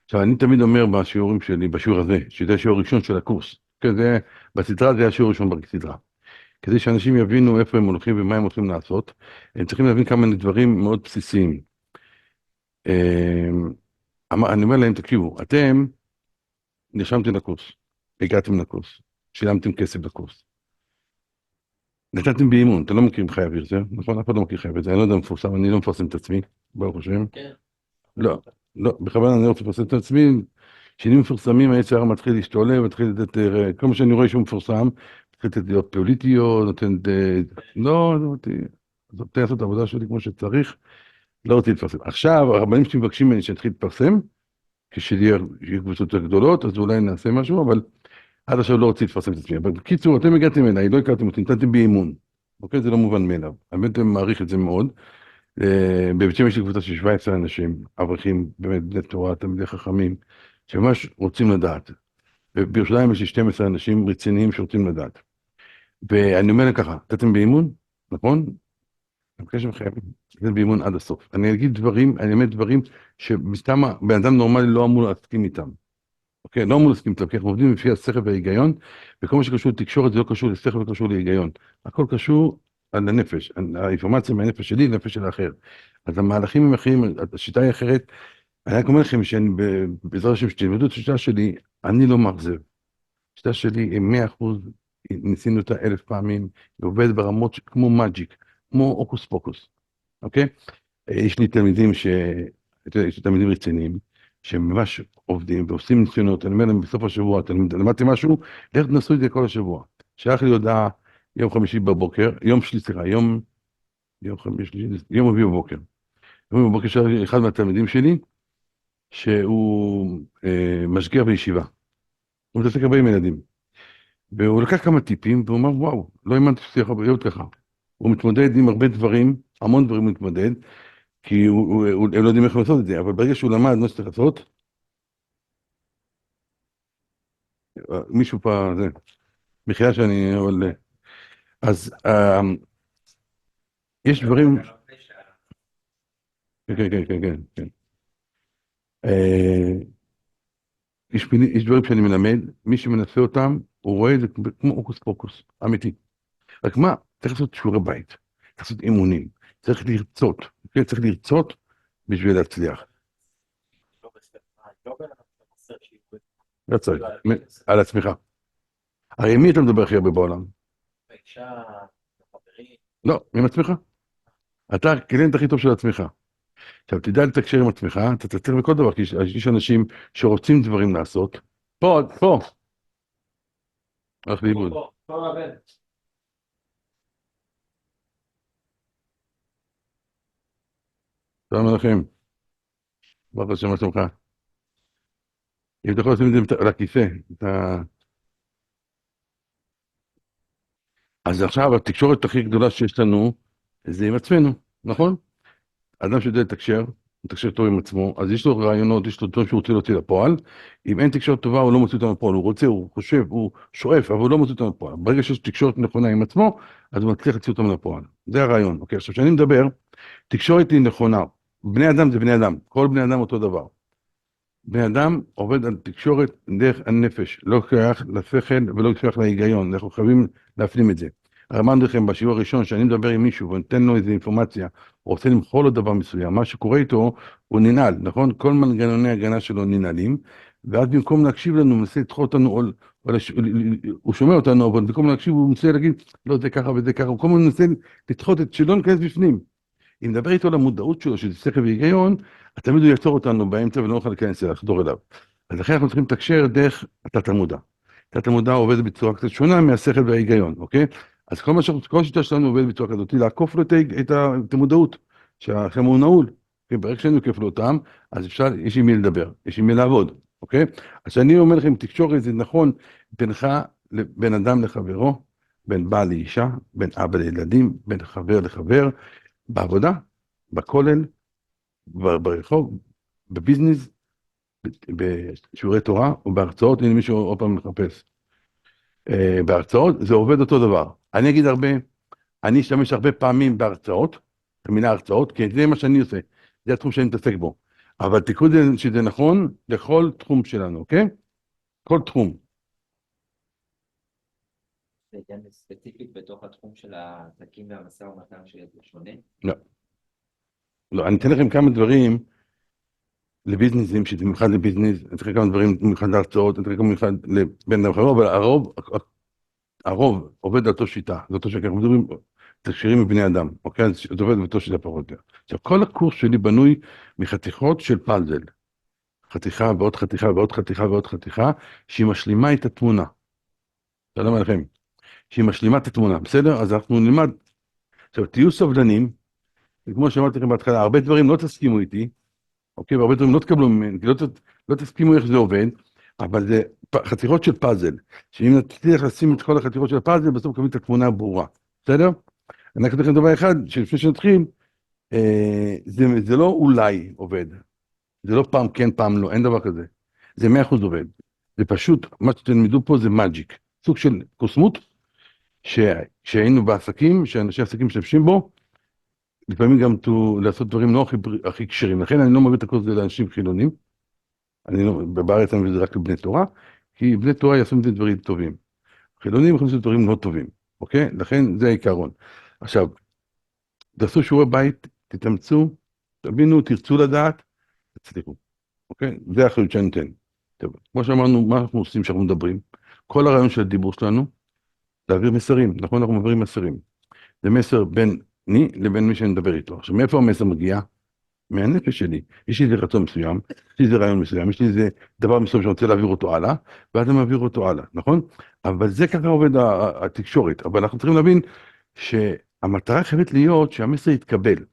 עכשיו, אני תמיד אומר בשיעורים שלי, בשיעור הזה, שזה השיעור הראשון של הקורס, כזה, בסדרה זה השיעור הראשון בסדרה. כדי שאנשים יבינו איפה הם הולכים ומה הם הולכים לעשות, הם צריכים להבין כמה דברים מאוד בסיסיים. אני אומר להם, תקשיבו, אתם נרשמתם לקורס, הגעתם לקורס, שילמתם כסף לקורס, נתתם באימון, אתם לא מכירים חי אוויר, זה, נכון? אף אחד לא מכיר חי אוויר, זה, אני לא יודע מפורסם, אני לא מפרסם את עצמי, ברוך השם. כן. לא, לא, בכוונה אני לא רוצה לפרסם את עצמי, כשאני מפורסמים, היצר מתחיל להשתולל, מתחיל לתת, כל מה שאני רואה שהוא מפורסם, מתחיל לתת דעות פוליטיות, נותן, לא, לא, רוצה לעשות את העבודה שלי כמו שצריך, לא רוצה להתפרסם. עכשיו, הרבנים שמבקשים ממני שאתחיל להתפרסם, כשיהיה קבוצות יותר גדולות, אז אולי נעשה משהו, אבל עד עכשיו לא רוצה להתפרסם את עצמי. אבל בקיצור, אתם הגעתם אליי, לא הכרתם אותי, נתתם בי אמון. אוקיי? זה לא מובן מאליו. האמת, אני מעריך את זה מאוד. בבית שמש יש לי קבוצה של 17 אנשים, אברכים, באמת, בני תורה, תלמידי חכמים, שממש רוצים לדעת. ובירושלים יש לי 12 אנשים רציניים שרוצים לדעת. ואני אומר להם ככה, נתתם בי אמון, נכון? אני מבקש מכם, נתתם בי אמון עד הסוף. אני אגיד דברים, אני אומר דברים שמסתם בן אדם נורמלי לא אמור להסכים איתם. אוקיי, לא אמור להסכים איתם, כי אנחנו עובדים לפי השכל וההיגיון, וכל מה שקשור לתקשורת זה לא קשור לשכל וקשור להיגיון. הכל קשור על הנפש, האינפורמציה מהנפש שלי לנפש של האחר. אז המהלכים הם אחרים, השיטה היא אחרת. אני רק אומר לכם שאני, בעזרת השם, שתלמדו את השיטה שלי, אני לא מאכזב. השיטה שלי היא 100%, ניסינו אותה 1000 פעמים, היא עובדת ברמות כמו מג'יק, כמו הוקוס פוקוס, אוקיי? יש לי תלמידים יש לי תלמידים רציניים, שהם ממש עובדים ועושים ניסיונות, אני אומר להם בסוף השבוע, אתם למדתם משהו, לך תנסו את זה כל השבוע. שלח לי הודעה יום חמישי בבוקר, יום רביעי בבוקר. יום רביעי בבוקר שלח לי אחד מהתלמידים שלי, שהוא משגיח בישיבה. הוא מתעסק הרבה עם ילדים. והוא לקח כמה טיפים, והוא אמר, וואו, לא האמנתי שזה יכול להיות ככה. הוא מתמודד עם הרבה דברים, המון דברים הוא מתמודד, כי הם לא יודעים איך לעשות את זה, אבל ברגע שהוא למד מה שצריך לעשות, מישהו פה, זה, מחילה שאני, אבל, אז יש דברים, כן, כן, כן, כן, כן, כן. אה, יש דברים שאני מלמד, מי שמנסה אותם, הוא רואה את זה כמו הוקוס פוקוס, אמיתי. רק מה, צריך לעשות שיעורי בית, צריך לעשות אימונים, צריך לרצות, כן, צריך לרצות בשביל להצליח. לא צריך, על עצמך. הרי מי אתה מדבר הכי הרבה בעולם? האישה, החברים. לא, עם עצמך. אתה הקליינט הכי טוב של עצמך. עכשיו, תדע לתקשר עם עצמך, אתה תצליח בכל דבר, כי יש אנשים שרוצים דברים לעשות. פה, הלך לאיבוד. שלום עליכם, ברוך השם, מה שלומך? אם אתה יכול לשים את זה על הכיסא, אז עכשיו התקשורת הכי גדולה שיש לנו, זה עם עצמנו, נכון? אדם שיודע לתקשר, מתקשר טוב עם עצמו, אז יש לו רעיונות, יש לו דברים שהוא רוצה להוציא לפועל. אם אין תקשורת טובה, הוא לא מוציא אותם לפועל, הוא רוצה, הוא חושב, הוא שואף, אבל הוא לא מוציא אותם לפועל. ברגע שיש תקשורת נכונה עם עצמו, אז הוא מצליח להוציא אותם לפועל. זה הרעיון. אוקיי, עכשיו, כשאני מדבר, תקשורת היא נכונה. בני אדם זה בני אדם, כל בני אדם אותו דבר. בני אדם עובד על תקשורת דרך הנפש, לא שייך לשכל ולא שייך להיגיון, אנחנו חייבים להפנים את זה. אמרתי לכם בשיעור הראשון, שאני מדבר עם מישהו ונותן לו איזו אינפורמציה, או רוצה למחול לו דבר מסוים, מה שקורה איתו הוא ננעל, נכון? כל מנגנוני הגנה שלו ננעלים, ואז במקום להקשיב לנו, הוא מנסה לדחות אותנו, הוא שומע אותנו, אבל במקום להקשיב הוא מנסה להגיד, לא, זה ככה וזה ככה, הוא כל הזמן מנסה לדחות את שלא ניכנס בפנים. אם נדבר איתו על המודעות שלו, שזה שכל והיגיון, אז תמיד הוא יעצור אותנו באמצע ולא נוכל להיכנס לחדור אליו. אז לכן אנחנו צריכים לתקשר דרך התת המודע. התת המודע עובד בצורה קצת שונה מהשכל וההיגיון, אוקיי? אז כל השיטה שלנו עובדת בצורה כזאת, לעקוף לו את המודעות, שהחם הוא נעול. כן, ברגע שאני עוקף לו אותם, אז אפשר, יש עם מי לדבר, יש עם מי לעבוד, אוקיי? אז שאני אומר לכם, תקשורת זה נכון בינך, בין אדם לחברו, בין בעל לאישה, בין אבא לילדים, בין חבר לחבר, בעבודה, בכולל, ברחוב, בביזנס, בשיעורי תורה ובהרצאות, הנה מישהו עוד פעם מחפש. בהרצאות זה עובד אותו דבר. אני אגיד הרבה, אני אשתמש הרבה פעמים בהרצאות, במילה הרצאות, כי זה מה שאני עושה, זה התחום שאני מתעסק בו. אבל תקחו את זה שזה נכון לכל תחום שלנו, אוקיי? כל תחום. זה עניין ספציפית בתוך התחום של העסקים והמשא ומתן שזה שונה. לא. לא, אני אתן לכם כמה דברים לביזנסים, שזה במיוחד לביזנס, אני אתן לכם כמה דברים במיוחד להרצאות, אני אתן לכם במיוחד לבן אדם אחר, אבל הרוב עובד על אותו שיטה, זה אותו שכך מדברים, תקשירים מבני אדם, אוקיי? אז זה עובד באותו שיטה פחות או יותר. עכשיו, כל הקורס שלי בנוי מחתיכות של פאזל. חתיכה ועוד חתיכה ועוד חתיכה ועוד חתיכה, שהיא משלימה את התמונה. שלום עליכם. שהיא משלימה את התמונה, בסדר? אז אנחנו נלמד. עכשיו, תהיו סבלנים, וכמו שאמרתי לכם בהתחלה, הרבה דברים לא תסכימו איתי, אוקיי? והרבה דברים לא תקבלו ממני, כי לא תסכימו איך זה עובד, אבל זה חתיכות של פאזל, שאם נצליח לשים את כל החתיכות של הפאזל, בסוף מקבלים את התמונה הברורה, בסדר? אני אקח לכם דבר אחד, שלפני שנתחיל, זה לא אולי עובד, זה לא פעם כן, פעם לא, אין דבר כזה. זה 100% עובד. זה פשוט, מה שתלמדו פה זה מג'יק, סוג של קוסמות, שהיינו בעסקים, שאנשי עסקים משתמשים בו, לפעמים גם לעשות דברים לא הכי קשרים. לכן אני לא מביא את הקורס הזה לאנשים חילונים, בארץ אני מביא את זה רק לבני תורה, כי בני תורה יעשו את זה דברים טובים. חילונים יכולים לעשות דברים לא טובים, אוקיי? לכן זה העיקרון. עכשיו, תעשו שיעורי בית, תתאמצו, תבינו, תרצו לדעת, תצליחו, אוקיי? זה האחריות שאני נותן. טוב, כמו שאמרנו, מה אנחנו עושים כשאנחנו מדברים? כל הרעיון של הדיבור שלנו, להעביר מסרים, נכון? אנחנו מעבירים מסרים. זה מסר ביני לבין מי שאני מדבר איתו. עכשיו, מאיפה המסר מגיע? מהנפש שלי. יש לי איזה רצון מסוים, יש לי איזה רעיון מסוים, יש לי איזה דבר מסוים שאני רוצה להעביר אותו הלאה, ואז אני מעביר אותו הלאה, נכון? אבל זה ככה עובד התקשורת. אבל אנחנו צריכים להבין שהמטרה חייבת להיות שהמסר יתקבל.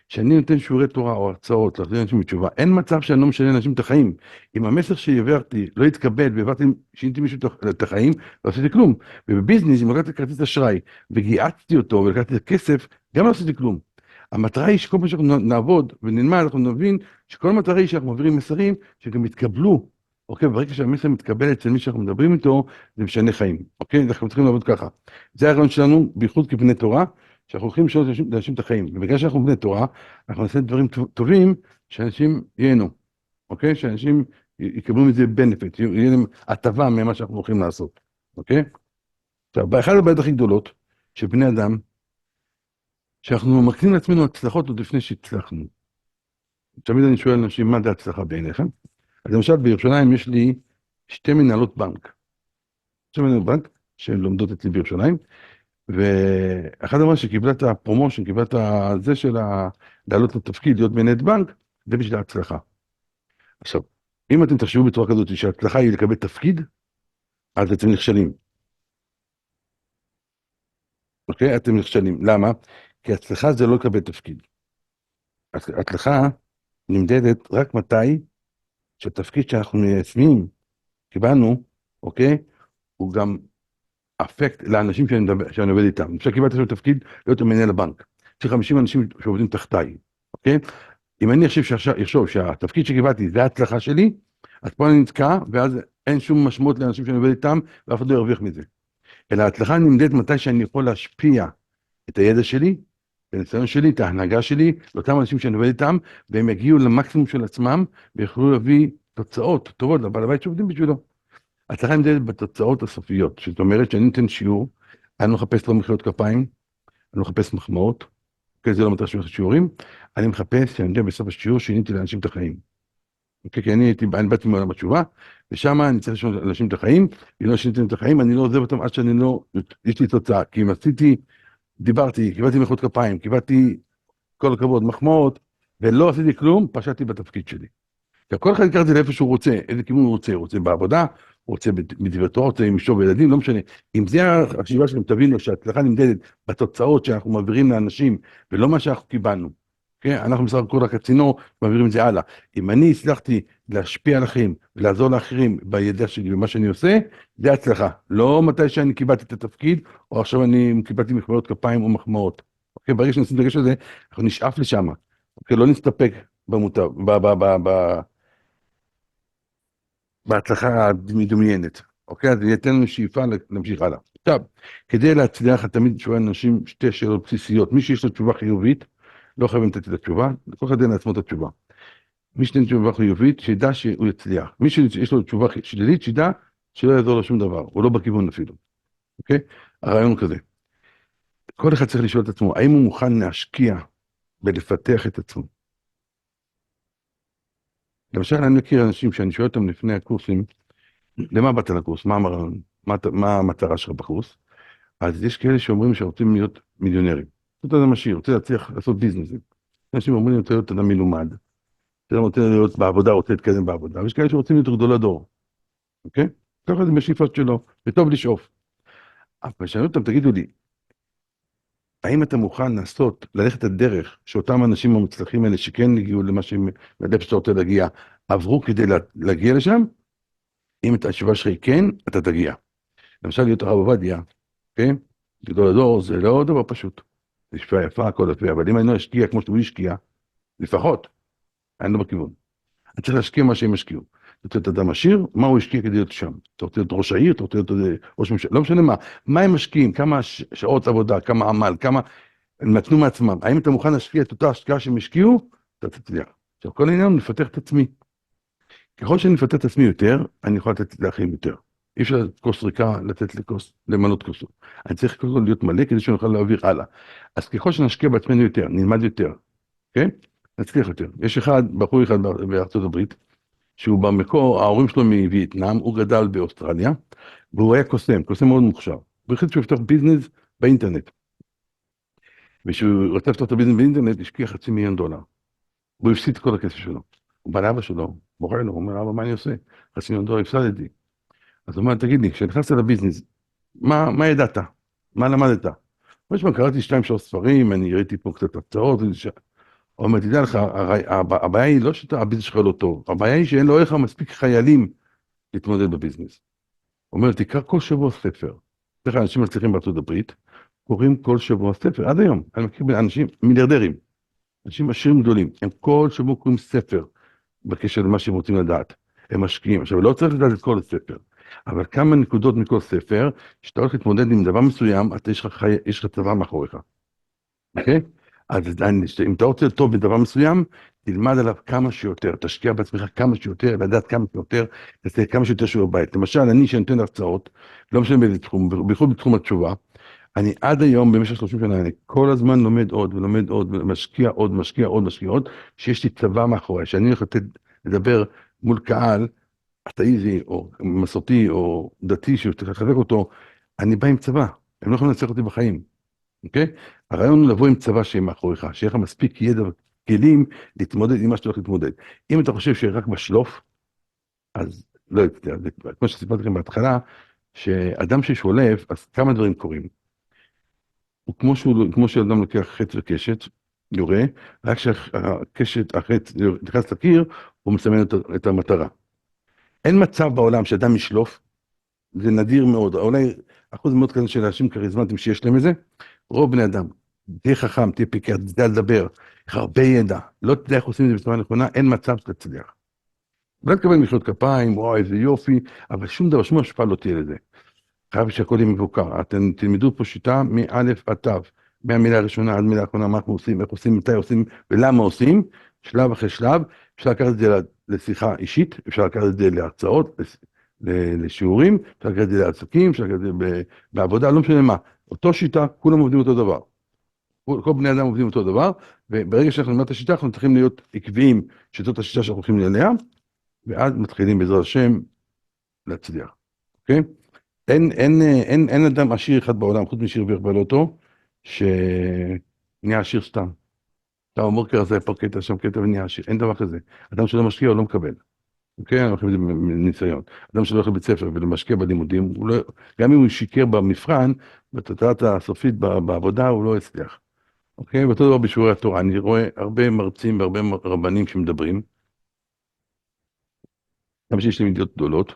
כשאני נותן שיעורי תורה או הרצאות, להחזיר אנשים בתשובה, אין מצב שאני לא משנה לאנשים את החיים. אם המסר שהעברתי לא יתקבל, שיניתי מישהו את החיים, לא עשיתי כלום. ובביזנס, אם לקחתי כרטיס אשראי, וגיעצתי אותו, ולקחתי את הכסף, גם לא עשיתי כלום. המטרה היא שכל פעם שאנחנו נעבוד ונלמד, אנחנו נבין שכל המטרה היא שאנחנו מעבירים מסרים, שגם יתקבלו. אוקיי, ברגע שהמסר מתקבל אצל מי שאנחנו מדברים איתו, זה משנה חיים. אוקיי, אנחנו צריכים לעבוד ככה. זה הרעיון שלנו, בייחוד כבני תורה, שאנחנו הולכים לשאול לאנשים את החיים. ובגלל שאנחנו בני תורה, אנחנו נעשה דברים טובים, שאנשים ייהנו. אוקיי? שאנשים יקבלו מזה benefit, יהיה להם הטבה ממה שאנחנו הולכים לעשות. אוקיי? עכשיו, באחד הבעיות הכי גדולות של בני אדם, שאנחנו מקנים לעצמנו הצלחות עוד לפני שהצלחנו. תמיד אני שואל אנשים, מה זה הצלחה בעיניכם? אז למשל, בירושלים יש לי 2 מנהלות בנק. 2 מנהלות בנק, שהן לומדות אצלי בירושלים, ואחד אמר שקיבלה את הפרומושן, קיבלה את זה של לעלות לתפקיד, להיות מנהלת בנק, זה בשביל ההצלחה. עכשיו, אם אתם תחשבו בצורה כזאת שההצלחה היא לקבל תפקיד, אז אתם נכשלים. אוקיי? אתם נכשלים. למה? כי הצלחה זה לא לקבל תפקיד. הצלחה נמדדת רק מתי שהתפקיד שאנחנו מיישמים, קיבלנו, אוקיי? הוא גם אפקט לאנשים שאני עובד איתם. עכשיו קיבלתי שם תפקיד להיות מנהל הבנק. יש 50 אנשים שעובדים תחתיי, אוקיי? אם אני אחשוב שהתפקיד שקיבלתי זה ההצלחה שלי, אז פה אני נתקע, ואז אין שום משמעות לאנשים שאני עובד איתם, ואף אחד לא ירוויח מזה. אלא ההצלחה נמדדת מתי שאני יכול להשפיע את הידע שלי, את הניסיון שלי, את ההנהגה שלי, לאותם אנשים שאני עובד איתם, והם יגיעו למקסימום של עצמם, ויכולו להביא תוצאות טובות לבעל הבית שעובדים בשבילו. ההצלחה נמדדת בתוצאות הסופיות, זאת אומרת שאני נותן שיעור, אני לא מחפש לא מחיאות כפיים, אני לא מחפש מחמאות, כי זה לא מטרה של שיעורים, אני מחפש שאני יודע בסוף השיעור שיניתי לאנשים את החיים. כי אני באתי מעולם התשובה, ושם אני צריך לשאול לאנשים את החיים, אם לא שיניתי את החיים, אני לא עוזב אותם עד שאני לא, יש לי תוצאה, כי אם עשיתי, דיברתי, קיבלתי מחיאות כפיים, קיבלתי כל הכבוד, מחמאות, ולא עשיתי כלום, פשעתי בתפקיד שלי. כל אחד יקח את זה לאיפה שהוא רוצה, איזה כיוון הוא רוצה בעבודה, הוא רוצה בדברי תורה, רוצה עם אשתו וילדים, לא משנה. אם זה החשיבה שלכם, תבינו שההצלחה נמדדת בתוצאות שאנחנו מעבירים לאנשים, ולא מה שאנחנו קיבלנו. אנחנו בסך הכל רק הצינור, מעבירים את זה הלאה. אם אני הצלחתי להשפיע על החיים, ולעזור לאחרים בידע שלי ומה שאני עושה, זה הצלחה. לא מתי שאני קיבלתי את התפקיד, או עכשיו אני קיבלתי מחיאות כפיים או מחמאות. ברגע שנשים דגש על זה, אנחנו נשאף לשם. לא נסתפק במוטב, בהצלחה המדומיינת, אוקיי? אז ייתן לנו שאיפה להמשיך הלאה. עכשיו, כדי להצליח, תמיד שואל אנשים 2 שאלות בסיסיות. מי שיש לו תשובה חיובית, לא חייבים לתת את התשובה, לכל אחד אין לעצמו את התשובה. מי שייתן תשובה חיובית, שידע שהוא יצליח. מי שיש לו תשובה שלילית, שידע שלא יעזור לו שום דבר, הוא לא בכיוון אפילו, אוקיי? הרעיון הוא כזה. כל אחד צריך לשאול את עצמו, האם הוא מוכן להשקיע בלפתח את עצמו? למשל, אני מכיר אנשים שאני שואל אותם לפני הקורסים, למה באת לקורס? מה המטרה שלך בקורס? אז יש כאלה שאומרים שרוצים להיות מיליונרים. זאת אדם עשיר, רוצה להצליח לעשות ביזנסים. אנשים אומרים, רוצה להיות אדם מלומד. רוצה להיות בעבודה, רוצה להתקדם בעבודה. ויש כאלה שרוצים להיות גדול הדור. אוקיי? ככה זה בשאיפות שלו, וטוב לשאוף. אבל שאלו אותם, תגידו לי, האם אתה מוכן ללכת את הדרך שאותם האנשים המצליחים האלה שכן הגיעו למה שהם, לדרך שאתה רוצה להגיע, עברו כדי להגיע לשם? אם התשובה שלך היא כן, אתה תגיע. למשל להיות הרב עובדיה, כן? גדול הדור זה לא דבר פשוט. זה שפה יפה, הכל יפה, אבל אם אני לא אשקיע כמו שהוא השקיע, לפחות, אני לא בכיוון. אני צריך להשקיע מה שהם השקיעו. אתה רוצה להיות אדם עשיר, מה הוא השקיע כדי להיות שם? אתה רוצה להיות ראש העיר, אתה רוצה להיות ראש ממשלה, לא משנה מה. מה הם משקיעים? כמה שעות עבודה, כמה עמל, כמה הם נתנו מעצמם. האם אתה מוכן להשקיע את אותה השקעה שהם השקיעו? אתה תצליח. עכשיו, כל העניין הוא לפתח את עצמי. ככל שאני מפתח את עצמי יותר, אני יכול לתת לאחרים יותר. אי אפשר כוס ריקה לתת למנות כוסות. אני צריך קודם כל להיות מלא כדי שאני אוכל להעביר הלאה. אז ככל שנשקיע בעצמנו יותר, נלמד יותר, כן? נצליח יותר. יש בחור אחד בארצות הברית, שהוא במקור, ההורים שלו מווייטנאם, הוא גדל באוסטרליה, והוא היה קוסם מאוד מוכשר. הוא החליט שהוא יפתח ביזנס באינטרנט. ושהוא רצה לפתוח את הביזנס באינטרנט, השקיע $500,000. והוא הפסיד את כל הכסף שלו. הוא בא לאבא שלו, בוחר לו, הוא אומר, אבא, מה אני עושה? $500,000 הפסדתי. אז הוא אומר, תגיד לי, כשנכנסת לביזנס, מה ידעת? מה למדת? הוא אומר, קראתי 2-3 ספרים, אני ראיתי פה קצת הרצאות, הוא אומר, תדע לך, הבעיה היא לא שהביזנס שלך לא טוב, הבעיה היא שאין לו איך מספיק חיילים להתמודד בביזנס. הוא אומר, תקרא כל שבוע ספר. דרך אנשים מצליחים בארצות הברית, קוראים כל שבוע ספר, עד היום. אני מכיר אנשים מיליארדרים, אנשים עשירים גדולים, הם כל שבוע קוראים ספר בקשר למה שהם רוצים לדעת. הם משקיעים. עכשיו, לא צריך לדעת את כל הספר, אבל כמה נקודות מכל ספר, שאתה הולך להתמודד עם דבר מסוים, יש לך צבא מאחוריך. אוקיי? אז אם אתה רוצה טוב בדבר מסוים, תלמד עליו כמה שיותר, תשקיע בעצמך כמה שיותר, לדעת כמה שיותר, תעשה כמה שיותר שיעורי בית. למשל, אני שנותן הרצאות, לא משנה באיזה תחום, בייחוד בתחום התשובה, אני עד היום, במשך 30 שנה, אני כל הזמן לומד עוד ולומד עוד, ומשקיע עוד, משקיע עוד, משקיע עוד, שיש לי צבא מאחורי, שאני הולך לדבר מול קהל, אתאיסטי או מסורתי או דתי שצריך לחזק אותו, אני בא עם צבא, הם לא יכולים לנצח אותי בחיים, אוקיי? הרעיון הוא לבוא עם צבא שיהיה מאחוריך, שיהיה לך מספיק ידע וכלים להתמודד עם מה שאתה הולך להתמודד. אם אתה חושב שרק בשלוף, אז לא יצטער, כמו שסיפרתי לכם בהתחלה, שאדם ששולף, אז כמה דברים קורים. הוא כמו שאדם לוקח חץ וקשת, יורה, רק כשהקשת, החץ נכנס לקיר, הוא מסמן את המטרה. אין מצב בעולם שאדם ישלוף, זה נדיר מאוד, אולי אחוז מאוד כזה של אנשים כריזמטיים שיש להם את זה, רוב בני אדם, תהיה חכם, תהיה פיקר, תדע לדבר, יש הרבה ידע, לא תדע איך עושים את זה בצורה נכונה, אין מצב שתצליח. לא תקבל מחיאות כפיים, וואו, איזה יופי, אבל שום דבר, שום השפעה לא תהיה לזה. חייב שהכל יהיה מבוקר. אתם תלמדו פה שיטה מאלף עד תו, מהמילה הראשונה עד מילה האחרונה, מה אנחנו עושים, איך עושים, מתי עושים ולמה עושים, שלב אחרי שלב. אפשר לקחת את זה לשיחה אישית, אפשר לקחת את זה להרצאות, לשיעורים, אפשר לקחת את זה לעסקים, אפשר לקחת את זה בעבודה, לא משנה מה. אותו שיטה, כולם עובדים אותו דבר. כל בני אדם עובדים אותו דבר, וברגע שאנחנו נלמד את השיטה, אנחנו צריכים להיות עקביים שזאת השיטה שאנחנו הולכים אליה, ואז מתחילים בעזרת השם להצליח. אוקיי? אין אדם עשיר אחד בעולם, חוץ משיר ויחבלותו, שנהיה עשיר סתם. אתה אומר כזה, פה קטע, שם קטע ונהיה עשיר. אין דבר כזה. אדם שלא משקיע, הוא לא מקבל. אוקיי? אנחנו חושבים את זה מניסיון. אדם שלא הולך לבית ספר ומשקיע בלימודים, גם אם הוא שיקר במבחן, בתוצאה הסופית בעבודה, הוא לא הצליח. אוקיי? ואותו דבר בשיעורי התורה. אני רואה הרבה מרצים והרבה רבנים שמדברים, גם שיש להם ידיעות גדולות,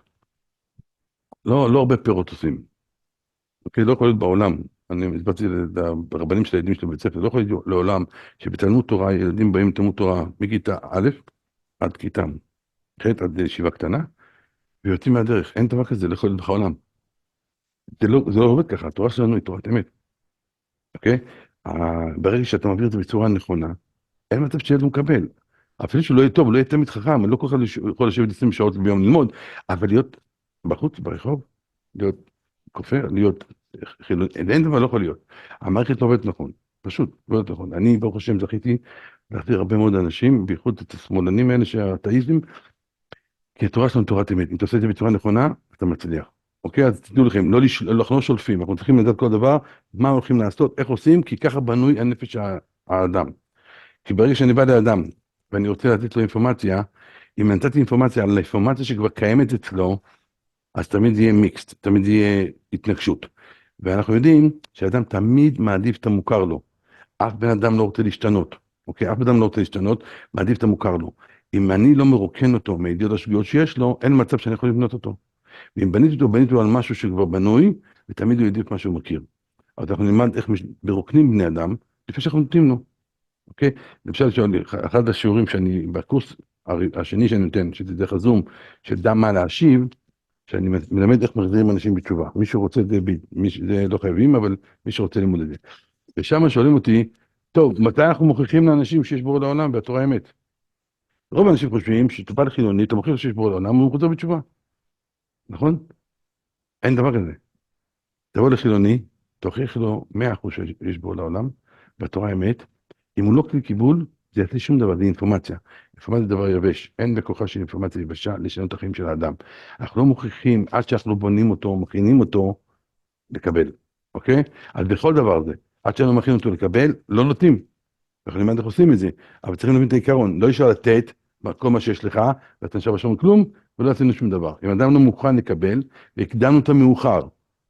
לא הרבה פירות עושים. אוקיי, לא יכול להיות בעולם, אני הסברתי לרבנים של הילדים שלי בבית ספר, לא יכול להיות לעולם שבתלמוד תורה ילדים באים לתלמוד תורה מכיתה א' עד כיתה ח' עד ישיבה קטנה, ויוצאים מהדרך, אין דבר כזה, לא יכול להיות בעולם. זה לא עובד ככה, התורה שלנו היא תורת אמת. אוקיי? ברגע שאתה מעביר את זה בצורה נכונה, אין מצב שילד הוא מקבל. אפילו שהוא לא יהיה טוב, הוא לא יהיה תמיד חכם, אני לא כל כך יכול לשבת 20 שעות ביום ללמוד, אבל להיות בחוץ, ברחוב, להיות כופר, להיות חילוני, אין דבר לא יכול להיות. המערכת לא עובדת נכון, פשוט, לא עובדת נכון. אני, ברוך השם, זכיתי להחזיר הרבה מאוד אנשים, בייחוד את השמאלנים האלה שהאתאיזם, כי התורה שלנו תורת אמת. אם אתה עושה את זה בצורה נכונה, אתה מצליח. אוקיי? אז תדעו לכם, אנחנו לא שולפים, אנחנו צריכים לדעת כל דבר, מה הולכים לעשות, איך עושים, כי ככה בנוי הנפש האדם. כי ברגע שאני בא לאדם, ואני רוצה לתת לו אינפורמציה, אם נתתי אינפורמציה על האינפורמציה שכבר קיימת אצלו, אז תמיד יהיה מיקסט, תמיד יהיה התנגשות. ואנחנו יודעים שאדם תמיד מעדיף את המוכר לו. אף בן אדם לא רוצה להשתנות, אוקיי? אף בן אדם לא רוצה להשתנות, מעדיף את המוכר לו. אם אני לא מרוקן אותו מהידיעות השגויות שיש לו, אין מצב שאני יכול לבנות אותו. ואם בניתי אותו על משהו שכבר בנוי, ותמיד הוא ידיף מה שהוא מכיר. אז אנחנו נלמד איך מרוקנים בני אדם, לפני שאנחנו נותנים לו. אוקיי? למשל, אחד השיעורים שאני, בקורס השני שאני נותן, שזה דרך הזום, שדע מה להשיב, שאני מלמד איך מחזירים אנשים בתשובה. מי שרוצה את זה, זה לא חייבים, אבל מי שרוצה ללמוד את זה. ושם שואלים אותי, טוב, מתי אנחנו מוכיחים לאנשים שיש בורא לעולם והתורה אמת? רוב האנשים חושבים שטובה לחילוני, אתה מוכיח שיש בורא לעולם, הוא חוזר בתשובה. נכון? אין דבר כזה. תבוא לחילוני, תוכיח לו 100% שיש בורא לעולם, והתורה אמת. אם הוא לא כלי קיבול, זה יעשה שום דבר, זה אינפורמציה. אינפורמציה זה דבר יבש. אין בכוחה של אינפורמציה יבשה לשנות את החיים של האדם. אנחנו לא מוכיחים עד שאנחנו בונים אותו, מכינים אותו לקבל. אוקיי? אז בכל דבר זה, עד שאנחנו מכינים אותו לקבל, לא נותנים. אנחנו נלמד איך עושים את זה, אבל צריכים להבין את העיקרון. לא אפשר לתת כל מה שיש לך, ואתה נשאר בשום כלום, ולא עשינו שום דבר. אם אדם לא מוכן לקבל, והקדמנו אותו מאוחר,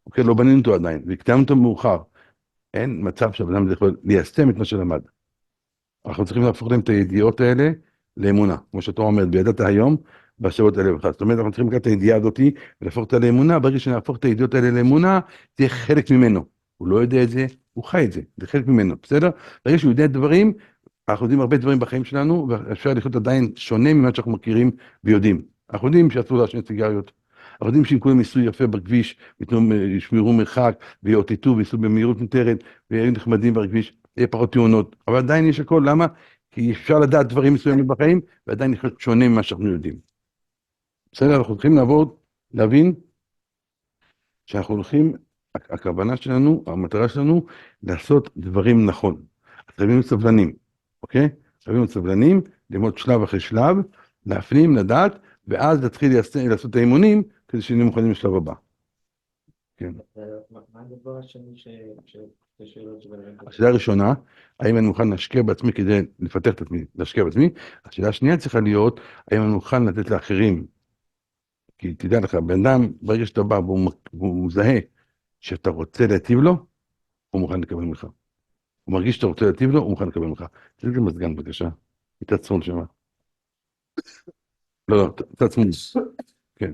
אוקיי? לא בנינו אותו עדיין, והקדמנו אותו מאוחר, אין מצב שהאדם יכול ליישם את מה שלמד. אנחנו צריכים להפוך להם את הידיעות האלה לאמונה, כמו שאתה אומרת, בידעת היום, בשעות האלה ובכלל. זאת אומרת, אנחנו צריכים לקחת את הידיעה הזאת ולהפוך אותה לאמונה, ברגע שנהפוך את הידיעות האלה לאמונה, תהיה חלק ממנו. הוא לא יודע את זה, הוא חי את זה, זה חלק ממנו, בסדר? ברגע שהוא יודע את דברים, אנחנו יודעים הרבה דברים בחיים שלנו, ואפשר לחיות עדיין שונה ממה שאנחנו מכירים ויודעים. אנחנו יודעים שאסור לעשן סיגריות, אנחנו יודעים שאם כולם ייסעו יפה בכביש, ישמרו מרחק, ויאותתו וייסעו במהירות מותרת, ויהיו נחמדים בכביש, יהיה פחות תאונות, אבל עדיין יש הכל, למה? כי אפשר לדעת דברים מסוימים בחיים, ועדיין לחיות שונה ממה שאנחנו יודעים. בסדר, אנחנו צריכים להבין שאנחנו הולכים, הכוונה שלנו, המטרה שלנו, לעשות דברים נכון. חייבים להיות סבלנים, אוקיי? חייבים להיות סבלנים, ללמוד שלב אחרי שלב, להפנים, לדעת, ואז להתחיל לעשות את האימונים, כדי שנהיה מוכנים לשלב הבא. כן. מה הדבר השני ששאלות שבאמת... השאלה הראשונה, האם אני מוכן להשקיע בעצמי כדי לפתח את עצמי, להשקיע בעצמי? השאלה השנייה צריכה להיות, האם אני מוכן לתת לאחרים? כי תדע לך, בן אדם, ברגע שאתה בא והוא מזהה שאתה רוצה להטיב לו, הוא מוכן לקבל ממך. הוא מרגיש שאתה רוצה להטיב לו, הוא מוכן לקבל ממך. תגיד לי מזגן בבקשה, מצד שמאל שמה. לא, מצד שמאל. כן.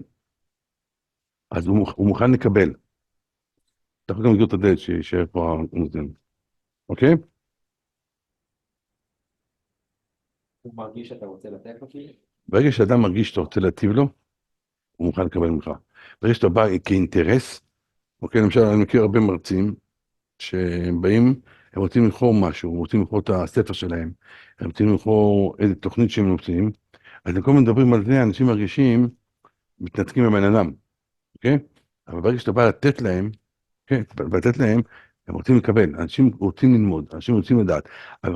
אז הוא מוכן לקבל. אתה יכול גם לגור את הדלת שישאר פה המזגן. אוקיי? הוא מרגיש שאתה רוצה לתת לו כאילו? ברגע שאדם מרגיש שאתה רוצה להטיב לו, הוא מוכן לקבל ממך. ברגע שאתה בא כאינטרס, אוקיי, למשל, אני מכיר הרבה מרצים שהם באים, הם רוצים לבחור משהו, הם רוצים לבחור את הספר שלהם, הם רוצים לבחור איזה תוכנית שהם רוצים, אז הם כל הזמן מדברים על זה, אנשים מרגישים, מתנתקים מבן אדם, אוקיי? אבל ברגע שאתה בא לתת להם, כן, לתת להם, הם רוצים לקבל, אנשים רוצים ללמוד, אנשים רוצים לדעת, אבל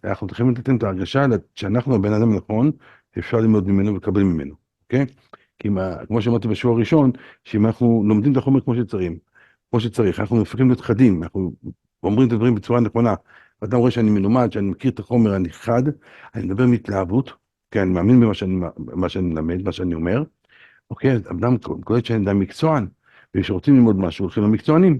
אנחנו חייבים לתת להם את ההרגשה שאנחנו הבן אדם הנכון, אפשר ללמוד ממנו ולקבל ממנו, אוקיי? כי כמו שאמרתי בשיעור הראשון, שאם אנחנו לומדים את החומר כמו שצריך, אנחנו הופכים להיות חדים, אנחנו אומרים את הדברים בצורה נכונה, ואתה רואה שאני מלומד, שאני מכיר את החומר, אני חד, אני מדבר מהתלהבות, כי אני מאמין במה שאני מלמד, מה שאני אומר, אוקיי, אז אדם קולט שאני אדם מקצוען, ושרוצים ללמוד משהו, הולכים למקצוענים,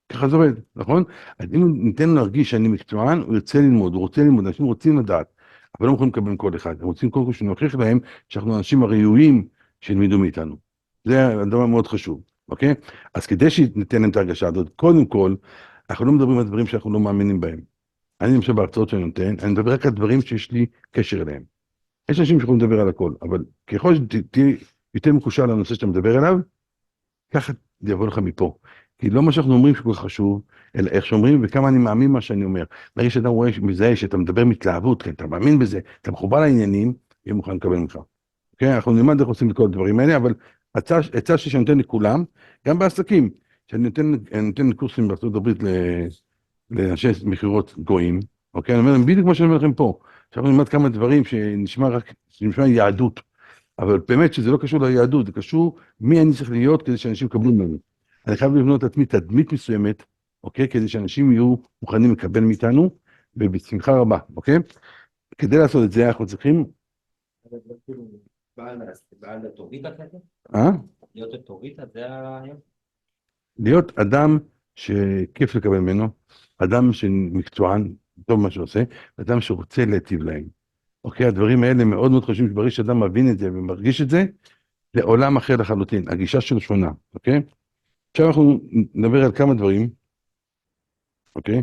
ככה זה עובד, נכון? אז אם ניתן לו להרגיש שאני מקצוען, הוא ירצה ללמוד, הוא רוצה ללמוד, אנשים רוצים לדעת, אבל לא יכולים לקבל כל אחד, הם רוצים קודם כל שנוכיח להם שאנחנו האנשים הראויים שילמדו מאיתנו. זה הדבר מאוד חשוב, אוקיי? אז כדי שניתן להם את ההרגשה הזאת, קודם כל, אנחנו לא מדברים על דברים שאנחנו לא מאמינים בהם. אני למשל בהרצאות שאני נותן, אני מדבר רק על דברים שיש לי קשר אליהם. יש אנשים שיכולים לדבר על הכל, אבל ככל שתהיה יותר מקושר לנושא שאתה מדבר עליו, ככה זה יבוא לך מפה. כי לא מה שאנחנו אומרים שכל כך חשוב, אלא איך שאומרים וכמה אני מאמין מה שאני אומר. ברגע שאתה רואה, מזהה שאתה מדבר מתלהבות, כן, אתה מאמין בזה, אתה מחובר לעניינים, יהיה מוכן לקבל ממך. אוקיי? אנחנו נלמד איך עושים את כל הדברים האלה, אבל עצה שאני נותן לכולם, גם בעסקים, שאני נותן קורסים בארצות הברית לאנשי מכירות גויים, אוקיי? אני אומר להם בדיוק מה שאני אומר לכם פה. עכשיו אני נלמד כמה דברים שנשמע יהדות, אבל באמת שזה לא קשור ליהדות, זה קשור מי אני צריך להיות כדי שאנשים יקבלו ממני. אני חייב לבנות לעצמי תדמית מסוימת, אוקיי? כדי שאנשים יהיו מוכנים לקבל מאיתנו, ובשמחה רבה, אוקיי? כדי לעשות את זה אנחנו צריכים... אבל זה כאילו בעל אוטוריטה כזה? אה? להיות אוטוריטה, זה הרעיון? להיות אדם שכיף לקבל ממנו, אדם שמקצוען, טוב מה שעושה, אדם שרוצה להיטיב להם. אוקיי, הדברים האלה מאוד מאוד חשובים, שברגע שאדם מבין את זה ומרגיש את זה, זה עולם אחר לחלוטין, הגישה שלו שונה, אוקיי? עכשיו אנחנו נדבר על כמה דברים, אוקיי?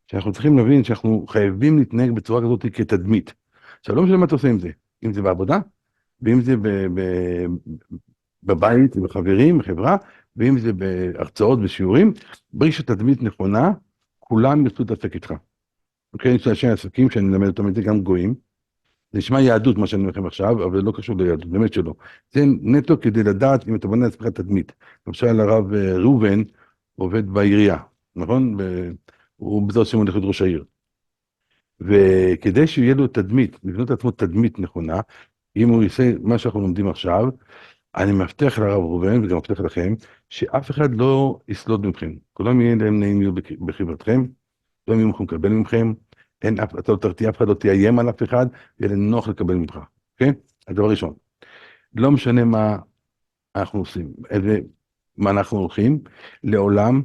שאנחנו צריכים להבין שאנחנו חייבים להתנהג בצורה כזאת כתדמית. עכשיו, לא משנה מה אתה עושה עם זה, אם זה בעבודה, ואם זה בבית, בחברים, בחברה, ואם זה בהרצאות, בשיעורים, ברגע שתדמית נכונה, כולם ירצו להתעסק איתך. אוקיי, יש אנשי עסקים שאני מלמד אותם את זה, גם גויים. זה נשמע יהדות מה שאני אומר לכם עכשיו, אבל לא קשור ליהדות, באמת שלא. זה נטו כדי לדעת אם אתה בונה לעצמך תדמית. למשל הרב ראובן עובד בעירייה, נכון? הוא בזאת שם הולך להיות ראש העיר. וכדי שיהיה לו תדמית, לבנות לעצמו תדמית נכונה, אם הוא יעשה מה שאנחנו לומדים עכשיו, אני מבטיח לרב ראובן וגם מבטיח לכם, שאף אחד לא יסלוד מכם. כולם יהיה להם נעים להיות בחברתכם, כולם יהיו יכולים לקבל מכם, אתה לא תרתיע, אף אחד לא תאיים על אף אחד, יהיה להם נוח לקבל ממך, אוקיי? הדבר ראשון, לא משנה מה אנחנו עושים, מה אנחנו הולכים, לעולם,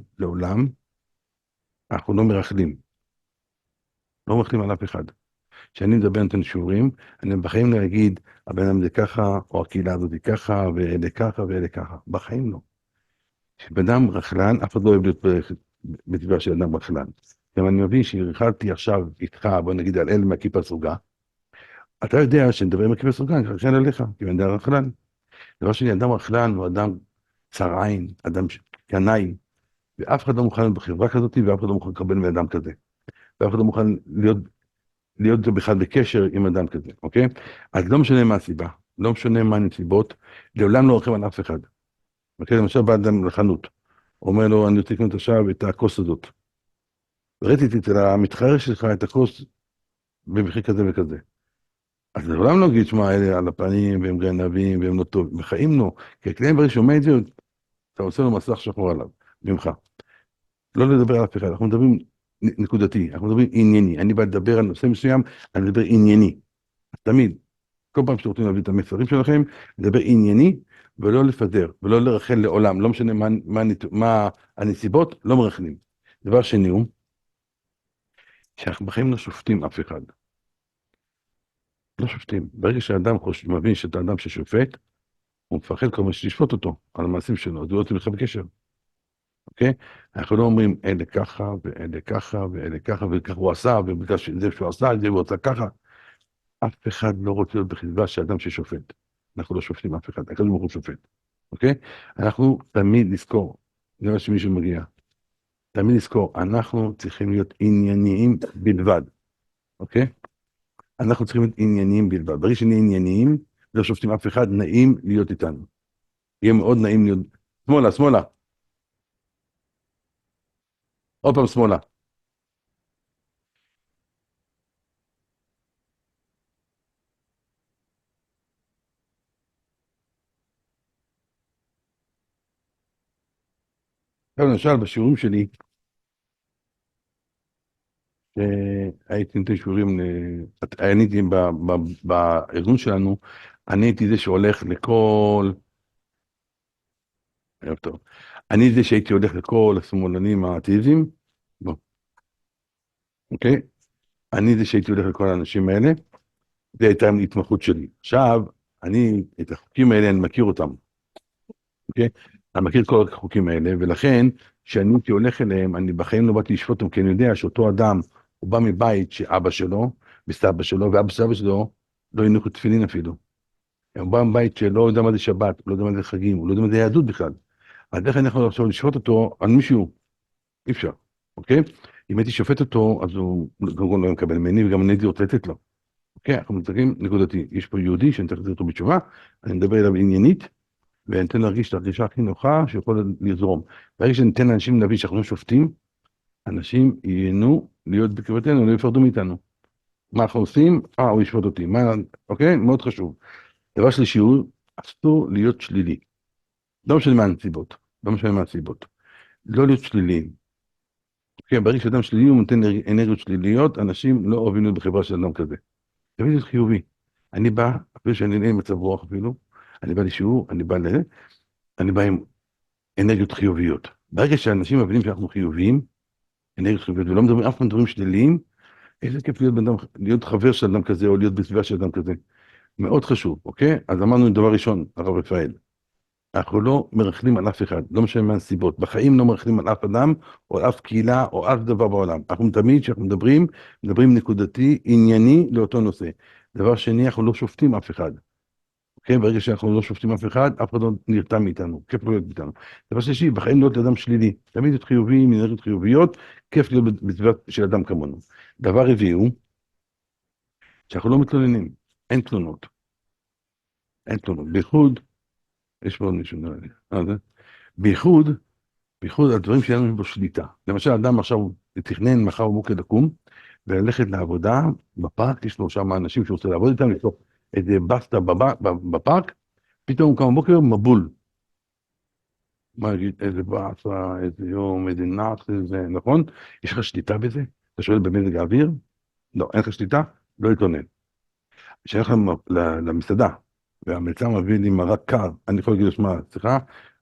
אנחנו לא מרכלים. לא מרכלים על אף אחד. כשאני מדבר נותן שיעורים, אני בחיים לא אגיד, הבן אדם זה ככה, או הקהילה הזאת היא ככה, ואלה ככה, ואלה ככה. בחיים לא. כשבן אדם רכלן, אף אחד לא אוהב להיות בטבע של אדם רכלן. גם אני מבין שהרחלתי עכשיו איתך, בוא נגיד על אל מהכיפה הסרוגה, אתה יודע שנדבר עם הכיפה הסרוגה, אני חושב עליך, כי אני אדם רכלן. דבר שני, אדם רכלן הוא אדם צר עין, אדם קנאי, ואף אחד לא מוכן להיות בחברה כזאת, ואף אחד לא מוכן לקבל מאדם כזה. ואף אחד לא מוכן להיות בכלל בקשר עם אדם כזה, אוקיי? אז לא משנה מה הסיבה, לא משנה מה הנסיבות, לעולם לא רוכב על אף אחד. אוקיי, למשל בא אדם לחנות, אומר לו, אני רוצה לקנות עכשיו את הכוס הזאת. ראיתי אצל המתחרה שלך את הכוס במחיר כזה וכזה. אז לעולם לא אגיד, שמע, אלה על הפנים, והם גנבים, והם לא טוב. בחיים לא. כי הכלי ברגע שומע את זה, אתה עושה לו מסך שחור עליו, ממך. לא לדבר על אף אחד, אנחנו מדברים נקודתי, אנחנו מדברים ענייני. אני בא לדבר על נושא מסוים, אני מדבר ענייני. תמיד, כל פעם שאתם רוצים להביא את המסרים שלכם, לדבר ענייני, ולא לפזר, ולא לרחל לעולם, לא משנה מה הנסיבות, לא מרחלים. דבר שני הוא, שאנחנו בחיים לא שופטים אף אחד. לא שופטים. ברגע שהאדם מבין שאתה אדם ששופט, הוא מפחד כל מה שתשפוט אותו, על המעשים שלו, אז הוא לא יוצא לך בקשר. אוקיי? אנחנו לא אומרים, אלה ככה, ואלה ככה, ואלה ככה, וככה הוא עשה, ובגלל שזה שהוא עשה, זה הוא עשה ככה. אף אחד לא רוצה להיות בסביבה של אדם ששופט. אנחנו לא שופטים אף אחד, הקדוש ברוך הוא שופט. אוקיי? אנחנו תמיד נזכור, זה מה שמישהו מגיע, תמיד נזכור, אנחנו צריכים להיות ענייניים בלבד. אוקיי? אנחנו צריכים להיות ענייניים בלבד. ברגע שנהיה ענייניים, לא שופטים אף אחד, נעים להיות איתנו. יהיה מאוד נעים להיות... שמאלה, שמאלה. עוד פעם שמאלה. עכשיו למשל בשיעורים שלי, הייתי נותן שיעורים, אני הייתי בארגון שלנו, אני הייתי זה שהולך לכל, ערב טוב, אני זה שהייתי הולך לכל השמאלנים האתאיסטים, בוא, אוקיי? אני זה שהייתי הולך לכל האנשים האלה, זה הייתה ההתמחות שלי. עכשיו, את החוקים האלה, אני מכיר אותם, אוקיי? אני מכיר את כל החוקים האלה, ולכן, כשאני הייתי הולך אליהם, אני בחיים לא באתי לשפוט אותם, כי אני יודע שאותו אדם, הוא בא מבית שאבא שלו, וסבא שלו, ואבא סבא שלו, לא הניחו תפילין אפילו. הוא בא מבית שלא יודע מה זה שבת, הוא לא יודע מה זה חגים, הוא לא יודע מה זה יהדות בכלל. אז איך אני יכול עכשיו לשפוט אותו על מישהו? אי אפשר, אוקיי? אם הייתי שופט אותו, אז הוא קודם כל לא היה מקבל ממני, וגם אני הייתי רוצה לתת לו. אוקיי, אנחנו מסתכלים נקודתי. יש פה יהודי שאני צריך להחזיר אותו בתשובה, אני מדבר אליו עניינית, ואני אתן להרגיש את ההרגשה הכי נוחה שיכול לזרום. ברגע שניתן לאנשים להבין שאנחנו לא שופטים, אנשים ייהנו להיות בקרבתנו, לא יפרדו מאיתנו. מה אנחנו עושים? הוא ישפוט אותי. אוקיי? מאוד חשוב. דבר שלישי הוא, אסור להיות שלילי. לא משנה מה הנסיבות. לא משנה מה הסיבות. לא להיות שליליים. אוקיי, ברגע שאדם שלילי הוא נותן אנרגיות שליליות, אנשים לא אוהבים להיות בחברה של אדם כזה. תמיד להיות חיובי. אני בא, אפילו שאני נהנה מצב רוח אפילו, אני בא לשיעור, אני בא עם אנרגיות חיוביות. ברגע שאנשים מבינים שאנחנו חיוביים, אנרגיות חיוביות, ולא מדברים אף פעם דברים שליליים, איזה כיף להיות חבר של אדם כזה, או להיות בסביבה של אדם כזה. מאוד חשוב, אוקיי? אז אמרנו דבר ראשון, הרב רפאל, אנחנו לא מרכלים על אף אחד, לא משנה מה הסיבות. בחיים לא מרכלים על אף אדם, או על אף קהילה, או אף דבר בעולם. אנחנו תמיד, כשאנחנו מדברים נקודתי, ענייני לאותו נושא. דבר שני, אנחנו לא שופטים אף אחד. אוקיי? ברגע שאנחנו לא שופטים אף אחד לא נרתע מאיתנו, כיף להיות איתנו. דבר שלישי, בחיים להיות אדם שלילי. תמיד להיות חיובי, עם אנרגיות חיוביות, כיף להיות בסביבה של אדם כמונו. דבר רביעי הוא, שאנחנו לא מתלוננים, אין תלונות. אין תלונות. בייחוד, יש פה עוד מישהו, נראה לי. בייחוד הדברים שאין לנו בו שליטה. למשל, אדם עכשיו תכנן מחר בבוקר לקום, וללכת לעבודה בפארק, יש לו שם אנשים שהוא רוצה לעבוד איתם, יש לו איזה בסטה בפארק, פתאום הוא קם בבוקר מבול. מה יגיד, איזה באסה, איזה יום, איזה נאץ, איזה, נכון? יש לך שליטה בזה? אתה שואל במזג האוויר? לא, אין לך שליטה? לא להתלונן. כשאני הולך למסעדה, והמלצר מביא לי מרק קר, אני יכול להגיד לו, שמע, סליחה,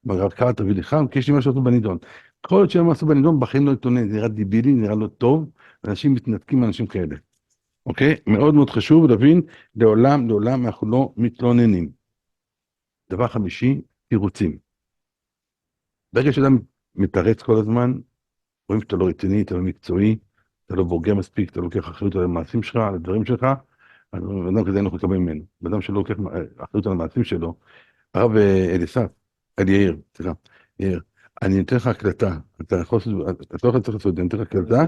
מרק קר תביא לי חם, כי יש לי משהו לעשות בנידון. כל עוד שאין משהו בנידון, בחיים לא להתלונן, זה נראה דיבילי, נראה לא טוב, ואנשים מתנתקים מאנשים כאלה. אוקיי? מאוד מאוד חשוב להבין, לעולם אנחנו לא מתלוננים. דבר חמישי, תירוצים. ברגע שאדם מתרץ כל הזמן, רואים שאתה לא רציני, אתה לא מקצועי, אתה לא בוגר מספיק, אתה לוקח אחריות על המעשים שלך, על הדברים שלך, אז אדם כזה אין לו לקבל ממנו. אדם שלא לוקח אחריות על המעשים שלו, הרב יאיר, סליחה, יאיר, אני אתן לך הקלטה, אתה לא יכול צריך לעשות את זה, אני אתן לך הקלטה,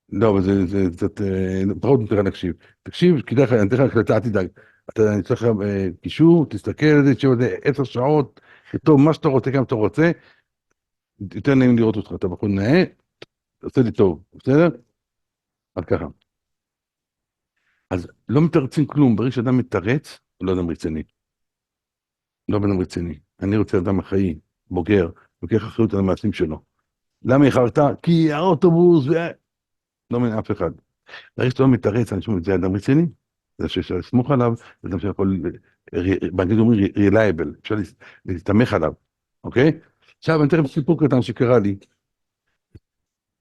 לא, אבל זה קצת, פחות נתן לך להקשיב. תקשיב, כדאי לך, אני אתן לך הקלטה, אל תדאג. אני צריך לך קישור, תסתכל על זה, תשב על זה 10 שעות, תכתוב מה שאתה רוצה, כמה שאתה רוצה, יותר נעים לראות אותך, אתה בחור נאה, עושה לי טוב, בסדר? אז ככה. אז לא מתרצים כלום, ברגע שאדם מתרץ, הוא לא אדם רציני. לא אדם רציני. אני רוצה אדם אחראי, בוגר, לוקח אחריות על המעשים שלו. למה איחרת? כי האוטובוס לא מעניין אף אחד. ברגע שאתה לא מתרץ, אני שומע, זה אדם רציני, זה שאפשר לסמוך עליו, זה אדם שיכול, באנגלית אומרים reliable, אפשר להסתמך עליו, אוקיי? עכשיו, אני תכף סיפור קטן שקרה לי.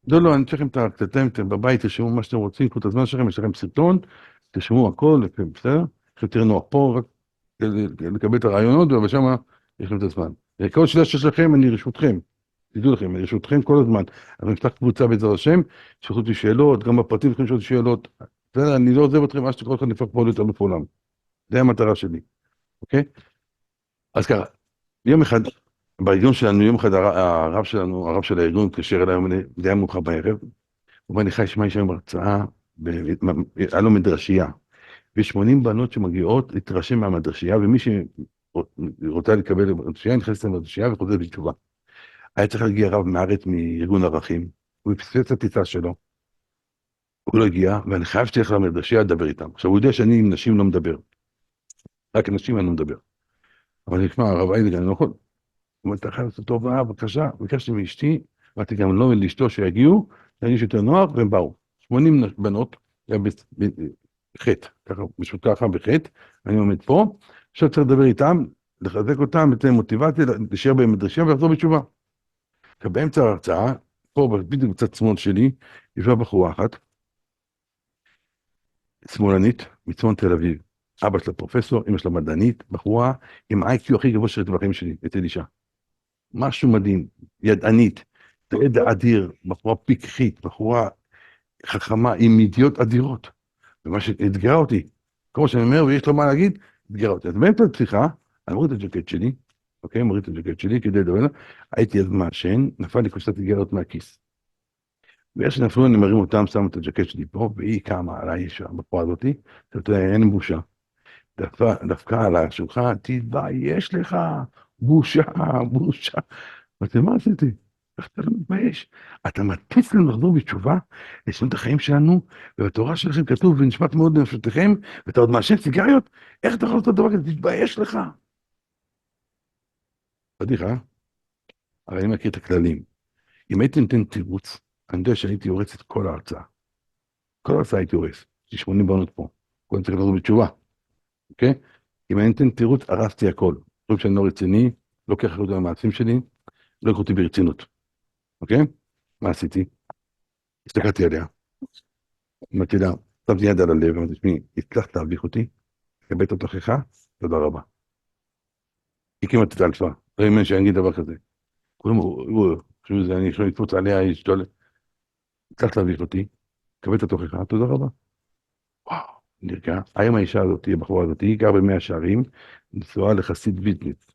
לא, אני אתן לכם את הקטעים, אתם בבית, תרשמו מה שאתם רוצים, קחו את הזמן שלכם, יש לכם סרטון, תרשמו הכל, בסדר? עכשיו תראה נוח פה, רק לקבל את הרעיונות, אבל שם יש לכם את הזמן. כל שאלה שיש לכם, אני רשותכם. תדעו לכם, אני רשותכם כל הזמן. אני נפתח קבוצה בעזרת השם, שלחו אותי שאלות, גם בפרטים יכולים לשאול אותי שאלות. בסדר, אני לא עוזב אתכם, עד שתקראו לכם נפתח פה יותר לפעולם. זה המטרה שלי, אוקיי? אז ככה, יום אחד, בארגון שלנו, יום אחד הרב שלנו, הרב של הארגון, התקשר אליי, זה היה מאוחר בערב, הוא אומר לי, חי, שמע, יש היום הרצאה, היה לו מדרשייה, ו80 בנות שמגיעות להתרשם מהמדרשייה, ומי שרוצה לקבל מדרשייה, נכנסת למדרשייה וחוזרת בתשובה. היה צריך להגיע רב מארץ מארגון ערכים, הוא הפספס את הטיסה שלו, הוא לא הגיע, ואני חייב שתלך למדרשייה לדבר איתם. עכשיו, הוא יודע שאני עם נשים לא מדבר, רק עם נשים אני לא מדבר. אבל אני אשמע, הרב אייליג, אני לא יכול. הוא אומר, אתה חייב לעשות טובה, בבקשה, ביקשתי מאשתי, ואתי גם לא לאשתו שיגיעו, להרגיש יותר נוח, והם באו. 80 בנות, היה בחטא, ככה, פשוט ככה בחטא, אני עומד פה, עכשיו צריך לדבר איתם, לחזק אותם, לתת להם מוטיבציה, להישאר בהם מדרשייה ולחזור בתשובה. עכשיו, באמצע ההרצאה, פה בדיוק בצד שמאל שלי, ישבה בחורה אחת, שמאלנית, מצפון תל אביב. אבא שלה פרופסור, אמא שלה מדענית, בחורה עם איי-קיו הכי גבוה שראיתי בחיים שלי, את אלישע. משהו מדהים, ידענית, ידע אדיר, בחורה פיקחית, בחורה חכמה, עם ידיעות אדירות. ומה שאתגרה אותי, כמו שאני אומר, ויש לו מה להגיד, אתגרה אותי. אז באמצע השיחה, אני מוריד את הג'קט שלי, אוקיי, מוריד את הג'קט שלי כדי לדבר, הייתי אז מעשן, נפל לי קופסת סיגריות מהכיס. ואיך שנפלו, אני מרים אותם, שם את הג'קט שלי פה, והיא קמה עליי ישר בפרעה הזאתי, אתה יודע, אין בושה. דפקה על השולחן, תתבייש לך, בושה, בושה. אמרתי, מה עשיתי? איך אתה לא מתבייש? אתה מטיף לנו לחזור בתשובה, לשנות את החיים שלנו, ובתורה שלכם כתוב, ונשמעת מאוד לנפשותיכם, ואתה עוד מעשן סיגריות? איך אתה יכול לעשות דבר כזה? תתבייש לך. פדיחה, הרי אני מכיר את הכללים. אם הייתי נותן תירוץ, אני יודע שהייתי הורס את כל ההרצאה. כל ההרצאה הייתי הורס. יש לי 80 בנות פה. כולם צריך לחזור בתשובה, אוקיי? אם אני נותן תירוץ, הרסתי הכל. חושב שאני לא רציני, לוקח אחריות על המעשים שלי, לא לקחו אותי ברצינות, אוקיי? מה עשיתי? הסתכלתי עליה, אמרתי לה, שמתי יד על הלב, אמרתי, שמי, הצלחת להביך אותי, קבל את התוכחה, תודה רבה. היא כמעט התעלפה, לא האמין שאני אגיד דבר כזה. כולם, חושבים שזה, אני יכול לקפוץ עליה, הצלחת להביך אותי, קבל את התוכחה, תודה רבה. וואו, נרגע. היום האישה הזאת, הבחורה הזאת, היא גר במאה שערים, נשואה לחסיד ויזניץ.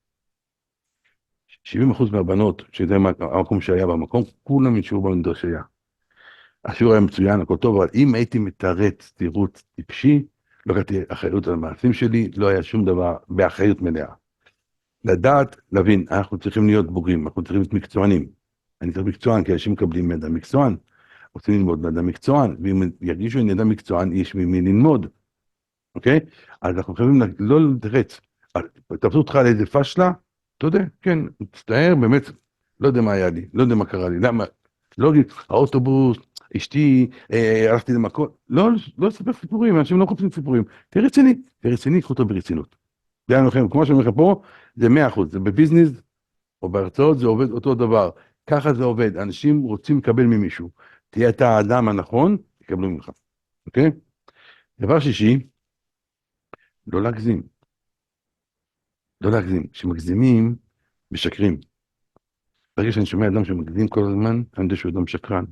70% מהבנות, שזה המקום שהיה במקום, כולם נשארו במדרשייה. השיעור היה מצוין, הכל טוב, אבל אם הייתי מתרץ תירוץ טיפשי, לא לקחתי אחריות על המעשים שלי, לא היה שום דבר באחריות מלאה. לדעת, להבין, אנחנו צריכים להיות בוגרים, אנחנו צריכים להיות מקצוענים. אני צריך מקצוען, כי אנשים מקבלים מידע מקצוען, רוצים ללמוד מידע מקצוען, ואם ירגישו מידע מקצוען, יש ממי ללמוד, אוקיי? אז אנחנו חייבים לא לתרץ. תפסו אותך על איזה פשלה, אתה יודע, כן, מצטער, באמת, לא יודע מה היה לי, לא יודע מה קרה לי, למה, לא להגיד, האוטובוס, אשתי, הלכתי למקום, לא לספר סיפורים, אנשים לא מחפשים סיפורים, תהיה רציני, קחו אותו ברצינות. זה היה לכם, כמו שאני אומר לך פה, זה 100%, זה בביזנס, או בהרצאות, זה עובד אותו דבר, ככה זה עובד, אנשים רוצים לקבל ממישהו, תהיה אתה האדם הנכון, יקבלו ממך, אוקיי? דבר שישי, לא להגזים, כשמגזימים, משקרים. ברגע שאני שומע אדם שמגזים כל הזמן, אני יודע שהוא אדם שקרן.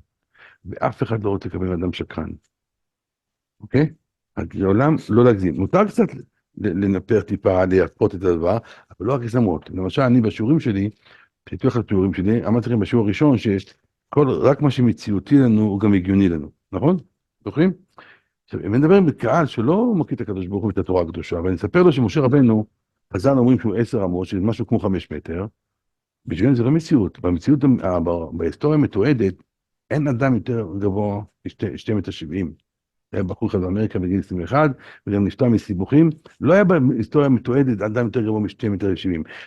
ואף אחד לא רוצה לקבל אדם שקרן. אוקיי? אז לעולם לא להגזים. מותר קצת לנפר טיפה, לייפות את הדבר, אבל לא הגזמות. למשל, אני בשיעורים שלי, פיתוח השיעורים שלי, אמרתי לכם בשיעור הראשון, רק מה שמציאותי לנו, הוא גם הגיוני לנו. נכון? זוכרים? עכשיו, אם נדבר בקהל שלא מכיר את הקדוש ברוך הוא ואת התורה הקדושה, ואני אספר לו שמשה רבנו, חז"ל אומרים שהוא 10 אמות, שזה משהו כמו 5 מטר, בשבילנו זה לא מציאות. במציאות, בהיסטוריה המתועדת, אין אדם יותר גבוה מ-2.70 מטר. היה בחור אחד באמריקה בגיל 21, וגם נפטר מסיבוכים. לא היה בהיסטוריה המתועדת אדם יותר גבוה מ-2.70 מטר.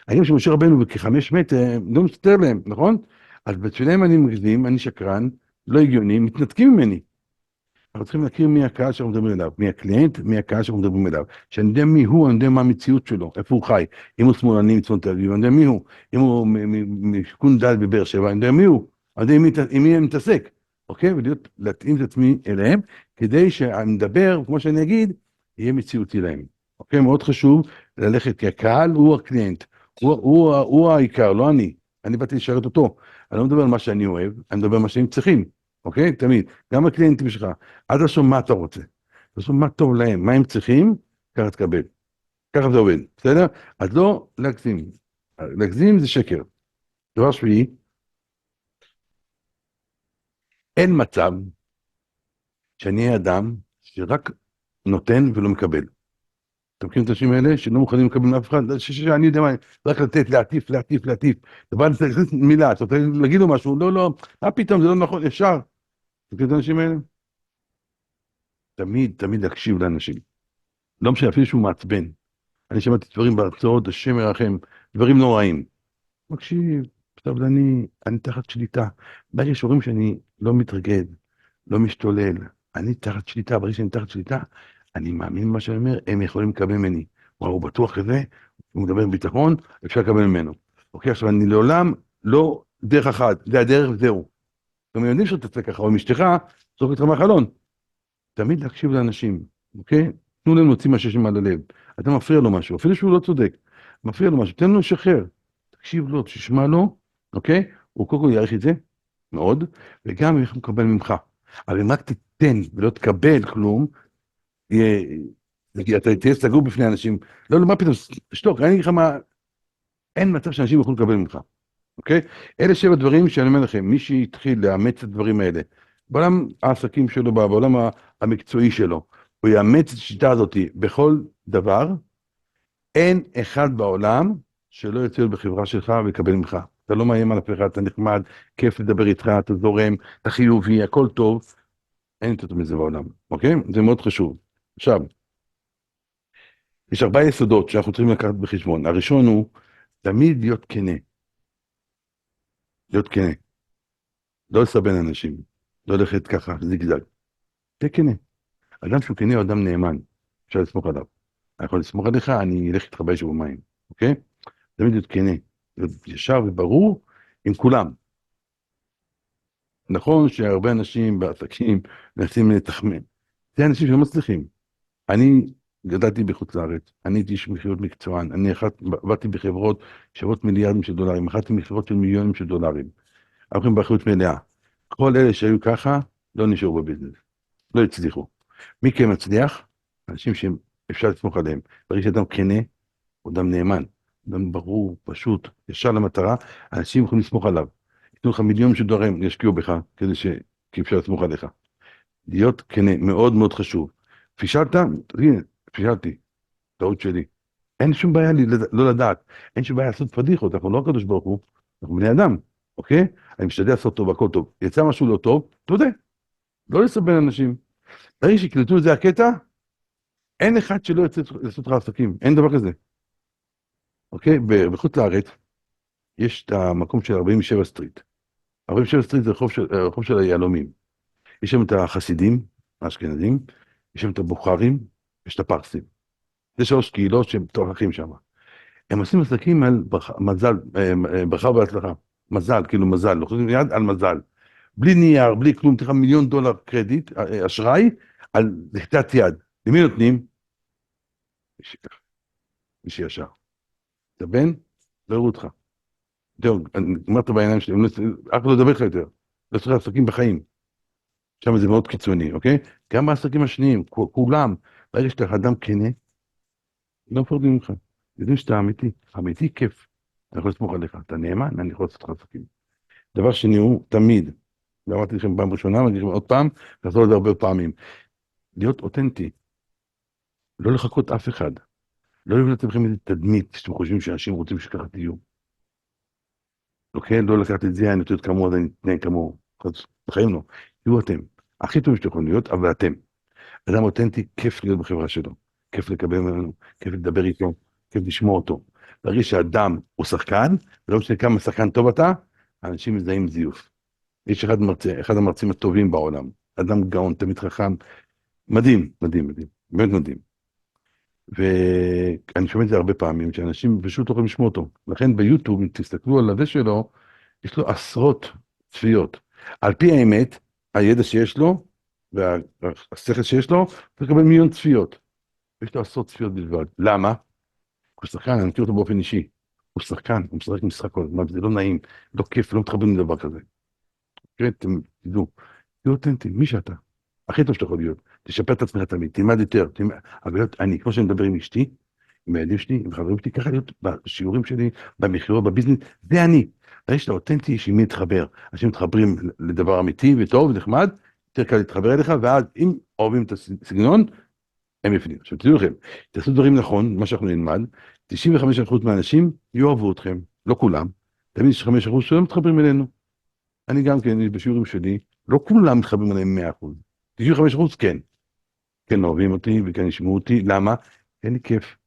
היום שמשה רבנו בכ-5 מטר, לא מסתדר להם, נכון? אז בשבילם אני מגזים, אני שקרן, לא הגיוני, מתנתקים ממני. אנחנו צריכים להכיר מי הקהל שאנחנו מדברים אליו, מי הקליינט, מי הקהל שאנחנו מדברים אליו. שאני יודע מי הוא, אני יודע מה המציאות שלו, איפה הוא חי. אם הוא שמאלני מצפון תל אביב, אני יודע מי הוא. אם הוא משכון דל בבאר שבע, אני יודע מי הוא. אני יודע עם מי אני מתעסק. אוקיי? להתאים את עצמי אליהם, כדי שאני מדבר, כמו שאני אגיד, יהיה מציאותי להם. אוקיי? מאוד חשוב ללכת, כי הקהל הוא הקליינט. הוא העיקר, לא אני. אני באתי לשרת אותו. אני לא מדבר על מה שאני אוהב, אני מדבר על מה שהם צריכים. אוקיי? תמיד. גם הקליינטים שלך. אל תשאול מה אתה רוצה. תשאול מה טוב להם, מה הם צריכים, ככה תקבל. ככה זה עובד, בסדר? אז לא להגזים. להגזים זה שקר. דבר שביעי, אין מצב שאני אהיה אדם שרק נותן ולא מקבל. אתם מכירים את האנשים האלה שלא מוכנים לקבל מאף אחד? שאני יודע מה, רק לתת, להטיף. אתה בא להכניס מילה, אתה רוצה להגיד לו משהו, לא, פתאום זה לא נכון, אפשר. אתם מכירים את האנשים האלה? תמיד להקשיב לאנשים. לא משנה, אפילו שהוא מעצבן. אני שמעתי דברים בהרצאות, השם ירחם, דברים נוראים. מקשיב, סבלני, אני תחת שליטה. ברגע שאומרים שאני לא מתרגד, לא משתולל, אני תחת שליטה, ברגע שאני תחת שליטה, אני מאמין במה שאני אומר, הם יכולים לקבל ממני. וואו, הוא בטוח כזה, הוא מדבר בביטחון, אפשר לקבל ממנו. אוקיי, עכשיו אני לעולם לא דרך אחת, זה הדרך וזהו. גם יודעים שאתה תצא ככה, או עם אשתך, זרוק אותך מהחלון. תמיד להקשיב לאנשים, אוקיי? תנו להם להוציא מה שיש להם על הלב. אתה מפריע לו משהו, אפילו שהוא לא צודק. מפריע לו משהו, תן לו לשחרר. תקשיב לו, תשמע לו, אוקיי? הוא קודם כל יעריך את זה, מאוד, וגם הוא יכול לקבל ממך. אבל אם רק תיתן ולא תקבל כלום, אתה תהיה סגור בפני אנשים. לא, מה פתאום, שתוק, אני אגיד לך מה... אין מצב שאנשים יוכלו לקבל ממך, אוקיי? אלה 7 דברים שאני אומר לכם, מי שיתחיל לאמץ את הדברים האלה, בעולם העסקים שלו, בעולם המקצועי שלו, הוא יאמץ את השיטה הזאת בכל דבר, אין אחד בעולם שלא יוצא בחברה שלך ויקבל ממך. אתה לא מאיים על אף אחד, אתה נחמד, כיף לדבר איתך, אתה זורם, אתה חיובי, הכל טוב. אין יותר מזה בעולם, אוקיי? זה מאוד חשוב. עכשיו, יש 4 יסודות שאנחנו צריכים לקחת בחשבון. הראשון הוא תמיד להיות כנה. להיות כנה. לא לסבן אנשים. לא ללכת ככה, זיגזג. תהיה כנה. אדם שהוא כנה הוא אדם נאמן. אפשר לסמוך עליו. אני יכול לסמוך עליך, אני אלך איתך באש ובמים, אוקיי? תמיד להיות כנה. להיות ישר וברור עם כולם. נכון שהרבה אנשים בעסקים מנסים לתחמן. זה אנשים שלא מצליחים. אני גדלתי בחוץ לארץ, אני הייתי איש מכירות מקצוען, אני עבדתי בחברות שוות מיליארדים של דולרים, אחת מכירות של מיליונים של דולרים. אנחנו באחריות מלאה. כל אלה שהיו ככה, לא נשארו בביזנס. לא הצליחו. מי כן מצליח? אנשים שאפשר לסמוך עליהם. ברגע שאדם כנה, הוא אדם נאמן, אדם ברור, פשוט, ישר למטרה, אנשים יכולים לסמוך עליו. ייתנו לך מיליון של דולרים, ישקיעו בך, כי אפשר לסמוך עליך. להיות כנה, מאוד מאוד חשוב. פישלת? הנה, פישלתי, טעות שלי. אין שום בעיה לי לא לדעת, אין שום בעיה לעשות פדיחות, אנחנו לא הקדוש ברוך הוא, אנחנו בני אדם, אוקיי? אני משתדל לעשות טוב, הכל טוב. יצא משהו לא טוב, תודה. לא לסבן אנשים. תראי שקלטו את זה הקטע, אין אחד שלא יצא לעשות לך עסקים, אין דבר כזה. אוקיי? בחוץ לארץ, יש את המקום של 47 סטריט. 47 סטריט זה רחוב של היהלומים. יש שם את החסידים, האשכנזים, יש שם את הבוכרים, יש את הפרסים. זה 3 קהילות שהם תוכחים שם. הם עושים עסקים על מזל, ברכה והצלחה. מזל, כאילו מזל, לוחצים יד על מזל. בלי נייר, בלי כלום, תראה $1,000,000 קרדיט, אשראי, על לחיצת יד. למי נותנים? מי שישר. אתה בן? לא יראו אותך. זהו, אני אמרת בעיניים שלי, אף אחד לא ידבר לך יותר. לא צריך עסקים בחיים. שם זה מאוד קיצוני, אוקיי? גם בעסקים השניים, כולם, ברגע שאתה אדם כנה, לא מפרדים ממך. יודעים שאתה אמיתי, אמיתי כיף. אני יכול לסמוך עליך, אתה נאמן, אני יכול לעשות לך עסקים. דבר שני הוא תמיד, ואמרתי לכם פעם ראשונה, ואני אגיד לכם עוד פעם, לחזור לזה הרבה פעמים. להיות אותנטי, לא לחכות אף אחד. לא לבנות לכם איזה תדמית שאתם חושבים שאנשים רוצים שככה תהיו. אוקיי? לא לקחת את זה, אני רוצה להיות כמוהו, אז אני אתנהג כמוהו. בחיים לא. תהיו אתם. הכי טוב שאתם יכולים להיות, אבל אתם. אדם אותנטי, כיף להיות בחברה שלו. כיף לקבל ממנו, כיף לדבר איתו, כיף לשמוע אותו. ברגע שאדם הוא שחקן, ולא משנה כמה שחקן טוב אתה, האנשים מזהים זיוף. יש אחד המרצים הטובים בעולם. אדם גאון, תמיד חכם. מדהים, מדהים, מדהים. באמת מדהים. ואני שומע את זה הרבה פעמים, שאנשים פשוט לא יכולים לשמוע אותו. לכן ביוטיוב, אם תסתכלו על הזה שלו, יש לו עשרות צפיות. על פי האמת, הידע שיש לו, והשכל שיש לו, צריך לקבל 1,000,000 צפיות. יש לו עשרות צפיות בלבד. למה? הוא שחקן, אני מכיר אותו באופן אישי. הוא שחקן, הוא משחק משחק כל הזמן, זה לא נעים, לא כיף, לא מתחברים לדבר כזה. אתם תדעו, תהיו אותנטיים, מי שאתה. הכי טוב שאתה יכול להיות. תשפר את עצמך תמיד, תלמד יותר, אבל להיות אני, כמו שאני מדבר עם אשתי, עם הילדים שלי, עם חברים שלי, ככה להיות בשיעורים שלי, במכירות, בביזנס, זה אני. הרי שאתה אותנטי, יש עם מי להתחבר. אנשים מתחברים לדבר אמיתי וטוב ונחמד, יותר קל להתחבר אליך, ואז אם אוהבים את הסגנון, הם יפנים. עכשיו תדעו לכם, תעשו דברים נכון, מה שאנחנו נלמד, 95% מהאנשים יאהבו אתכם, לא כולם, תמיד יש 5% שלא מתחברים אלינו. אני גם כן, בשיעורים שלי, לא כולם מתחברים אליהם 100%. 95% כן. כן אוהבים אותי וכן ישמעו אותי, למה? אין לי כיף.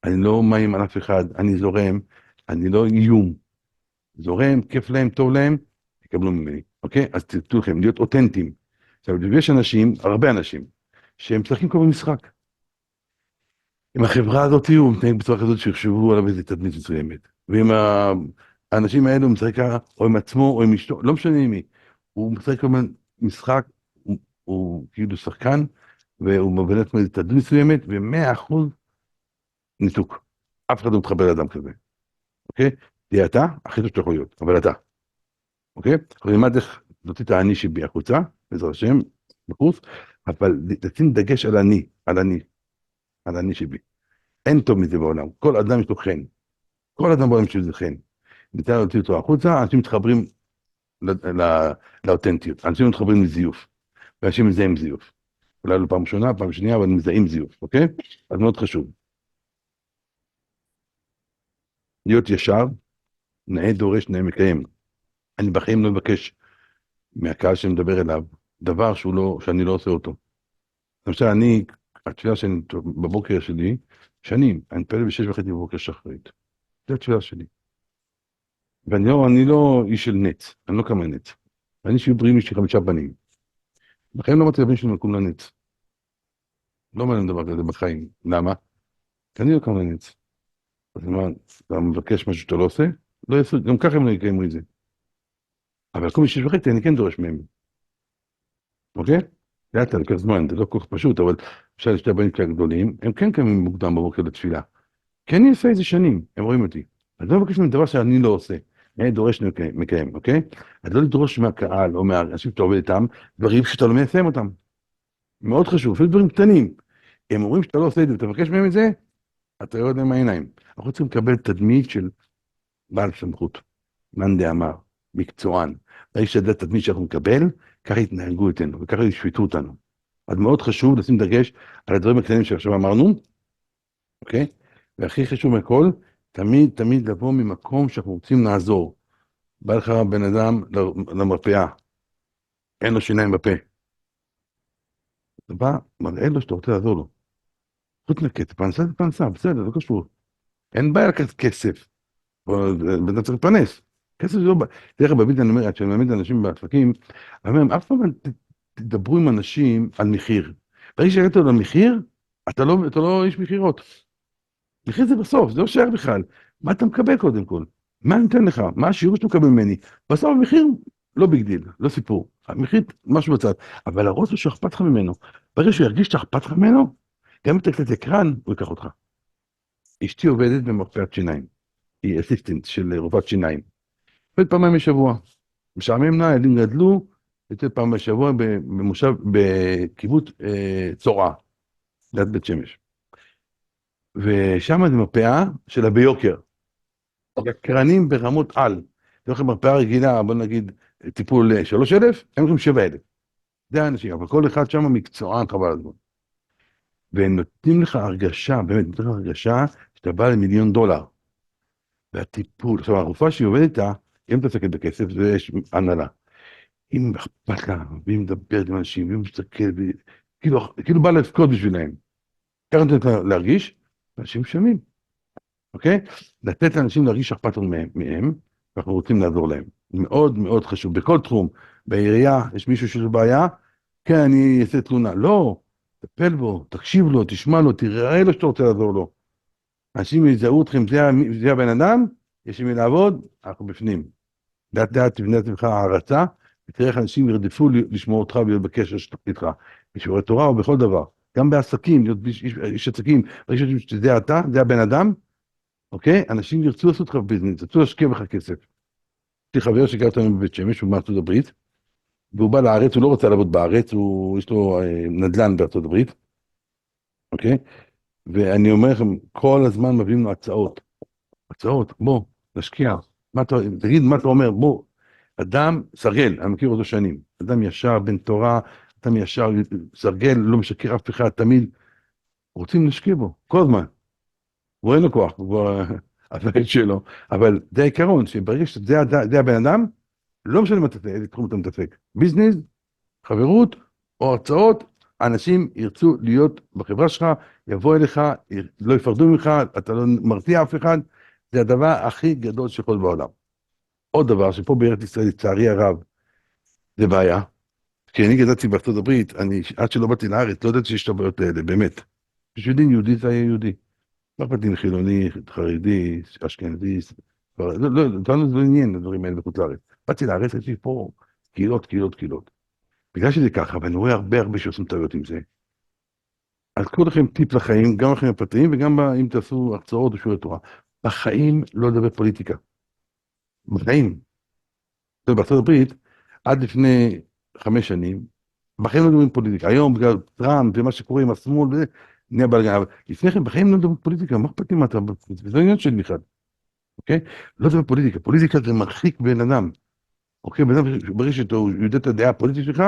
אני לא מאיים על אף אחד, אני זורם, אני לא איום. זורם, כיף להם, טוב להם, תקבלו ממני, אוקיי? אז תדעו לכם, להיות אותנטיים. עכשיו, יש אנשים, הרבה אנשים, שהם משחקים כמו במשחק. עם החברה הזאת הוא מתנהג בצורה כזאת שיחשבו עליו איזה תדמית מסוימת. ועם האנשים האלו הוא משחק או עם עצמו או עם אשתו, לא משנה עם מי. הוא משחק כמו משחק, הוא כאילו שחקן, והוא מבנה את איזה תדמית מסוימת, ו100% ניתוק. אף אחד לא מתחבר לאדם כזה. אוקיי? תהיה אתה, הכי טוב שאתה יכול להיות, אבל אתה. אוקיי? אנחנו נלמד איך להוציא את האני שבי החוצה, בעזרת השם, בקורס, אבל לשים דגש על אני, על אני שבי. אין טוב מזה בעולם, כל אדם יש לו חן. כל אדם בעולם שזה חן. ניתן להוציא אותו החוצה, אנשים מתחברים לאותנטיות, אנשים מתחברים לזיוף, ואנשים מזהים זיוף. אולי לא פעם ראשונה, פעם שנייה, אבל מזהים זיוף, אוקיי? אז מאוד חשוב. להיות ישר, נאה דורש, נאה מקיים. אני בחיים לא מבקש מהקהל שמדבר אליו, דבר שאני לא עושה אותו. למשל, התפילה שאני, בבוקר שלי, שנים, אני מתפלל ב6:30 בבוקר שחרית. זו התפילה שלי. ואני לא איש של נץ, אני לא כמה נץ. אני שיהיו בריאים, יש לי 5 בנים. בחיים לא מצליח לבן שלי מקום לנץ. לא מעניין דבר כזה בחיים. למה? כי אני לא כמה לנץ. אז מה, אתה מבקש משהו שאתה לא עושה? לא יעשו, גם ככה הם לא יקיימו את זה. אבל כל מי 6:30 אני כן דורש מהם. אוקיי? לאט לקח זמן, זה לא כל כך פשוט, אבל אפשר לשתי הבנים כאלה גדולים, הם כן קמים מוקדם בבוקר לתפילה. כן אני עושה איזה שנים, הם רואים אותי. אז לא מבקש מהם דבר שאני לא עושה. אני דורש מקיים, אוקיי? אז לא לדרוש מהקהל או מהאנשים שאתה עובד איתם, דברים שאתה לא מיישם אותם. מאוד חשוב, אפילו דברים קטנים. הם אומרים שאתה לא עושה את זה, ואתה מבקש מהם את זה, אתה יורד להם העיניים. אנחנו צריכים לקבל תדמית של בעל סמכות, מאן דאמר, מקצוען. האיש הזה תדמית שאנחנו נקבל, ככה יתנהגו איתנו, וככה ישפטו אותנו. אז מאוד חשוב לשים דגש על הדברים הקטנים שעכשיו אמרנו, אוקיי? והכי חשוב מכל, תמיד לבוא ממקום שאנחנו רוצים לעזור. בא לך בן אדם למרפאה, אין לו שיניים בפה. אתה בא, מראה לו שאתה רוצה לעזור לו. חוץ מכסף, פרנסה זה פרנסה, בסדר, לא קשור. אין בעיה לקחת כסף, בן אדם צריך לפרנס. כסף זה לא בעיה. דרך אגב, בביט אני אומר, כשאני מעמיד אנשים בעסקים, אני אומר, אף פעם תדברו עם אנשים על מחיר. ברגע שהגעת לו למחיר, אתה לא איש מכירות. מחיר זה בסוף, זה לא שייך בכלל. מה אתה מקבל קודם כל? מה אני נותן לך? מה השיעור שאתה מקבל ממני? בסוף המחיר לא ביג דיל, לא סיפור. המחיר משהו בצד. אבל להראות לו שאכפת לך ממנו. ברגע שהוא ירגיש שאכפת לך ממנו, גם אם אתה קצת יקרן, הוא ייקח אותך. אשתי עובדת במרפאת שיניים. היא אסיסטנט של רופאת שיניים. עובדת פעמיים בשבוע. משעמם לה, ילדים גדלו, יוצאת פעם בשבוע במושב, בקיבוץ צורעה, ליד בית שמש. ושם זה מרפאה שלה ביוקר. יקרנים ברמות על. זה לכם מרפאה רגילה, בוא נגיד, טיפול 3,000, הם הולכים 7,000. זה האנשים, אבל כל אחד שם מקצוען חבל הזמן. והם נותנים לך הרגשה, באמת, נותנים לך הרגשה שאתה בא ל1,000,000 דולר. והטיפול, עכשיו הרופאה שהיא עובדת איתה, היא מתעסקת בכסף, ויש הנהלה. אם אכפת לה, והיא מדברת עם אנשים, והיא מסתכלת, כאילו בא לבכות בשבילהם. ככה נותנת לה להרגיש, אנשים משלמים. אוקיי? לתת לאנשים להרגיש שאכפת לנו מהם, ואנחנו רוצים לעזור להם. מאוד מאוד חשוב. בכל תחום, בעירייה, יש מישהו שיש לו בעיה, כן, אני אעשה תלונה. לא, תטפל בו, תקשיב לו, תשמע לו, תראה לו שאתה רוצה לעזור לו. אנשים יזהו אתכם, זה הבן אדם, יש עם מי לעבוד, אנחנו בפנים. לאט לאט תבנה לך הערצה, ותראה איך אנשים ירדפו לשמוע אותך ולהיות בקשר איתך. בשיעורי תורה או בכל דבר. גם בעסקים, להיות איש עסקים, ברגע שזה אתה, זה הבן אדם, אוקיי? אנשים ירצו לעשות לך ביזנס, ירצו להשקיע בך כסף. יש לי חבר שגר אותנו בבית שמש, הוא מארצות הברית, והוא בא לארץ, הוא לא רוצה לעבוד בארץ, יש לו נדל"ן בארצות הברית, אוקיי? ואני אומר לכם, כל הזמן מביאים לו הצעות, בוא, נשקיע. תגיד מה אתה אומר, בוא. אדם סרגל, אני מכיר אותו שנים, אדם ישר, בן תורה, אדם ישר, סרגל, לא משקר אף אחד, תמיד רוצים להשקיע בו, כל הזמן. הוא אין לו כוח, הוא כבר הפעיל שלו, אבל זה העיקרון, שברגע שזה הבן אדם, לא משנה איזה תחום אתה מתעסק, ביזנס, חברות או הרצאות, אנשים ירצו להיות בחברה שלך, יבוא אליך, לא יפרדו ממך, אתה לא מרתיע אף אחד, זה הדבר הכי גדול שיכול בעולם. עוד דבר, שפה בארץ ישראל, לצערי הרב, זה בעיה, כי אני גדלתי בארצות הברית, עד שלא באתי לארץ, לא ידעתי שיש את הבעיות האלה, באמת. בשבילי יהודי זה היה יהודי. לא אכפת לי חילוני, חרדי, אשכנזי, אותנו זה לא עניין, הדברים האלה בחוץ לארץ. באתי לארץ, הייתי פה קהילות. בגלל שזה ככה, ואני רואה הרבה שעושים טעויות עם זה. אז קחו לכם טיפ לחיים, גם לחיים הפרטיים, וגם אם תעשו הרצאות או שיעורי תורה. בחיים לא לדבר פוליטיקה. בחיים. בארצות הברית, עד לפני 5 שנים, בחיים לא מדברים פוליטיקה. היום, בגלל טראמפ ומה שקורה עם השמאל, נהיה בלגן. אבל לפני כן, בחיים לא מדברים פוליטיקה, מה אכפת לי מה אתה... זה לא עניין שלי בכלל. אוקיי? לא זה פוליטיקה, פוליטיקה זה מרחיק בן אדם, אוקיי? בן אדם ברגע שהוא יודע את הדעה הפוליטית שלך,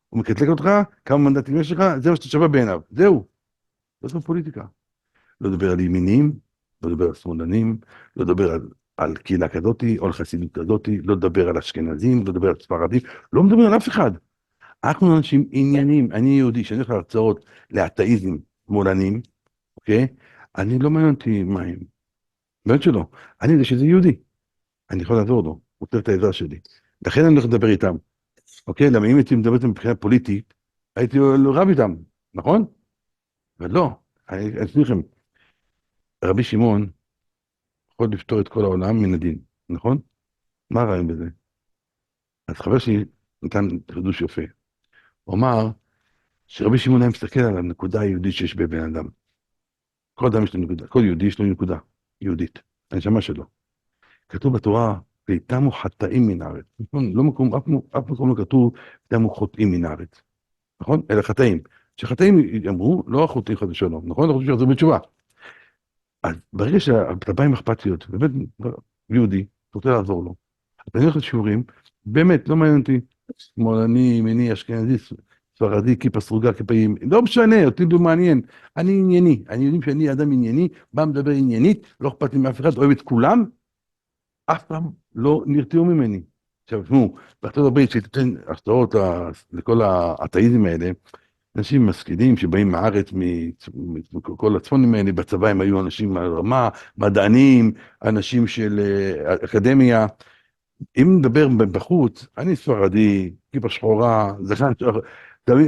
הוא מקטלג אותך, כמה מנדטים יש לך, זה מה שאתה שווה בעיניו, זהו, לא זה פוליטיקה. לא לדבר על ימינים, לא לדבר על שמאלנים, לא לדבר על קהילה כזאתי, או על חסידות כזאתי, לא לדבר על אשכנזים, לא לדבר על ספרדים, לא מדבר על אף אחד. אנחנו אנשים עניינים, אני יהודי, שאני הולך להרצאות לאתאיזם שמאלנים, אוקיי? אני לא מעניין אותי מה הם, באמת שלא. אני יודע שזה יהודי, אני יכול לעזור לו, הוא צריך את העזרה שלי. לכן אני הולך לדבר איתם, אוקיי? למה אם הייתי מדבר איתם מבחינה פוליטית, הייתי רב איתם, נכון? אבל לא, אני אסביר לכם, רבי שמעון יכול לפתור את כל העולם מן הדין, נכון? מה הרעיון בזה? אז חבר שלי נתן חידוש יפה. הוא אמר שרבי שמעון היה מסתכל על הנקודה היהודית שיש בבן אדם. כל אדם יש לו נקודה, כל יהודי יש לו נקודה יהודית, הנשמה שלו. כתוב בתורה, ויתמו חטאים מן הארץ. נכון? לא מקום, אף מקום לא כתוב, ויתמו חוטאים מן הארץ. נכון? אלא חטאים. שחטאים אמרו, לא החוטאים חס ושלום, נכון? אנחנו חושבים שיחזרו בתשובה. אז ברגע שאתה בא עם אכפתיות, באמת יהודי, אתה רוצה לעזור לו. אני הולך לשיעורים, באמת, לא מעניין אותי, שמאלני, ימיני, אשכנזי, ספרדי, כיפה סרוגה, כיפה ימין, לא משנה, אותי לא מעניין, אני ענייני, אני יודעים שאני אדם ענייני, בא מדבר עניינית, לא אכפת לי מאף אחד, אוהב את כולם, אף פעם לא נרתעו ממני. עכשיו, תשמעו, בארצות הברית שתיתן הרצאות לכל האתאיזם האלה, אנשים משכילים שבאים מהארץ, מכל הצפונים האלה, בצבא הם היו אנשים מהרמה, מדענים, אנשים של אקדמיה, אם נדבר בחוץ, אני ספרדי, כיפה שחורה, זקן,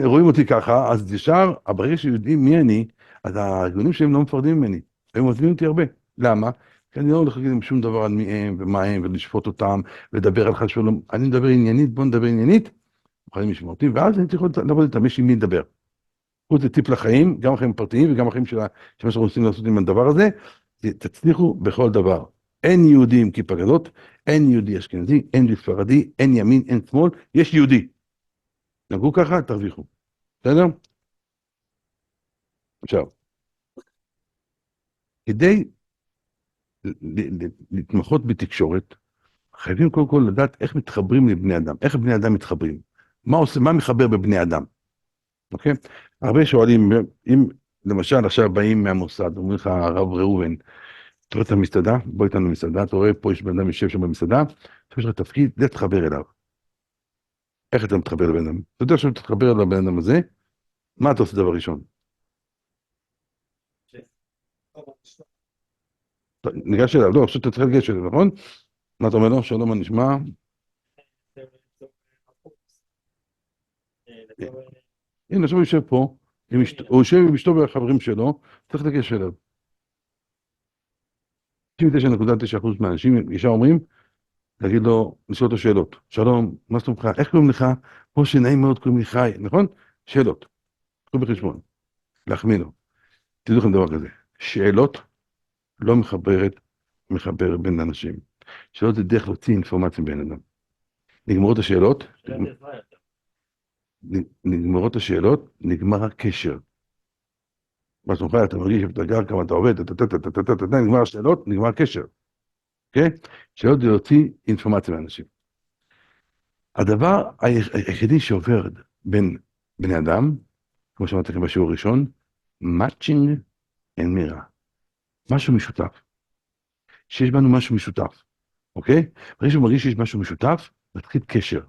רואים אותי ככה, אז ישר, ברגע שיודעים מי אני, אז הארגונים שלהם לא מפחדים ממני, הם עוזבים אותי הרבה. למה? כי אני לא הולך להגיד להם שום דבר על מי הם ומה הם, ולשפוט אותם, ולדבר על חשבון, אני מדבר עניינית, בוא נדבר עניינית, מוכנים לשמוע אותי, ואז אני צריך לעבוד איתם, יש עם מי לדבר. קחו את זה טיפ לחיים, גם החיים הפרטיים וגם החיים של מה שאנחנו רוצים לעשות עם הדבר הזה, תצליחו בכל דבר. אין יהודי עם כיפה כזאת, אין יהודי אשכנזי, אין יהודי ספרדי, אין ימין, אין שמאל, יש יהודי. נגעו ככה, תרוויחו. בסדר? עכשיו, כדי להתמחות בתקשורת, חייבים קודם כל לדעת איך מתחברים לבני אדם, איך בני אדם מתחברים. מה עושה, מה מחבר בבני אדם? אוקיי? הרבה שואלים, אם למשל עכשיו באים מהמוסד, אומרים לך הרב ראובן, אתה רואה את המסעדה, בוא איתנו למסעדה, אתה רואה פה יש בן אדם יושב שם במסעדה, יש לך תפקיד, זה תתחבר אליו. איך אתה מתחבר לבן אדם? אתה יודע שאתה תתחבר לבן אדם הזה, מה אתה עושה דבר ראשון? ניגש אליו, לא, עכשיו אתה צריך לגשת אליו, נכון? מה אתה אומר לו? שלום, מה נשמע? הנה, עכשיו הוא יושב פה, הוא יושב עם אשתו והחברים שלו, צריך לגשת אליו. 99.9% מהאנשים ישר אומרים, להגיד לו, לשאול אותו שאלות. שלום, מה שלומך? איך קוראים לך? פה שנעים מאוד קוראים לי חי, נכון? שאלות. קחו בחשבון. להחמיא לו. תדעו לכם דבר כזה. שאלות לא מחבר בין אנשים. שאלות זה דרך להוציא אינפורמציה בין אדם. נגמרות השאלות, נגמר הקשר. מה שלומך, אתה מרגיש, אתה גר, כמה אתה עובד, נגמר השאלות, נגמר הקשר. אוקיי? שאלות זה להוציא אינפורמציה מאנשים. הדבר היחידי שעובר בין בני אדם, כמו שאמרתי לכם בשיעור הראשון, matching and mirror. משהו משותף. שיש בנו משהו משותף, אוקיי? ברגע שהוא מרגיש שיש משהו משותף, נתחיל קשר.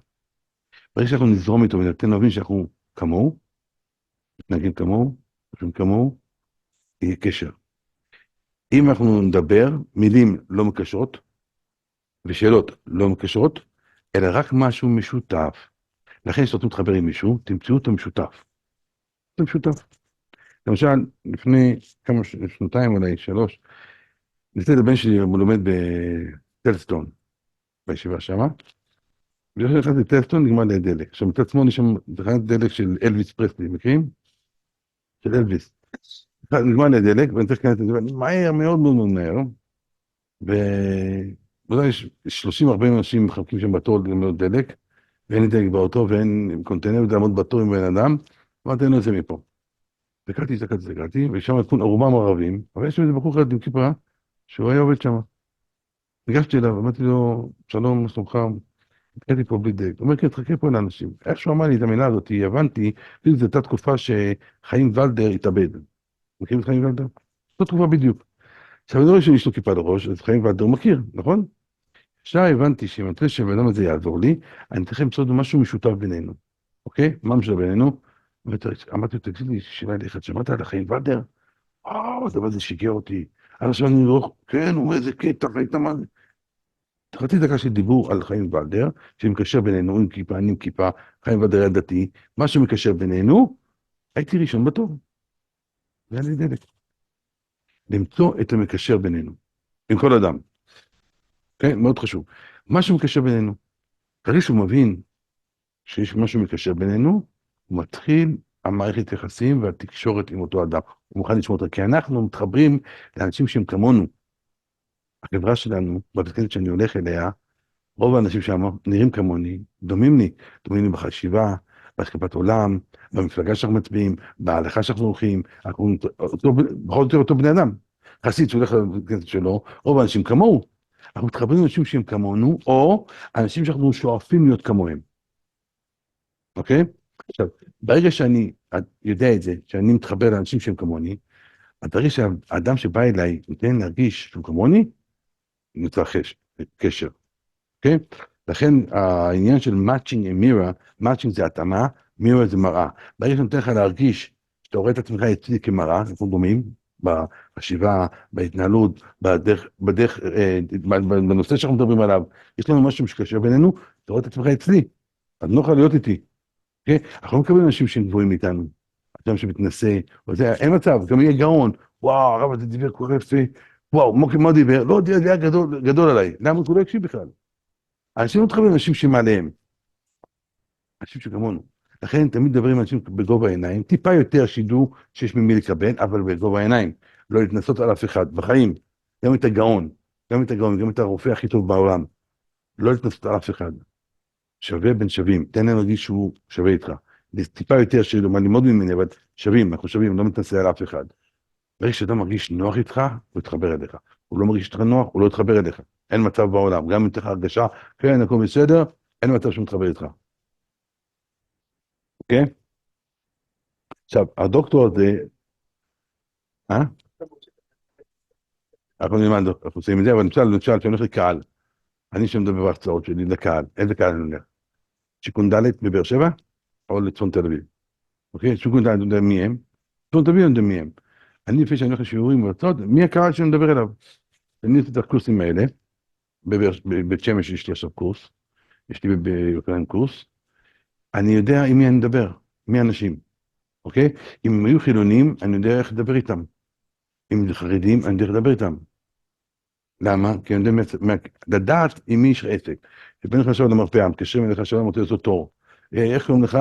ברגע שאנחנו נזרום איתו ונתן להבין שאנחנו כמוהו, מתנהגים כמוהו, חושבים כמוהו, יהיה קשר. אם אנחנו נדבר, מילים לא מקשרות, ושאלות לא מקשרות, אלא רק משהו משותף. לכן כשאתם מתחבר עם מישהו, תמצאו את המשותף. זה משותף. למשל, לפני כמה שנתיים, אולי 3, ניסיתי לבן שלי, הוא לומד בטלסטון, בישיבה שמה, ואחרי נכנס לטלסטון, נגמר לי הדלק. עכשיו, מצד שמאל יש שם תחנת דלק של אלוויס פרסלי, מכירים? של אלוויס. נגמר לי הדלק, ואני צריך להיכנס לזה, מהר, מאוד מאוד מאוד מהר, ואולי יש 30-40 אנשים מחכים שם בתור למנות דלק, ואין לי דלק באוטו, ואין קונטיינר, ולעמוד בתור עם בן אדם, אמרתי, אני לא יוצא מפה. וקראתי, ושם רובם ערבים, אבל יש שם איזה בחור אחד עם כיפה, שהוא היה עובד שם. ניגשתי אליו, אמרתי לו, שלום, מה שלומך? התחלתי פה בלי דק. הוא אומר, כן, תחכה פה לאנשים. איך שהוא אמר לי את המילה הזאת, הבנתי, זו הייתה תקופה שחיים ולדר התאבד. מכיר את חיים ולדר? זו תקופה בדיוק. עכשיו, אני לא רואה שיש לו כיפה לראש, אז חיים ולדר מכיר, נכון? עכשיו הבנתי שאם אני רוצה שהבן אדם הזה יעזור לי, אני צריך למצוא משהו משותף בינינו. אוקיי? מה משותף בינינו? אמרתי לו, תגיד לי, שאלה אליך, שמעת על החיים ולדר? הדבר הזה שיגע אותי. עד עכשיו אני לא... כן, הוא אומר, איזה קטע, ראית מה זה? חצי דקה של דיבור על חיים ולדר, שמקשר בינינו, עם כיפה, אני עם כיפה, חיים ולדר היה דתי, מה שמקשר בינינו, הייתי ראשון בתור. זה היה לי דלק. למצוא את המקשר בינינו, עם כל אדם. כן, מאוד חשוב. מה שמקשר בינינו, אחרי שהוא מבין שיש משהו מקשר בינינו, הוא מתחיל המערכת יחסים והתקשורת עם אותו אדם. הוא מוכן לשמוע אותו, כי אנחנו מתחברים לאנשים שהם כמונו. החברה שלנו, בבית כנסת שאני הולך אליה, רוב האנשים שם נראים כמוני, דומים לי בחשיבה, בהשקפת עולם, במפלגה שאנחנו מצביעים, בהלכה שאנחנו הולכים, אנחנו בכל זאת אותו בני אדם. חסיד שהולך לכנסת שלו, רוב האנשים כמוהו. אנחנו מתחברים לאנשים שהם כמונו, או אנשים שאנחנו שואפים להיות כמוהם. אוקיי? עכשיו, ברגע שאני יודע את זה, שאני מתחבר לאנשים שהם כמוני, ברגע שהאדם שבא אליי נותן להרגיש שהוא כמוני, נוצר קשר. אוקיי? לכן העניין של matching עם מירה, matching זה התאמה, מירה זה מראה. ברגע שאני נותן לך להרגיש שאתה רואה את עצמך אצלי כמראה, אנחנו דומים, בחשיבה, בהתנהלות, בנושא שאנחנו מדברים עליו, יש לנו משהו שקשר בינינו, אתה רואה את עצמך אצלי, אז נוכל להיות איתי. אוקיי? אנחנו לא מקבלים אנשים שהם גבוהים איתנו, אדם שמתנשא, אין מצב, גם יהיה גאון, וואו, הרב הזה דיבר כל יפה, וואו, מה דיבר? לא, היה גדול עליי, למה הוא לא הקשיב בכלל? אנשים לא מתחברים לאנשים שמעליהם, אנשים שכמונו. לכן תמיד מדברים עם אנשים בגובה העיניים, טיפה יותר שידעו שיש ממי לקבל, אבל בגובה העיניים. לא להתנסות על אף אחד, בחיים. גם את הגאון, גם את הרופא הכי טוב בעולם. לא להתנסות על אף אחד. שווה בין שווים, תן להם להרגיש שהוא שווה איתך. טיפה יותר שידעו מה ללמוד ממני, אבל שווים, אנחנו שווים, לא מתנסה על אף אחד. ברגע שאדם מרגיש נוח איתך, הוא יתחבר אליך. הוא לא מרגיש איתך נוח, הוא לא יתחבר אליך. אין מצב בעולם, גם אם תהיה לך הרגשה, כן, הכל בסדר, אין מצב שהוא מתחבר איתך. אוקיי? עכשיו, הדוקטור הזה, אה? אנחנו נלמד, אנחנו עושים את זה, אבל למשל, שאני הולך לקהל, אני שמדבר בהרצאות שלי לקהל, איזה קהל אני הולך? שיכון ד' בבאר שבע, או לצפון תל אביב? אוקיי? שיכון ד' אני יודע מי הם, צפון תל אביב אני יודע מי הם. אני לפני שאני הולך לשיעורים והרצאות, מי הקהל שאני מדבר אליו? אני עושה את הקורסים האלה, בבית שמש יש לי עכשיו קורס, יש לי בירושלים קורס, אני יודע עם מי אני מדבר, מי האנשים, אוקיי? אם הם היו חילונים, אני יודע איך לדבר איתם. אם הם חרדים, אני יודע איך לדבר איתם. למה? כי אני יודע לדעת עם מי יש עסק. כשבן לך עכשיו למרפאה, מתקשרים אליך עכשיו, רוצה לעשות תור. איך קוראים לך?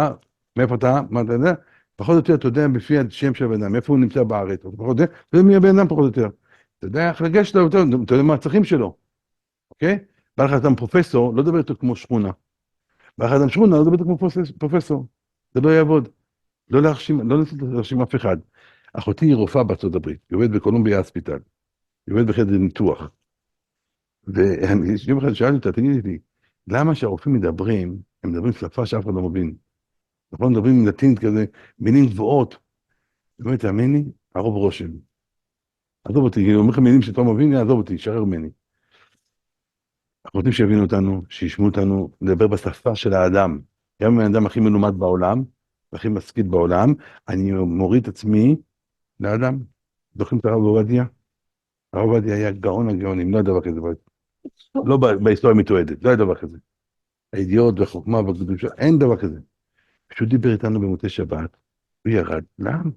מאיפה אתה? מה אתה יודע? פחות או יותר, אתה יודע בפי השם של הבן אדם, איפה הוא נמצא בארץ, אתה פחות יודע, אתה יודע מי הבן אדם פחות או יותר. אתה יודע איך לגשת לו, אתה יודע מה הצרכים שלו, אוקיי? בא לך אדם פרופסור, לא דבר איתו כמו שכונה. בא לך אדם שכונה, לא דבר איתו כמו פרופסור. זה לא יעבוד. לא לנסות להרשים אף אחד. אחותי היא רופאה בארצות הברית, היא עובדת בקולומביה אספיטל, היא עובדת בחדר ניתוח. ויום אחד שאלתי אותה, תגידי לי, למה שהרופאים מדברים, הם מדברים שפה שאף אחד לא מבין. נכון, מדברים לטינית כזה, מילים גבוהות. היא אומרת, תאמין לי, הרוב רושם. עזוב אותי, אני אומר לך מילים שאתה לא מבין, עזוב אותי, שחרר ממני. אנחנו רוצים שיבינו אותנו, שישמעו אותנו, לדבר בשפה של האדם. גם אם האדם הכי מלומד בעולם, והכי משכיל בעולם, אני מוריד את עצמי לאדם. זוכרים את הרב עובדיה? הרב עובדיה היה גאון הגאונים, לא היה דבר כזה. לא בהיסטוריה מתועדת, לא היה דבר כזה. הידיעות והחוכמה והקדושה, אין דבר כזה. פשוט דיבר איתנו במוצאי שבת, הוא ירד. למה?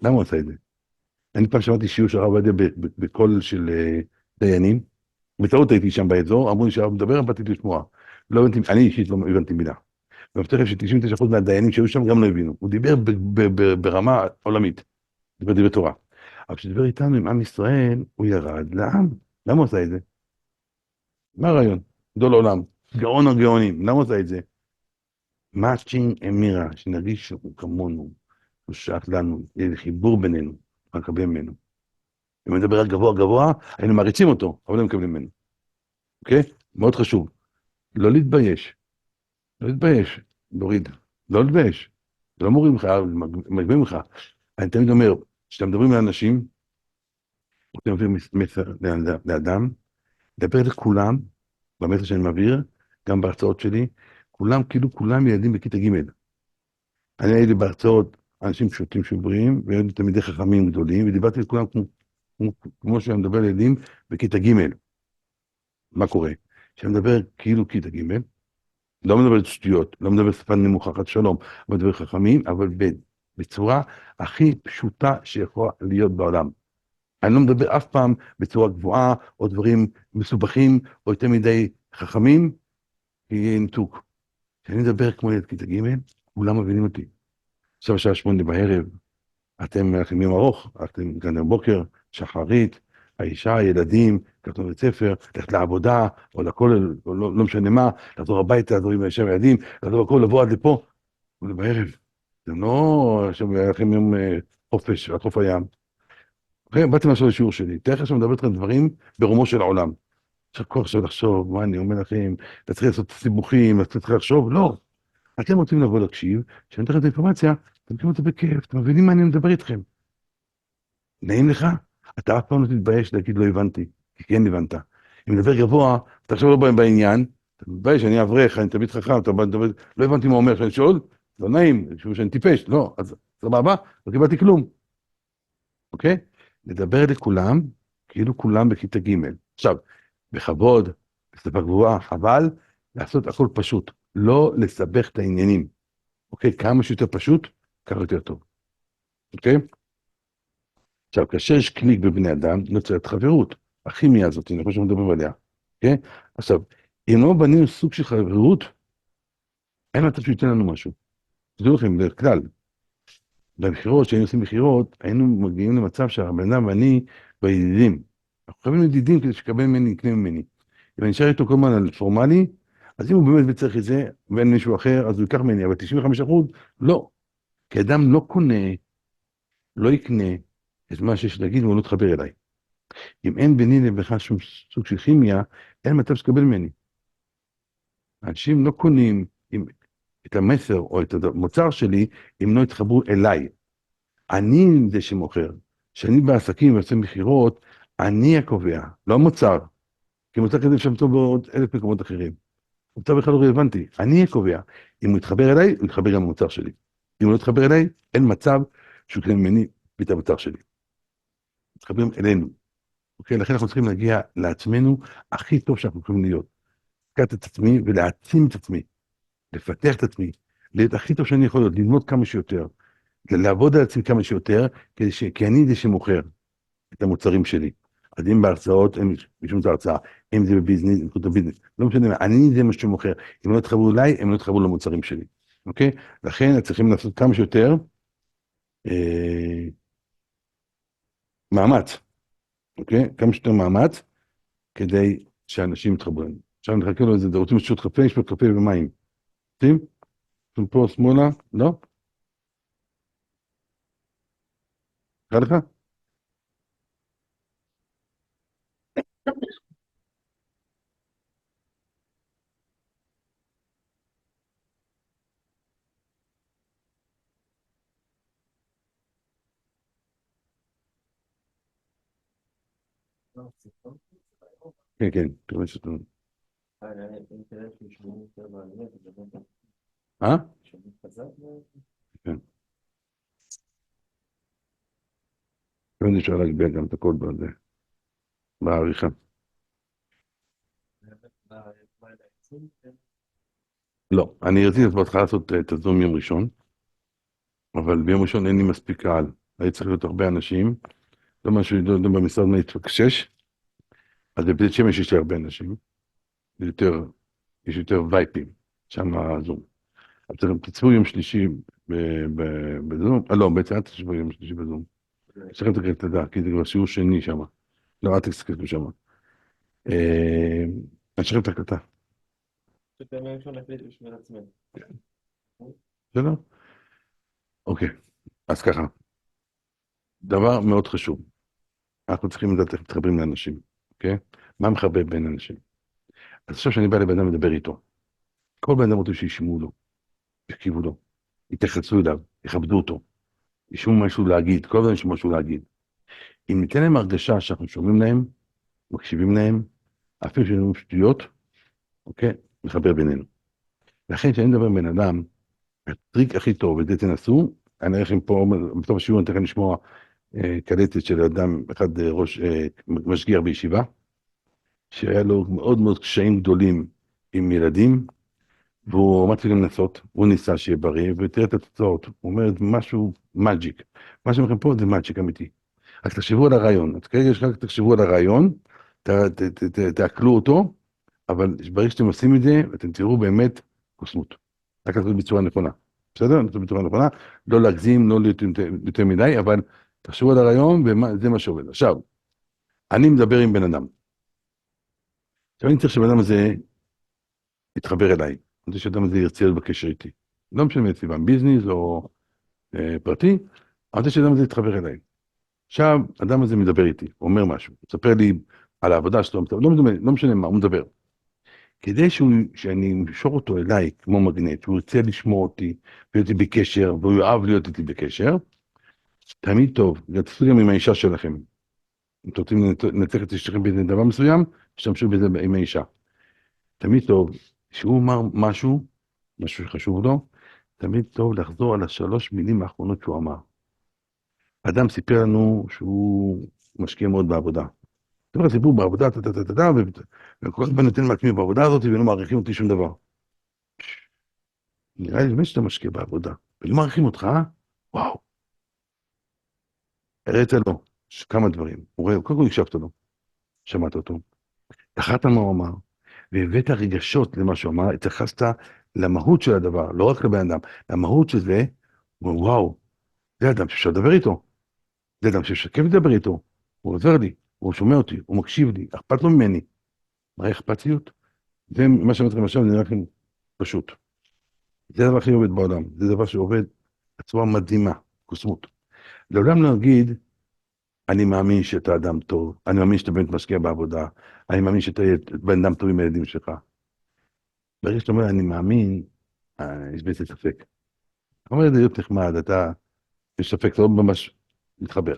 למה הוא עשה את זה? אני פעם שמעתי שיעור של הרב עובדיה בקול של דיינים, בטעות הייתי שם באזור, אמרו לי שהרב מדבר, באתי לשמוע. לא הבנתי, אני אישית לא הבנתי מילה. ומבטיח ש99% מהדיינים שהיו שם גם לא הבינו. הוא דיבר ברמה עולמית, דיבר דברי תורה. אבל כשדיבר איתנו עם עם ישראל, הוא ירד לעם. למה הוא עשה את זה? מה הרעיון? גדול עולם, גאון הגאונים, למה הוא עשה את זה? מאצ'ינג אמירה, שנרגיש שהוא כמונו, הוא שייך לנו, יהיה חיבור בינינו, אנחנו מקבלים ממנו. אם נדבר על גבוה גבוה, היינו מעריצים אותו, אבל לא מקבלים ממנו. אוקיי? מאוד חשוב. לא להתבייש. לא להתבייש. להוריד. לא להתבייש. זה לא מוריד ממך, מגבים ממך. אני תמיד אומר, כשאתם מדברים לאנשים, אתם מעביר מסר לאדם, דבר לכולם, במסר שאני מעביר, גם בהרצאות שלי, כולם, כאילו כולם ילדים בכיתה ג'. אני הייתי בהרצאות אנשים פשוטים שבריאים, והייתי תלמידי חכמים גדולים, ודיברתי לכולם כמו שאני מדבר לילדים בכיתה ג'. מה קורה? כשאני מדבר כאילו כיתה ג', לא מדבר שטויות, לא מדבר שפה נמוכה, חד שלום, מדבר חכמים, אבל בצורה הכי פשוטה שיכולה להיות בעולם. אני לא מדבר אף פעם בצורה גבוהה, או דברים מסובכים, או יותר מדי חכמים, כי יהיה ניתוק. כשאני מדבר כמו ילד כיתה ג', כולם מבינים אותי. עכשיו השעה 8 בערב, אתם לכם יום ארוך, אתם גן בבוקר, שחרית, האישה, הילדים, כתוב בבית ספר, ללכת לעבודה, או לכולל, או לא משנה מה, לחזור הביתה, לחזור עם האישה והילדים, לחזור הכל, לבוא עד לפה, ובערב. זה לא עכשיו היה לכם יום חופש, על חוף הים. באתי לעשות לשיעור שלי, תראה איך שאני מדבר איתכם דברים ברומו של העולם. עכשיו כוח עכשיו לחשוב, מה אני אומר לכם, אתה צריך לעשות סיבוכים, אתה צריך לחשוב, לא. אתם רוצים לבוא להקשיב, כשאני אתן לכם את האינפורמציה, אתם מקבלים אותה בכיף, אתם מבינים מה אני מדבר איתכם. נעים לך? אתה אף פעם לא תתבייש להגיד לא הבנתי, כי כן הבנת. אם מדבר גבוה, אתה עכשיו לא בעניין, אתה מתבייש, אני אברך, אני תמיד חכם, אתה מדבר, לא הבנתי מה הוא אומר, שאני שואל, לא נעים, שאני טיפש, לא, אז סבבה, לא קיבלתי כלום, אוקיי? לדבר לכולם, כאילו כולם בכיתה ג'. עכשיו, בכבוד, בשפה גבוהה, אבל לעשות הכל פשוט, לא לסבך את העניינים, אוקיי? כמה שיותר פשוט, ככה יותר טוב, אוקיי? עכשיו, כאשר יש קליק בבני אדם, נוצרת חברות. הכימיה הזאת, אני חושב שמדברים עליה, אוקיי? עכשיו, אם לא בנינו סוג של חברות, אין מצב שייתן לנו משהו. תדעו לכם, בדרך כלל, במכירות, כשהיינו עושים מכירות, היינו מגיעים למצב שהבן אדם ואני בידידים. אנחנו חייבים ידידים כדי שקבל ממני, יקנה ממני. אם אני נשאר איתו כל הזמן על פורמלי, אז אם הוא באמת צריך את זה, ואין מישהו אחר, אז הוא ייקח ממני, אבל 95% לא. כי אדם לא קונה, לא יקנה את מה שיש להגיד, והוא לא תחבר אליי. אם אין ביני לבך שום סוג של כימיה, אין מצב שתקבל ממני. אנשים לא קונים את המסר או את המוצר שלי, אם לא יתחברו אליי. אני זה שמוכר. כשאני בעסקים ועושה מכירות, אני הקובע, לא המוצר. כי מוצר כזה אפשר למצוא בעוד 1,000 מקומות אחרים. מוצר בכלל לא רלוונטי, אני הקובע. אם הוא יתחבר אליי, הוא יתחבר גם למוצר שלי. אם הוא לא יתחבר אליי, אין מצב שהוא יקנה ממני את המוצר שלי. מתחברים אלינו. אוקיי, לכן אנחנו צריכים להגיע לעצמנו הכי טוב שאנחנו יכולים להיות. לקחת את עצמי ולהעצים את עצמי, לפתח את עצמי, להיות הכי טוב שאני יכול להיות, ללמוד כמה שיותר, לעבוד על עצמי כמה שיותר, כי אני זה שמוכר את המוצרים שלי. אז אם בהרצאות, אין משום הרצאה, אם זה בביזנס, לא משנה, אני זה מה שמוכר. אם לא תחברו אליי, הם לא תחברו למוצרים שלי. אוקיי? לכן צריכים לעשות כמה שיותר מאמץ. אוקיי? כמה שיותר מאמץ, כדי שאנשים יתחברו אלינו. עכשיו נחכה לו איזה, רוצים לשתות קפה, לשתות קפה ומים. רוצים? רוצים פה שמאלה? לא? קרא לך? לא, סרטון? כן, כן, תראה שתו. אינטרנט שישמעו יותר מעניין, זה באמת אה? שומעים חזק. כן. ואני אפשר להגביה גם את הכל בזה, בעריכה. לא, אני רציתי בהתחלה לעשות את הזום יום ראשון, אבל ביום ראשון אין לי מספיק קהל. היה צריך להיות הרבה אנשים, לא משהו, לא יודע, במשרד מה להתפקשש, אז בבית שמש יש לי הרבה אנשים, יש יותר וייפים, שם הזום. אז תצפו יום שלישי בזום, לא, בעצם אל תצפו יום שלישי בזום. יש לכם את הדעה, כי זה כבר שיעור שני שם. לא, אל תסתכלו שם. אני אשאיר את ההקלטה. שבימי ראשון נקליט בשביל עצמנו. בסדר? אוקיי, אז ככה. דבר מאוד חשוב. אנחנו צריכים לדעת איך מתחברים לאנשים, אוקיי? מה מחבר בין אנשים? אז עכשיו שאני בא לבן אדם לדבר איתו, כל בן אדם רוצה שישמעו לו, יקשיבו לו, יתייחסו אליו, יכבדו אותו, ישמעו משהו להגיד, כל הזמן יש משהו להגיד. אם ניתן להם הרגשה שאנחנו שומעים להם, מקשיבים להם, אפילו שיש לנו שטויות, אוקיי? מחבר בינינו. לכן כשאני מדבר עם בן אדם, הטריק הכי טוב, ואת זה תנסו, אני אראה לכם פה, בסוף השיעור אני אתן לכם לשמוע קלטת של אדם, אחד משגיח בישיבה, שהיה לו מאוד מאוד קשיים גדולים עם ילדים, והוא אמר לי לנסות, הוא ניסה שיהיה בריא, ותראה את התוצאות. הוא אומר משהו מג'יק. מה שאני אומר לכם פה זה מג'יק אמיתי. אז תחשבו על הרעיון, אז כרגע רק תחשבו על הרעיון, תעכלו אותו, אבל ברגע שאתם עושים את זה, אתם תראו באמת קוסמות. רק לעשות בצורה נכונה. בסדר? לעשות בצורה נכונה, לא להגזים, לא להיות יותר מדי, אבל תחשבו על הרעיון, וזה מה שעובד. עכשיו, אני מדבר עם בן אדם. עכשיו אני צריך שבן אדם הזה יתחבר אליי. אני רוצה שהאדם הזה ירצה להיות בקשר איתי. לא משנה מסיבה, ביזנס או פרטי, אני רוצה שהאדם הזה יתחבר אליי. עכשיו, האדם הזה מדבר איתי, אומר משהו, מספר לי על העבודה שלו, לא משנה מה, הוא מדבר. כדי שאני אמשוך אותו אליי כמו מגנט, שהוא ירצה לשמוע אותי, להיות איתי בקשר, והוא יאהב להיות איתי בקשר, תמיד טוב, תעשו גם עם האישה שלכם. אם אתם רוצים לנצח את אשתכם באיזה דבר מסוים, תשתמשו בזה עם האישה. תמיד טוב, שהוא אמר משהו שחשוב לו, תמיד טוב לחזור על 3 מילים האחרונות שהוא אמר. אדם סיפר לנו שהוא משקיע מאוד בעבודה. זאת אומרת, סיפור בעבודה, וכל הזמן נותן מעצמי בעבודה הזאת, ולא מעריכים אותי שום דבר. נראה לי באמת שאתה משקיע בעבודה, ולא מעריכים אותך, וואו. הראית לו כמה דברים. קודם כל הקשבת לו, שמעת אותו, תחת מה הוא אמר, והבאת רגשות למה שהוא אמר, התייחסת למהות של הדבר, לא רק לבן אדם, למהות של זה, וואו, זה אדם שאפשר לדבר איתו, זה אדם שאפשר לדבר איתו, הוא עוזר לי, הוא שומע אותי, הוא מקשיב לי, אכפת לו ממני. מה אכפתיות? זה מה שאמרתי לכם עכשיו, נראה לכם פשוט. זה הדבר הכי עובד בעולם, זה דבר שעובד בצורה מדהימה, קוסמות. לעולם לא להגיד, אני מאמין שאתה אדם טוב, אני מאמין שאתה באמת משקיע בעבודה, אני מאמין שאתה בן אדם טוב עם הילדים שלך. ברגע שאתה אומר, אני מאמין, יש בזה ספק. אתה אומר, זה להיות נחמד, יש ספק, אתה לא ממש מתחבר.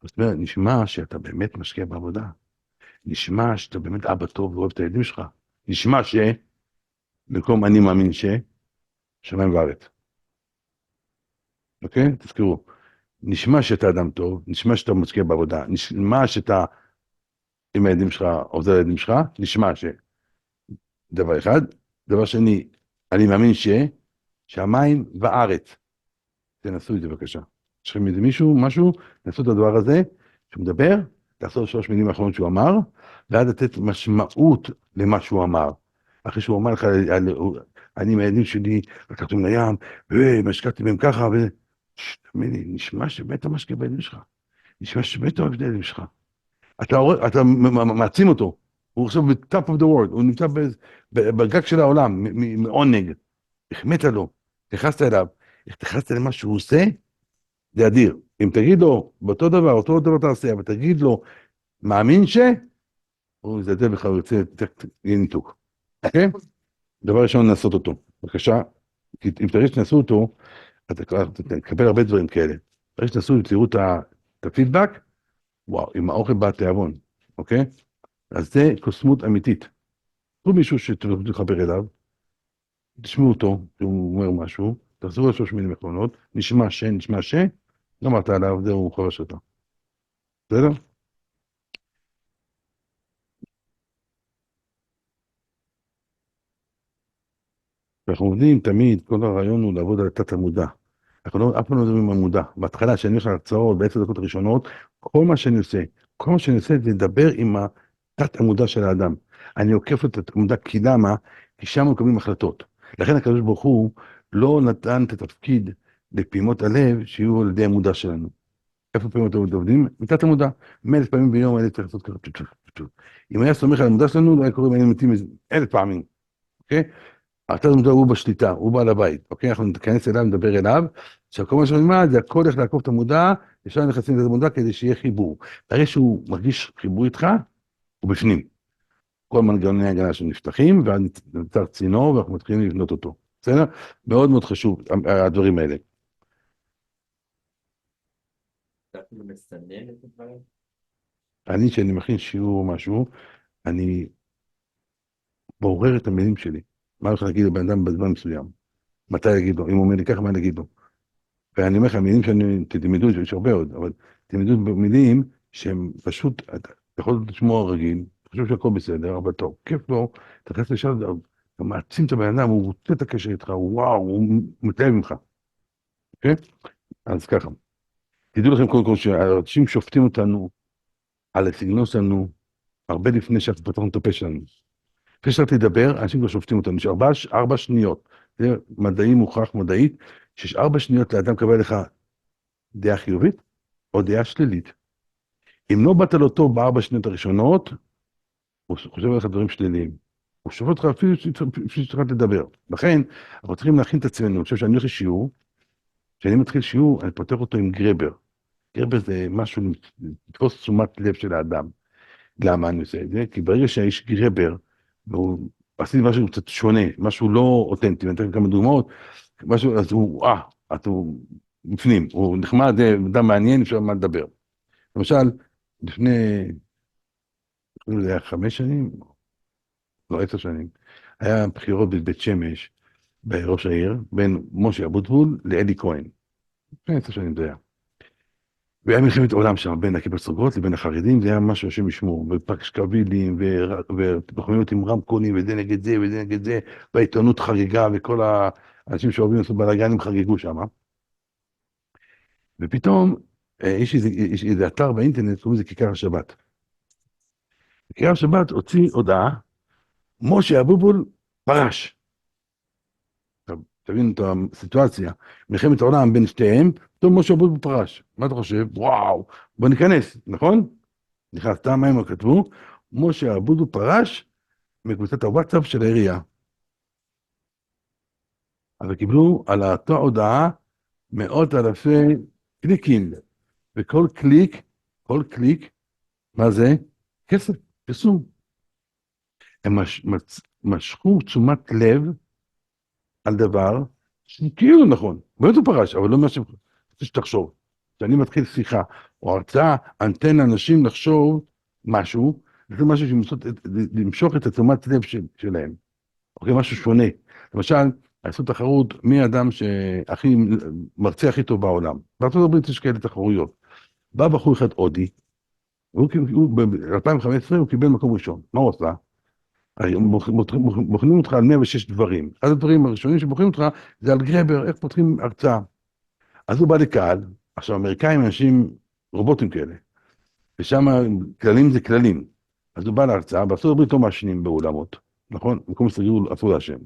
זאת אומרת, נשמע שאתה באמת משקיע בעבודה. נשמע שאתה באמת אבא טוב ואוהב את הילדים שלך. נשמע במקום אני מאמין שמיים וארץ. אוקיי? תזכרו. נשמע שאתה אדם טוב, נשמע שאתה משקיע בעבודה, נשמע שאתה עם הילדים שלך, עובד הילדים שלך, נשמע דבר אחד. דבר שני, אני מאמין שהמים וארץ. תנסו את זה בבקשה. יש לכם איזה משהו, תנסו את הדבר הזה, שהוא מדבר, תעשו 3 מילים האחרונות שהוא אמר, ואז לתת משמעות למה שהוא אמר. אחרי שהוא אמר לך, אני עם הילדים שלי, לקחתם לים, ומשקעתי בהם ככה, נשמע שבאת המשקע בילדים שלך. נשמע שבאת אוהב את הילדים שלך. אתה מעצים אותו. הוא עכשיו ב-top of the world, הוא נמצא בגג של העולם, מעונג. החמאת לו, התייחסת אליו, התייחסת למה שהוא עושה, זה אדיר. אם תגיד לו, אותו דבר תעשה, אבל תגיד לו, מאמין הוא יזדל בך, הוא ירצה, יהיה ניתוק. אוקיי? דבר ראשון, לעשות אותו. בבקשה, אם תראה שתנסו אותו, אתה תקבל הרבה דברים כאלה. ברגע שתנסו, תראו את הפידבק, וואו, עם האוכל בא תיאבון, אוקיי? אז זה קוסמות אמיתית. תראו מישהו שתוכלו לחבר אליו, תשמעו אותו, הוא אומר משהו, תחזרו על 3 מילים האחרונות, נשמע לא אמרת עליו, זהו חבר שלך. בסדר? אנחנו עובדים תמיד, כל הרעיון הוא לעבוד על התת המודע. אנחנו אף פעם לא מדברים על המודע. בהתחלה, כשאני הולך להרצאות, ב10 דקות הראשונות, כל מה שאני עושה זה לדבר עם התת המודע של האדם. אני עוקף את המודע, כי למה? כי שם מקבלים החלטות. לכן הקדוש ברוך הוא לא נתן את התפקיד לפעימות הלב שיהיו על ידי המודע שלנו. איפה פעימות עובדים? מתת המודע. 1,000 פעמים ביום האלה צריך לעשות ככה. אם היה סומך על המודע שלנו, לא היה קוראים היינו מתים 1,000 פעמים. אוקיי? התת המודע הוא בשליטה, הוא בעל הבית. אוקיי? אנחנו נתכנס אליו, נדבר אליו. עכשיו, כל מה שאני אומר, זה הכל איך לעקוף את המודע, ישר נכנסים את המודע כדי שיהיה חיבור. הרי שהוא מרגיש חיבור איתך, הוא בפנים. כל מנגנוני ההגנה שנפתחים, ואז נוצר צינור, ואנחנו מתחילים לבנות אותו. בסדר? מאוד מאוד חשוב, הדברים האלה. אתה אפילו מסנן את הדברים? אני, כשאני מכין שיעור או משהו, אני בורר את המילים שלי. מה אני הולך להגיד לבן אדם בזמן מסוים? מתי להגיד לו? אם הוא אומר לי ככה, מה להגיד לו? ואני אומר לך, המילים שאני, תלמדו, יש הרבה עוד, אבל תלמדו במילים שהם פשוט, אתה יכול לשמוע רגיל, חושב שהכל בסדר, אבל טוב, כיף לו, אתה נכנס לשם, אתה מעצים את הבן אדם, הוא רוצה את הקשר איתך, וואו, הוא מתלהב ממך, אוקיי? אז ככה, תדעו לכם קודם כל שהאנשים שופטים אותנו על הסגנון שלנו, הרבה לפני שאנחנו פתחנו את הפה שלנו. לפני שאתה תדבר, אנשים כבר שופטים אותנו, יש 4 שניות, זה מדעי מוכח מדעית, שיש 4 שניות לאדם לקבל לך דעה חיובית או דעה שלילית. אם לא באת לו טוב ב4 שניות הראשונות, הוא חושב עליך דברים שליליים. הוא שופט אותך אפילו שצריך לדבר. לכן, אנחנו צריכים להכין את עצמנו. אני חושב שאני הולך לשיעור, כשאני מתחיל שיעור, אני פותח אותו עם גרבר. גרבר זה משהו לתפוס תשומת לב של האדם. למה אני עושה את זה? כי ברגע שהאיש גרבר, והוא עשיתי משהו קצת שונה, משהו לא אותנטי, אני אתן כמה דוגמאות, משהו, אז הוא בפנים, הוא נחמד, אדם מעניין, אפשר מה לדבר. למשל, לפני, זה היה 5 שנים, לא 10 שנים, היה בחירות בבית שמש, בראש העיר, בין משה אבוטבול לאלי כהן. לפני 10 שנים זה היה. והיה מלחמת עולם שם, בין הכיפות סרוגות לבין החרדים, זה היה משהו השם ישמור, ופקשקבילים, ותוכניות עם רמקולים, וזה נגד זה, וזה נגד זה, והעיתונות חגיגה, וכל האנשים שאוהבים לעשות בלאגנים חגיגו שם. ופתאום, יש איזה אתר באינטרנט, קוראים לזה כיכר השבת. כיכר השבת הוציא הודעה, משה אבוטבול פרש. תבינו את הסיטואציה, מלחמת העולם בין שתיהם, פתאום משה אבוטבול פרש. מה אתה חושב? וואו, בוא ניכנס, נכון? נכנס, מה הם כתבו? משה אבוטבול פרש מקבוצת הוואטסאפ של העירייה. אבל קיבלו על אותה הודעה 100,000 קליקים, וכל קליק, כל קליק, מה זה? כסף, פרסום. הם משכו תשומת לב על דבר שכאילו נכון, באמת הוא פרש, אבל לא מה שרוצה שתחשוב. כשאני מתחיל שיחה או הרצאה, אנתן לאנשים לחשוב משהו, זה משהו למשוך את התשומת לב שלהם. אוקיי, משהו שונה. למשל, עשו תחרות מי האדם מרצה הכי טוב בעולם. בארצות הברית יש כאלה תחרויות. בא בחור אחד הודי, ב-2015 הוא קיבל מקום ראשון. מה הוא עשה? בוחנים אותך על 106 דברים. אחד הדברים הראשונים שבוחנים אותך זה על גרבר, איך פותחים הרצאה. אז הוא בא לקהל, עכשיו אמריקאים אנשים רובוטים כאלה, ושם כללים זה כללים. אז הוא בא להרצאה, בארצות הברית לא מעשנים באולמות, נכון? במקום סגור אסור לעשן.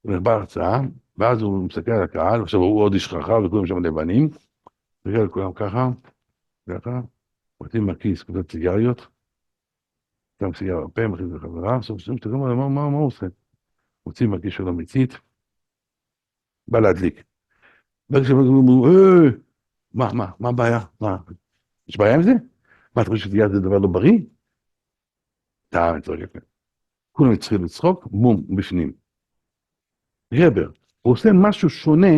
הוא בא להרצאה, ואז הוא מסתכל על הקהל, עכשיו הוא עוד איש חכם וכולם שם לבנים, מסתכל על כולם ככה, ככה, מוצאים מהכיס קצת סיגריות, שם סיגר בפה, מכניס לחברה, עכשיו תראו מה הוא עושה? מוצאים מהכיס שלו מצית, בא להדליק. ברגע שהם אמרו, מה הבעיה? יש בעיה עם זה? מה, אתה חושב שסיגר זה דבר לא בריא? אתה מצחוק יפה. כולם התחילו לצחוק, בום, בפנים. גרבר, הוא עושה משהו שונה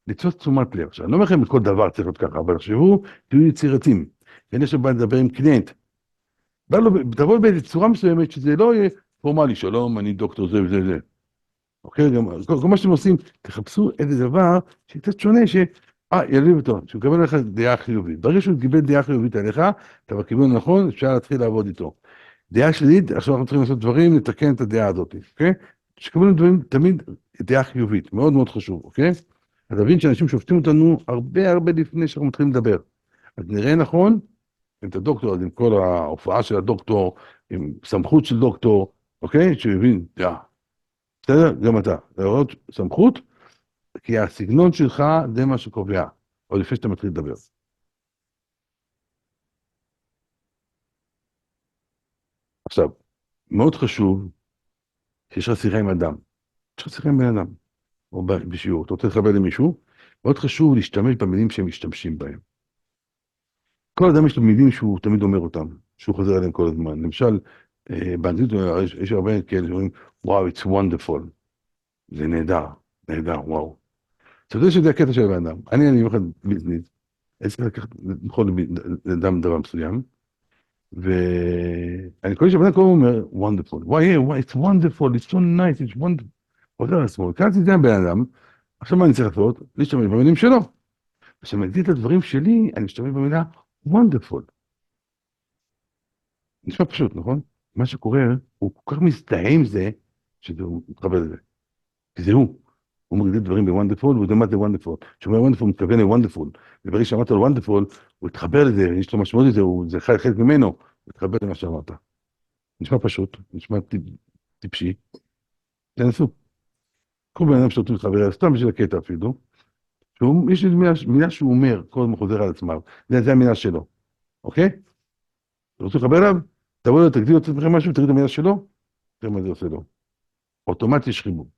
לתפוס תשומת לב. עכשיו, אני לא אומר לכם בכל דבר צריך להיות ככה, אבל תחשבו, תהיו יצירתיים. ואני שבא לדבר עם קליינט, תבוא באיזו צורה מסוימת שזה לא יהיה פורמלי, שלום, אני דוקטור זה וזה זה. אוקיי, גם כל מה שאתם עושים, תחפשו איזה דבר שקצת שונה, ילביב אותו, שהוא מקבל לך דעה חיובית. ברגע שהוא קיבל דעה חיובית עליך, אתה בכיוון הנכון, אפשר להתחיל לעבוד איתו. דעה שלילית, עכשיו אנחנו צריכים לעשות דברים, לתקן את הדעה הזאת, אוקיי? שקבלנו דברים, תמיד דעה חיובית, מאוד מאוד חשוב, אוקיי? אז להבין שאנשים שופטים אותנו הרבה לפני שאנחנו מתחילים לדבר. אז נראה נכון, את הדוקטור, אז עם כל ההופעה של הדוקטור, עם סמכות של דוקטור, אוקיי? שמבין, בסדר? גם אתה. להראות סמכות, כי הסגנון שלך זה מה שקובע, או לפני שאתה מתחיל לדבר. עכשיו, מאוד חשוב שיש לך שיחה עם אדם. יש לך שיחה עם בן אדם, או בשיעור. אתה רוצה לחבר למישהו, מאוד חשוב להשתמש במילים שהם משתמשים בהם. כל אדם יש לו מילים שהוא תמיד אומר אותם, שהוא חוזר עליהם כל הזמן. למשל, באנגלית יש הרבה כאלה שאומרים, וואו, it's wonderful. זה נהדר, נהדר, וואו. אתה יודע שזה הקטע של הבן אדם. אני אומר לך ביזנס, אני צריך לקחת, לכל אדם דבר מסוים, ואני קורא שהבן אדם כל הזמן אומר, wonderful. וואי, it's wonderful, it's so nice, it's wonderful. חוזר לעצמו, קראתי את זה הבן אדם, עכשיו מה אני צריך לעשות? להשתמש במילים שלו. כשאני מגדיר את הדברים שלי, אני משתמש במילה wonderful. נשמע פשוט, נכון? מה שקורה, הוא כל כך מזדהה עם זה, שהוא מתחבר לזה. כי זה הוא. הוא מגדיר דברים בוונדפול, והוא יודע מה זה וונדפול. כשאומר וונדפול, הוא מתכוון לוונדפול. וברגע שאמרת לו וונדפול, הוא התחבר לזה, יש לו משמעות לזה, זה חלק ממנו, הוא התחבר למה שאמרת. נשמע פשוט, נשמע טיפשי. תנסו. כל בן אדם שאתה רוצה להתחבר, סתם בשביל הקטע אפילו, יש לי מילה שהוא אומר, כל הזמן חוזר על עצמם. זה המילה שלו, אוקיי? אתה רוצה להתחבר אליו? תבוא לו, תגדיר את עצמכם משהו, תגיד את המילה שלו, תראה מה זה עושה לו. אוטומטי יש חיבור.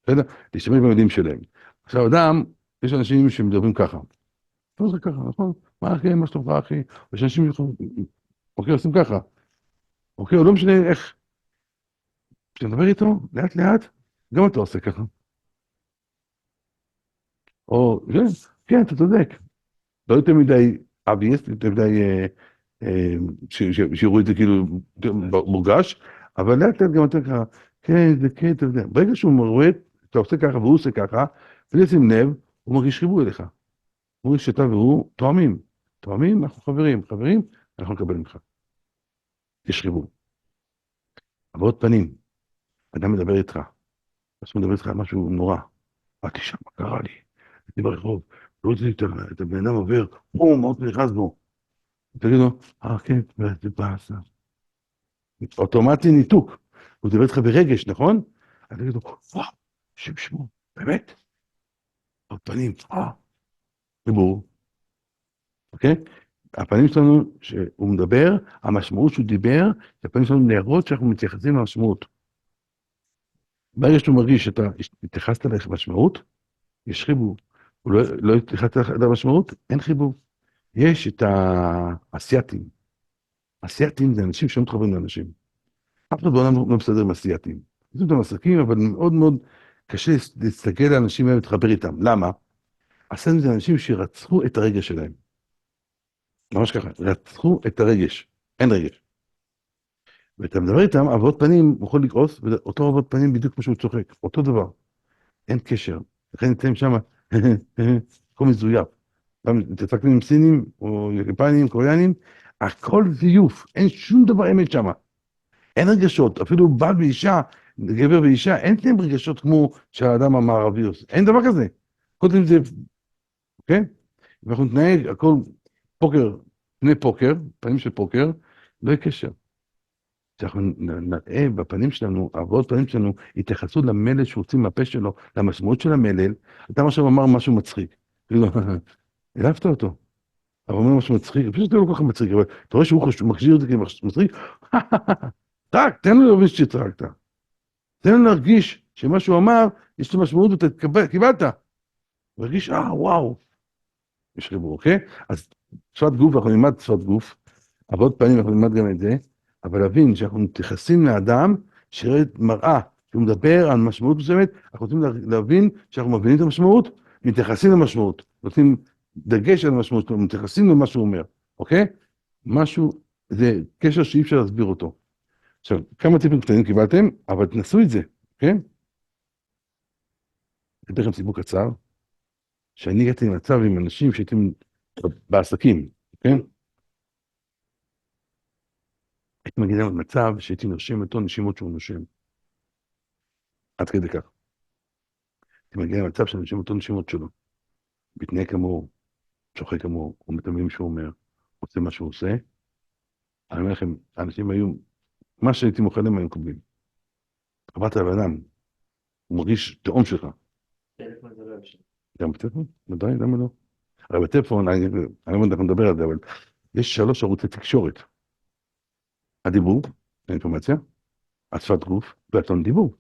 בסדר? להשתמש במילים שלהם. עכשיו, אדם, יש אנשים שמדברים ככה. לא זה ככה, נכון? מה אחי, מה שלומך אחי? יש אנשים אוקיי, עושים ככה. אוקיי, או לא משנה איך. כשנדבר איתו, לאט לאט, גם אתה עושה ככה. או, כן, אתה צודק. לא יותר מדי obvious, יותר מדי שיראו את זה כאילו מורגש, אבל לאט לאט גם אתה ככה, כן, זה כן, אתה יודע. ברגע שהוא רואה, אתה עושה ככה והוא עושה ככה, בלי לשים לב, הוא מרגיש חיבור אליך. הוא מרגיש שאתה והוא תואמים. תואמים, אנחנו חברים. חברים, אנחנו נקבל ממך. יש חיבור. הבעות פנים, אדם מדבר איתך, אז הוא מדבר איתך על משהו נורא. תשמע, מה קרה לי? הייתי ברחוב, לא רציתי את הבן אדם עובר, בום, מאוד נכנס בו. תגיד לו, כן, זה באסה. אוטומטי ניתוק. הוא מדבר איתך ברגש, נכון? אז תגיד לו, וואו, שם שמו, באמת? הפנים, חיבור. אוקיי? הפנים שלנו, שהוא מדבר, המשמעות שהוא דיבר, הפנים שלנו להראות שאנחנו מתייחסים למשמעות. ברגע שאתה מרגיש שאתה התייחסת למשמעות, יש חיבור. הוא לא התייחסת למשמעות, אין חיבור. יש את האסייתים. אסייתים זה אנשים שלא מתחברים לאנשים. אף אחד בעולם לא מסתדר עם אסייתים. עושים אותם עסקים, אבל מאוד מאוד קשה להסתכל לאנשים האלה ולהתחבר איתם. למה? אסייתים זה אנשים שרצחו את הרגש שלהם. ממש ככה, רצחו את הרגש. אין רגש. ואתה מדבר איתם, הבעות פנים, הוא יכול לכעוס, ואותו הבעות פנים בדיוק כמו שהוא צוחק. אותו דבר. אין קשר. לכן נמצאים שם, הכל מזויף. תצחקתם עם סינים, או יפנים, קוריאנים, הכל זיוף. אין שום דבר אמת שם. אין רגשות. אפילו בעל ואישה, גבר ואישה, אין להם רגשות כמו שהאדם המערבי עושה. אין דבר כזה. קודם זה, אוקיי? ואנחנו נתנהג, הכל פוקר, פני פוקר, פנים של פוקר, לא יהיה קשר. שאנחנו נראה בפנים שלנו, הבעות פנים שלנו, התייחסות למלל שהוצאים מהפה שלו, למשמעות של המלל. אתה עכשיו אמר משהו מצחיק. העלבת אותו. אבל הוא אומר משהו מצחיק, פשוט לא כל כך מצחיק, אבל אתה רואה שהוא מחשיר את זה כמצחיק, רק, תן לו להבין שצחקת. תן לו להרגיש שמה שהוא אמר, יש לו משמעות ואתה קיבלת. הוא הרגיש, וואו. יש חיבור, אוקיי? אז שפת גוף, אנחנו נלמד שפת גוף, הבעות פנים, אנחנו נלמד גם את זה, אבל להבין שאנחנו מתייחסים לאדם, שראה מראה, שהוא מדבר על משמעות מסוימת, אנחנו רוצים להבין שאנחנו מבינים את המשמעות, מתייחסים למשמעות, נותנים דגש על המשמעות, מתייחסים למה שהוא אומר, אוקיי? משהו, זה קשר שאי אפשר להסביר אותו. עכשיו, כמה טיפים קטנים קיבלתם, אבל תנסו את זה, אוקיי? אני אתן לכם סיפור קצר, שאני הגעתי למצב עם אנשים שהייתי בעסקים, אוקיי? הייתי מגיע למצב שהייתי נרשים אותו נשימות שהוא נושם. עד כדי כך. הייתי מגיע למצב שאני נושם אותו נשימות שלו. מתנהג כמוהו, צוחק כמוהו, הוא מתאמים שהוא אומר, עושה מה שהוא עושה. אני אומר לכם, האנשים היו, מה שהייתי מוכן להם היו מקבלים. קבלת על האדם, הוא מרגיש תאום שלך. טלפון זה לא אפשר. גם בטלפון? ודאי, למה לא? הרי בטלפון, אני לא יודע איך נדבר על זה, אבל יש 3 ערוצי תקשורת. הדיבור, האינפורמציה, השפת גוף והטון דיבור.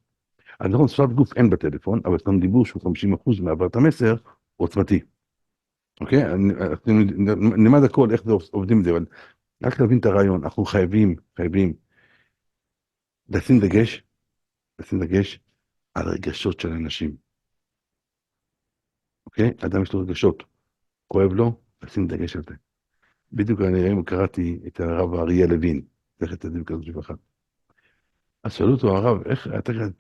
אז נכון, שפת גוף אין בטלפון, אבל טון דיבור שהוא 50% מעברת המסר, עוצמתי. אוקיי? נלמד הכל איך זה עובדים את זה, אבל רק להבין את הרעיון, אנחנו חייבים לשים דגש על הרגשות של אנשים, אוקיי? אדם יש לו רגשות, כואב לו, לשים דגש על זה. בדיוק אני היום קראתי את הרב אריה לוין, זכר צדיק וקדוש לברכה. אז שאלו אותו, הרב, איך,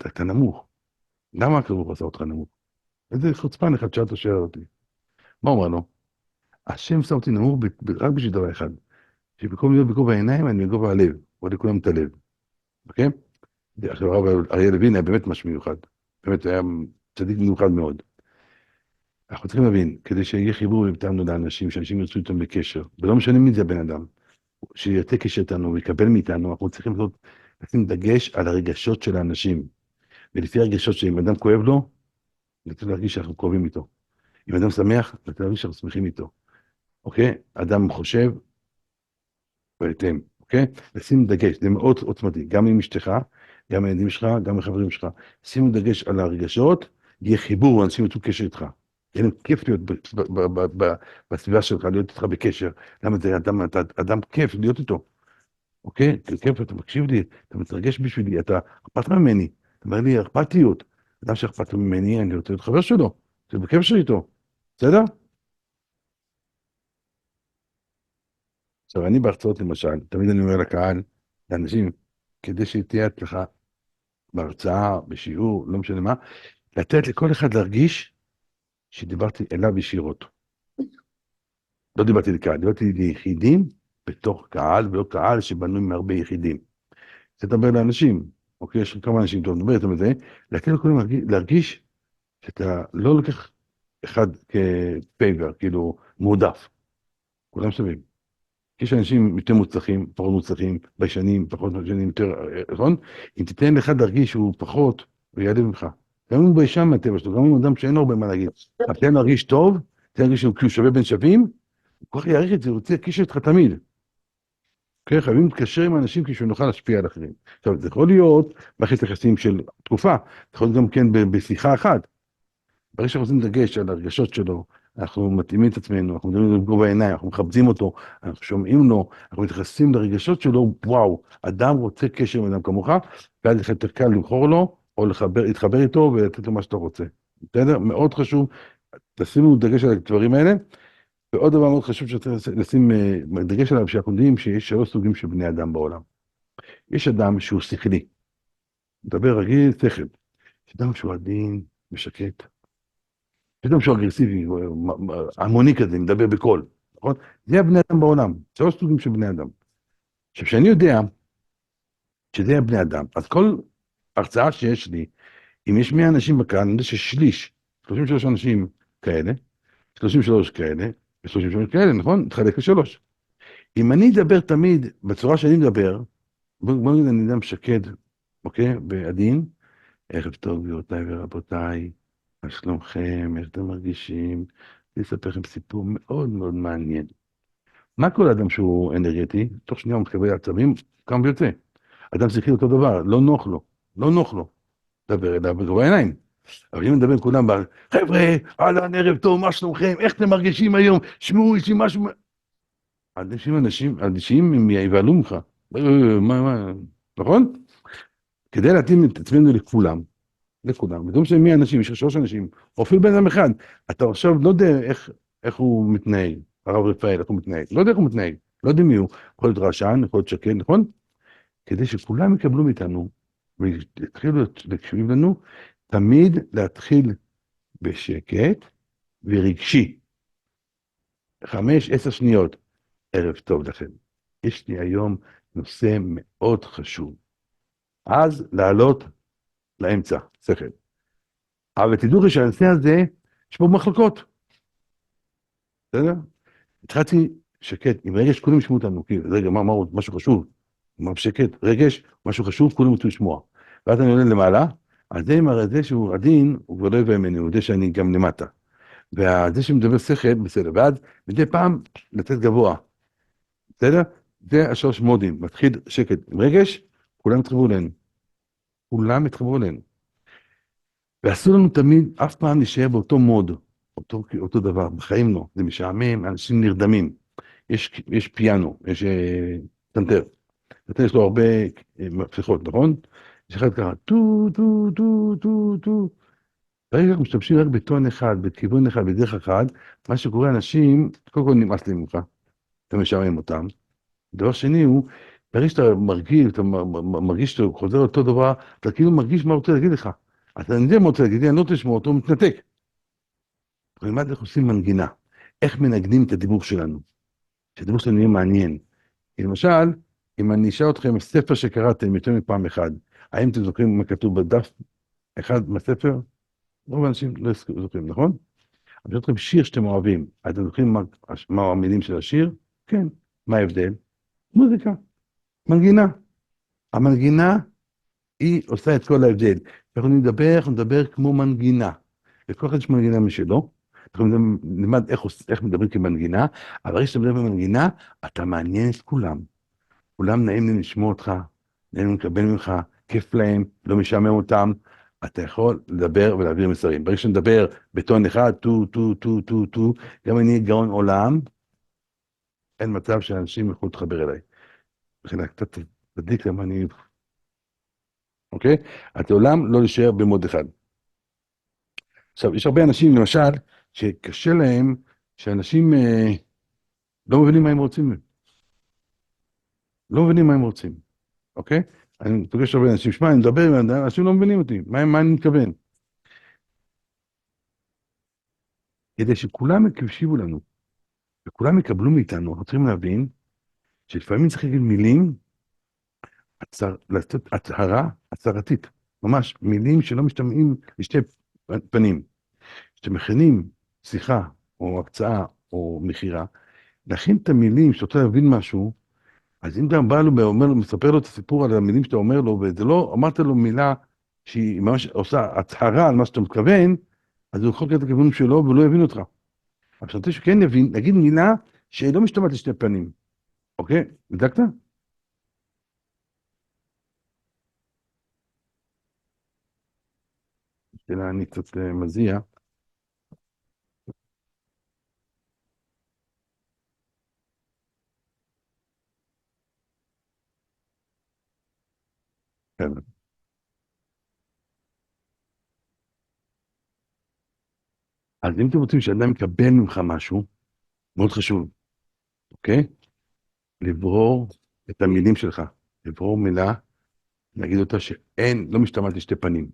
אתה נמוך, למה הקדוש ברוך הוא עשה אותך נמוך? איזה חוצפן אחד שאל אותו שאלה אותי. מה אומר לו? השם שם אותי נמוך רק בשביל דבר אחד, שבמקום להיות בגובה העיניים, אני בגובה הלב, ועוד לכולם את הלב, אוקיי? עכשיו הרב אריה לוין היה באמת משהו מיוחד, באמת היה צדיק מיוחד מאוד. אנחנו צריכים להבין, כדי שיהיה חיבור איתנו לאנשים, שאנשים ירצו איתם בקשר, ולא משנה מי זה הבן אדם, שירצה קשר איתנו ויקבל מאיתנו, אנחנו צריכים לשים דגש על הרגשות של האנשים, ולפי הרגשות שאם אדם כואב לו, לתת להרגיש שאנחנו כואבים איתו. אם אדם שמח, לתת להרגיש שאנחנו שמחים איתו. אוקיי? אדם חושב, בהתאם, אוקיי? לשים דגש, זה מאוד עוצמתי, גם עם אשתך, גם עם הילדים שלך, גם עם החברים שלך. שימו דגש על הרגשות, יהיה חיבור, אנשים יצאו קשר איתך. יהיה להם כיף להיות בסביבה שלך, להיות איתך בקשר. למה זה אדם כיף להיות איתו, אוקיי? כיף, אתה מקשיב לי, אתה מתרגש בשבילי, אתה אכפת ממני, אתה אומר לי, אכפתיות. אדם שאכפת ממני, אני רוצה להיות חבר שלו, זה בכיף שלי איתו, בסדר? עכשיו, אני בהרצאות למשל, תמיד אני אומר לקהל, לאנשים, כדי שתהיה הצלחה בהרצאה, בשיעור, לא משנה מה, לתת לכל אחד להרגיש שדיברתי אליו ישירות. לא דיברתי לקהל, דיברתי ליחידים בתוך קהל, ולא קהל שבנוי מהרבה יחידים. זה תדבר לאנשים, אוקיי, יש כמה אנשים טוב, נדבר איתם את זה, לתת לכולם להרגיש שאתה לא לוקח אחד כפייבר, כאילו מועדף, כולם שווים. יש אנשים יותר מוצלחים, פחות מוצלחים, ביישנים, פחות ביישנים, יותר, נכון? אם תיתן לאחד להרגיש שהוא פחות, הוא יעלה ממך. גם אם הוא ביישן מהטבע שלו, גם אם הוא אדם שאין לו הרבה מה להגיד. אבל תן להרגיש טוב, תן להרגיש שהוא שווה בין שווים, הוא כל כך יעריך את זה, הוא רוצה להקיש אותך תמיד. כן, חייבים להתקשר עם האנשים כדי שנוכל להשפיע על אחרים. עכשיו, זה יכול להיות מערכת יחסים של תקופה, זה יכול להיות גם כן בשיחה אחת. ברגע שאנחנו עושים דגש על הרגשות שלו, אנחנו מתאימים את עצמנו, אנחנו מדברים לו בגובה העיניים, אנחנו מכבדים אותו, אנחנו שומעים לו, אנחנו מתייחסים לרגשות שלו, וואו, אדם רוצה קשר עם אדם כמוך, ואז לך יותר קל לבחור לו, או להתחבר איתו ולתת לו מה שאתה רוצה. בסדר? מאוד חשוב, תשימו דגש על הדברים האלה, ועוד דבר מאוד חשוב שצריך לשים דגש עליו, שאנחנו יודעים שיש 3 סוגים של בני אדם בעולם. יש אדם שהוא שכלי, מדבר רגיל, שכל. יש אדם שהוא עדין, משקט. פתאום שהוא אגרסיבי, המוני כזה, מדבר בקול, נכון? זה הבני אדם בעולם, 3 סוגים של בני אדם. עכשיו, שאני יודע שזה הבני אדם, אז כל הרצאה שיש לי, אם יש 100 אנשים בקהל, אני יודע ששליש, 33 אנשים כאלה, 33 כאלה, ו-33 כאלה, נכון? תחלק ל3. אם אני אדבר תמיד בצורה שאני מדבר, בוא נגיד אני אדם שקד, אוקיי? בעדין, ערב טוב גבירותיי ורבותיי, מה שלומכם, איך אתם מרגישים? אני אספר לכם סיפור מאוד מאוד מעניין. מה כל אדם שהוא אנרגטי? תוך שנייה הוא מתקבל עצבים, קם ויוצא. אדם שכלי אותו דבר, לא נוח לו, לא נוח לו. דבר אליו בגובה העיניים. אבל אם נדבר כולם, חבר'ה, אהלן, ערב טוב, מה שלומכם, איך אתם מרגישים היום? שמעו, יש לי משהו... אנשים הם יבהלו ממך. מה, נכון? כדי להתאים את עצמנו לכולם, וזה משנה מי האנשים, יש 3 אנשים, או אפילו בן אדם אחד, אתה עכשיו לא יודע איך הוא מתנהג, הרב רפאל, איך הוא מתנהג, לא יודע איך הוא מתנהג, לא יודע מי הוא, יכול להיות רעשן, יכול להיות שקט, נכון? כדי שכולם יקבלו מאיתנו, ויתחילו להקשיב לנו, תמיד להתחיל בשקט ורגשי. 5-10 שניות, ערב טוב לכם. יש לי היום נושא מאוד חשוב. אז לעלות לאמצע, שכל. אבל תדעו לי שהנושא הזה, יש פה מחלקות. בסדר? התחלתי שקט, עם רגש כולם ישמעו אותנו, כי רגע, מה משהו חשוב? מה בשקט? רגש, משהו חשוב, כולם רוצים לשמוע. ואז אני עולה למעלה, אז זה שהוא עדין, הוא כבר לא יבוא ממני, הוא יודע שאני גם למטה. וזה שמדבר שכל, בסדר. ואז מדי פעם לתת גבוה. בסדר? זה 3 מודים. מתחיל שקט עם רגש, כולם יתחברו אלינו. כולם יתחברו אלינו. ואסור לנו תמיד, אף פעם נשאר באותו מוד, אותו דבר, בחיים לא, זה משעמם, אנשים נרדמים, יש פיאנו, יש פסנתר, אתה יש לו הרבה מפתחות, נכון? יש אחד ככה, טו, טו, טו, טו, טו. ברגע שאנחנו משתמשים רק בטון אחד, בכיוון אחד, בדרך אחד, מה שקורה, אנשים, קודם כל נמאס לי ממך, אתה משעמם אותם. דבר שני הוא, ברגע שאתה מרגיש, אתה מרגיש שאתה חוזר אותו דבר, אתה כאילו מרגיש מה הוא רוצה להגיד לך. אתה יודע מה הוא רוצה להגיד לי, אני לא רוצה לשמוע אותו, הוא מתנתק. ולמד איך עושים מנגינה, איך מנגנים את הדיבור שלנו, שהדיבור שלנו יהיה מעניין. למשל, אם אני אשאל אתכם ספר שקראתם יותר מפעם אחד, האם אתם זוכרים מה כתוב בדף אחד מהספר? רוב האנשים לא זוכרים, נכון? אני שואל אתכם שיר שאתם אוהבים, אתם זוכרים מה המילים של השיר? כן. מה ההבדל? מוזיקה, מנגינה. המנגינה היא עושה את כל ההבדל. אנחנו נדבר כמו מנגינה. לכל אחד יש מנגינה משלו. אנחנו נלמד איך מדברים כמנגינה, אבל ברגע שאתה מדבר במנגינה, אתה מעניין את כולם. כולם נעים להם לשמוע אותך, נעים להם לקבל ממך, כיף להם, לא משעמם אותם. אתה יכול לדבר ולהעביר מסרים. ברגע שנדבר בטון אחד, טו, טו, טו, טו, טו, גם אני אהיה גאון עולם, אין מצב שאנשים יוכלו להתחבר אליי. לכן קצת תדליק להם, אני... אוקיי? אתה לעולם לא להישאר במוד אחד. עכשיו, יש הרבה אנשים, למשל, שקשה להם, שאנשים לא מבינים מה הם רוצים. לא מבינים מה הם רוצים, אוקיי? אני פוגש הרבה אנשים, שמע, אני מדבר עם אנשים לא מבינים אותי, מה אני מתכוון? כדי שכולם יקשיבו לנו, וכולם יקבלו מאיתנו, אנחנו צריכים להבין, שלפעמים צריך להגיד מילים, לעשות הצהרה הצהרתית, ממש, מילים שלא משתמעים לשתי פנים. כשאתם מכינים שיחה, או הקצאה, או מכירה, להכין את המילים, שאתה רוצה להבין משהו, אז אם אתה בא לו ואומר לו, מספר לו את הסיפור על המילים שאתה אומר לו, וזה לא, אמרת לו מילה שהיא ממש עושה הצהרה על מה שאתה מתכוון, אז הוא יכול לקראת הכיוון שלו והוא לא יבין אותך. אבל כשאתה רוצה שכן יבין, להגיד מילה שלא משתמעת לשתי פנים. אוקיי? בדקת? שאלה, אני קצת מזיע. בסדר. אז אם אתם רוצים שאדם יקבל ממך משהו, מאוד חשוב, אוקיי? לברור את המילים שלך. לברור מילה, להגיד אותה שאין, לא משתמעת לשתי פנים.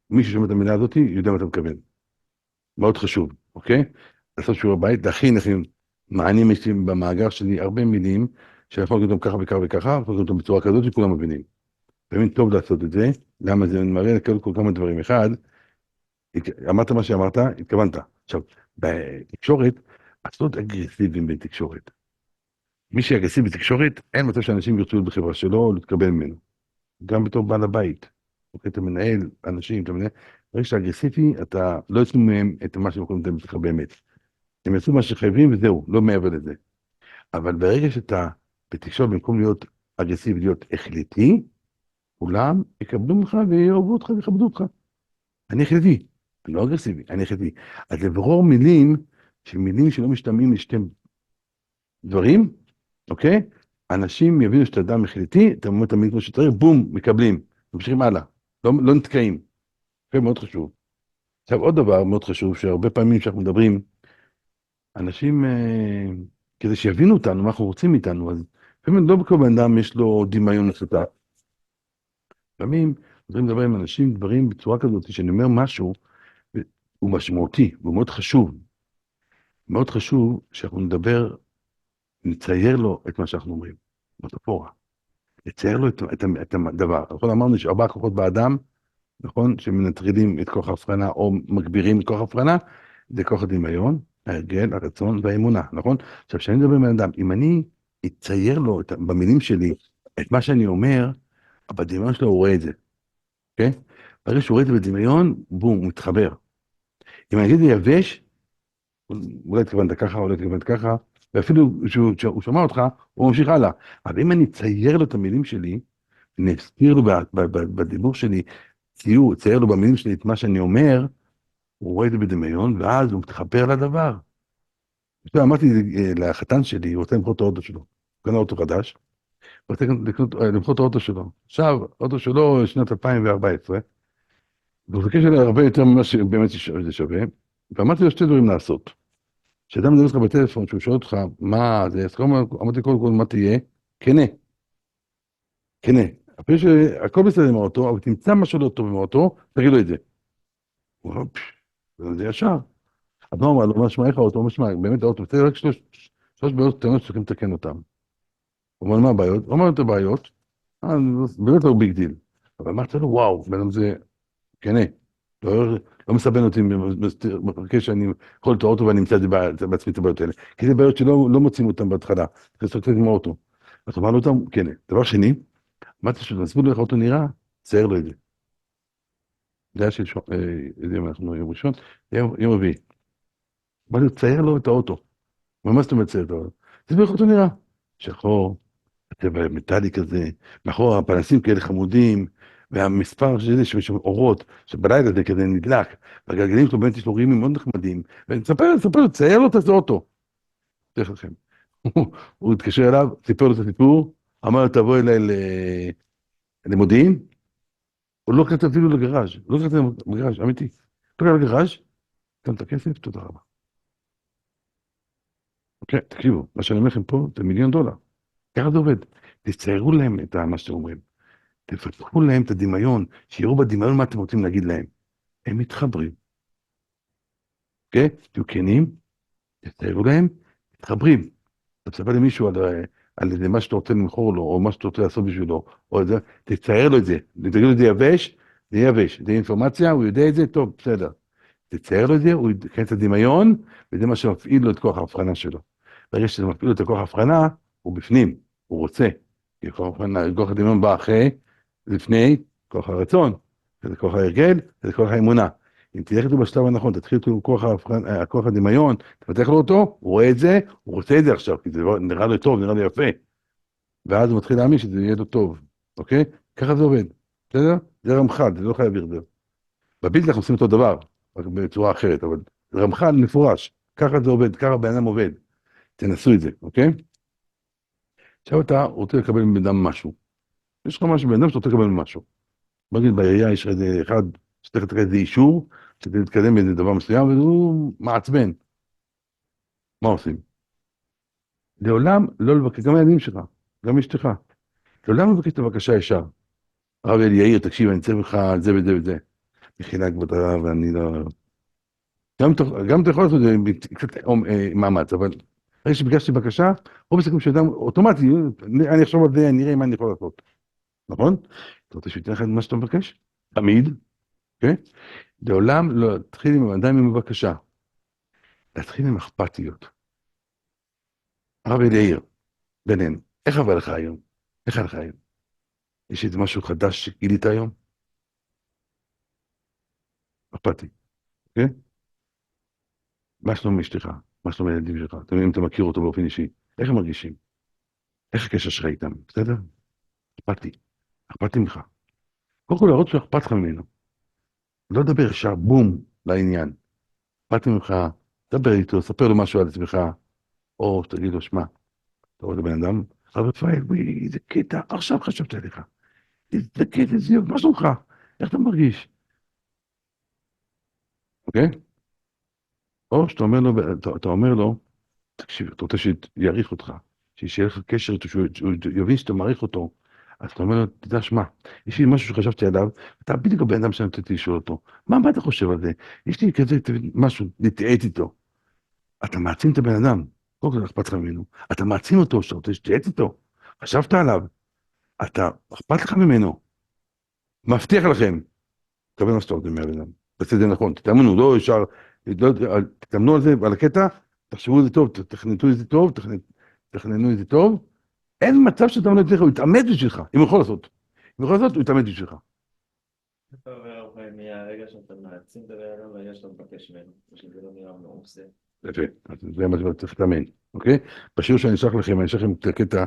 מי ששומע את המילה הזאת, יודע מה אתה מכוון. מאוד חשוב, אוקיי? לעשות שיעורי בית, להכין מענים, יש לי במאגר שלי הרבה מילים, שאני יכול להגיד אותם ככה וככה וככה, יכול להגיד אותם בצורה כזאת שכולם מבינים. באמת טוב לעשות את זה, למה זה מראה כל כמה דברים. אחד, אמרת מה שאמרת, התכוונת. עכשיו, בתקשורת, אסור להיות אגרסיביים בתקשורת. מי שאגרסיבי בתקשורת, אין מצב שאנשים ירצו להיות בחברה שלו או להתקבל ממנו. גם בתור בעל הבית. אוקיי, אתה מנהל אנשים, אתה מנהל... ברגע שאתה אגרסיבי, אתה לא יוצאו מהם את מה שהם יכולים לתת לך באמת. הם יעשו מה שחייבים וזהו, לא מעבר לזה. אבל ברגע שאתה בתקשורת, במקום להיות אגרסיבי, להיות החלטי, כולם יקבלו ממך ויאהבו אותך ויכבדו אותך. אני החלטי, אני לא אגרסיבי, אני החלטי. אז לברור מילים, שמילים שלא משתמעים לשתי דברים, אוקיי? אנשים יבינו שאתה אדם החלטי, אתה אומר את המילים כמו שצריך, בום, מקבלים, ממשיכים הלאה, לא נתקעים. זה מאוד חשוב. עכשיו עוד דבר מאוד חשוב, שהרבה פעמים כשאנחנו מדברים, אנשים, כדי שיבינו אותנו, מה אנחנו רוצים מאיתנו, אז לפעמים לא בכל בן אדם יש לו דמיון משותף. לפעמים צריכים לדבר עם אנשים דברים בצורה כזאת, שאני אומר משהו, הוא משמעותי, הוא מאוד חשוב. מאוד חשוב שאנחנו נדבר, נצייר לו את מה שאנחנו אומרים, מטאפורה. נצייר לו את הדבר. נכון, אמרנו יש 4 כוחות באדם, נכון, שמנטרלים את כוח ההפרנה או מגבירים את כוח ההפרנה, זה כוח הדמיון, ההרגל, הרצון והאמונה, נכון? עכשיו, כשאני מדבר עם אדם, אם אני אצייר לו במילים שלי את מה שאני אומר, בדמיון שלו הוא רואה את זה, אוקיי? ברגע שהוא רואה את זה בדמיון, בום, הוא מתחבר. אם אני אגיד לי יבש, אולי התכוונת ככה, אולי התכוונת ככה, ואפילו שהוא שמע אותך, הוא ממשיך הלאה. אבל אם אני אצייר לו את המילים שלי, אני אזכיר לו בדיבור שלי, צייר לו במילים שלי את מה שאני אומר, הוא רואה את זה בדמיון, ואז הוא מתחבר לדבר. אמרתי לחתן שלי, הוא רוצה למכור את האוטו שלו, הוא קנה אוטו חדש, רוצה למכור את האוטו שלו. עכשיו, האוטו שלו שנת 2014, והוא מבקש עליה הרבה יותר ממה שבאמת זה שווה, ואמרתי לו שתי דברים לעשות. כשאדם מדבר איתך בטלפון, שהוא שואל אותך מה זה, אז אמרתי קודם כל מה תהיה, כנה, כנה. אפילו שהכל בסדר עם האוטו, אבל תמצא משהו לא טוב עם האוטו, תגיד לו את זה. הוא אומר, זה ישר. אז מה אומר לו, מה שמע איך האוטו, מה שמע, באמת האוטו, בסדר, רק שלוש בעיות קטנות שצריכים לתקן אותן. הוא אומר, מה הבעיות? הוא אומר את הבעיות, באמת לא ביג דיל. אבל אמרתי לו, וואו, בן אדם זה כנה. לא מסבן אותי, מחכה שאני יכול את האוטו ואני אמצא את זה בעצמי את הבעיות האלה. כי זה בעיות שלא מוצאים אותן בהתחלה. צריך לעשות קצת עם האוטו. אז אמרנו אותם, כן. דבר שני, אמרתי שהוא נסביר לו איך האוטו נראה, צייר לו את זה. זה היה שלשום, אנחנו יום ראשון, יום רביעי. אמרתי לו, צייר לו את האוטו. מה זאת אומרת צייר את האוטו? תסביר איך האוטו נראה. שחור, צבע מטאלי כזה, מאחור הפנסים כאלה חמודים, והמספר שלי שיש אורות, שבלילה זה כזה נדלק, והגלגלים שלו באמת יש לו רימים מאוד נחמדים, וספר לו, צייר לו את האוטו. תלך לכם. הוא התקשר אליו, סיפר לו את הסיפור, אמר לו תבוא אליי למודיעין, הוא לא קראת אפילו לגראז', לא קראת לגראז', אמיתי. לא קראת לגראז', גם את הכסף, תודה רבה. אוקיי, תקשיבו, מה שאני אומר לכם פה זה $1,000,000. ככה זה עובד. תציירו להם את מה שאתם אומרים. תפתחו להם את הדמיון, שיראו בדמיון מה אתם רוצים להגיד להם. הם מתחברים. אוקיי? תהיו כנים, תציירו להם, מתחברים. אתה מספר למישהו על איזה מה שאתה רוצה למכור לו, או מה שאתה רוצה לעשות בשבילו, או זה, תצייר לו את זה. תגיד לו את זה יבש, זה יבש. זה אינפורמציה, הוא יודע את זה, טוב, בסדר. תצייר לו את זה, הוא ייכנס את הדמיון, וזה מה שמפעיל לו את כוח ההבחנה שלו. ברגע שזה מפעיל לו את הכוח ההבחנה, הוא בפנים, הוא רוצה. כי כוח הדמיון בא אחרי, לפני כוח הרצון, זה כוח ההרגל, זה כוח האמונה. אם תלך איתו בשלב הנכון, תתחיל איתו עם כוח הדמיון, תפתח לו אותו, הוא רואה את זה, הוא רוצה את זה עכשיו, כי זה נראה לו טוב, נראה לו יפה. ואז הוא מתחיל להאמין שזה יהיה לו טוב, אוקיי? ככה זה עובד, בסדר? זה רמח"ל, זה לא חייב הרדר. בבילד אנחנו עושים אותו דבר, רק בצורה אחרת, אבל רמח"ל מפורש, ככה זה עובד, ככה בן אדם עובד. תנסו את זה, אוקיי? עכשיו אתה רוצה לקבל מבן אדם משהו. יש לך משהו, בן אדם שאתה רוצה לקבל משהו. בגיד, בעירייה יש איזה אחד שצריך לתת איזה אישור, שצריך להתקדם באיזה דבר מסוים, והוא מעצבן. מה עושים? לעולם לא לבקש, גם הילדים שלך, גם אשתך. לעולם לא לבקש את הבקשה ישר. הרב אלי יאיר, תקשיב, אני צריך לך על זה וזה וזה. מחילה כבודה, ואני לא... גם אתה יכול לעשות את זה עם קצת מאמץ, אבל אחרי שביקשתי בקשה, רוב הסיכויים שאדם אוטומטי, אני אחשוב על זה, נראה מה אני יכול לעשות. נכון? אתה רוצה שייתן לך מה שאתה מבקש? תמיד, אוקיי? לעולם לא תתחיל עם אדם עם בבקשה. להתחיל עם אכפתיות. הרב אלי יאיר, בינינו, איך עבר לך היום? איך היה לך היום? יש איזה משהו חדש שגילית היום? אכפתי, אוקיי? מה שלום אשתך? מה שלום הילדים שלך? אתם יודעים אם אתה מכיר אותו באופן אישי. איך הם מרגישים? איך הקשר שלך איתם? בסדר? אכפתי. אכפתי ממך. קודם כל להראות שאכפת לך ממנו. לא לדבר ישר בום לעניין. אכפתי ממך, דבר איתו, ספר לו משהו על עצמך, או תגיד לו, שמע, אתה רואה את הבן אדם? הרב רפאל, איזה קטע, עכשיו חשבתי עליך. איזה קטע, איזה יופי, מה שלומך? איך אתה מרגיש? אוקיי? או שאתה אומר לו, תקשיב, אתה רוצה שיעריך אותך, שיהיה לך קשר איתו, שהוא יבין שאתה מעריך אותו, אז אתה אומר לו, תדע, שמע, יש לי משהו שחשבתי עליו, אתה בדיוק הבן אדם שאני רציתי לשאול אותו, מה אתה חושב על זה? יש לי כזה משהו, להתייעץ איתו. אתה מעצים את הבן אדם, קודם כל אכפת לך ממנו, אתה מעצים אותו, שאתה רוצה שתייעץ איתו, חשבת עליו, אתה אכפת לך ממנו, מבטיח לכם, תקבל מה שאתה רוצה מהבן אדם, תעשה את זה נכון, תתאמנו, לא ישר, תתאמנו על זה, על הקטע, תחשבו את זה טוב, תכננו את זה טוב, אין מצב שאתה לא יצליח, הוא יתאמץ בשבילך, אם הוא יכול לעשות. אם הוא יכול לעשות, הוא יתאמץ בשבילך. אתה אומר, מהרגע שאתה מעצים את הבן אדם, והרגע שאתה מבקש ממנו, שזה לא נראה מעושה. יפה, אז זה מה שצריך להתאמן, אוקיי? בשיעור שאני אשלח לכם, אני אשלח לכם את הקטע,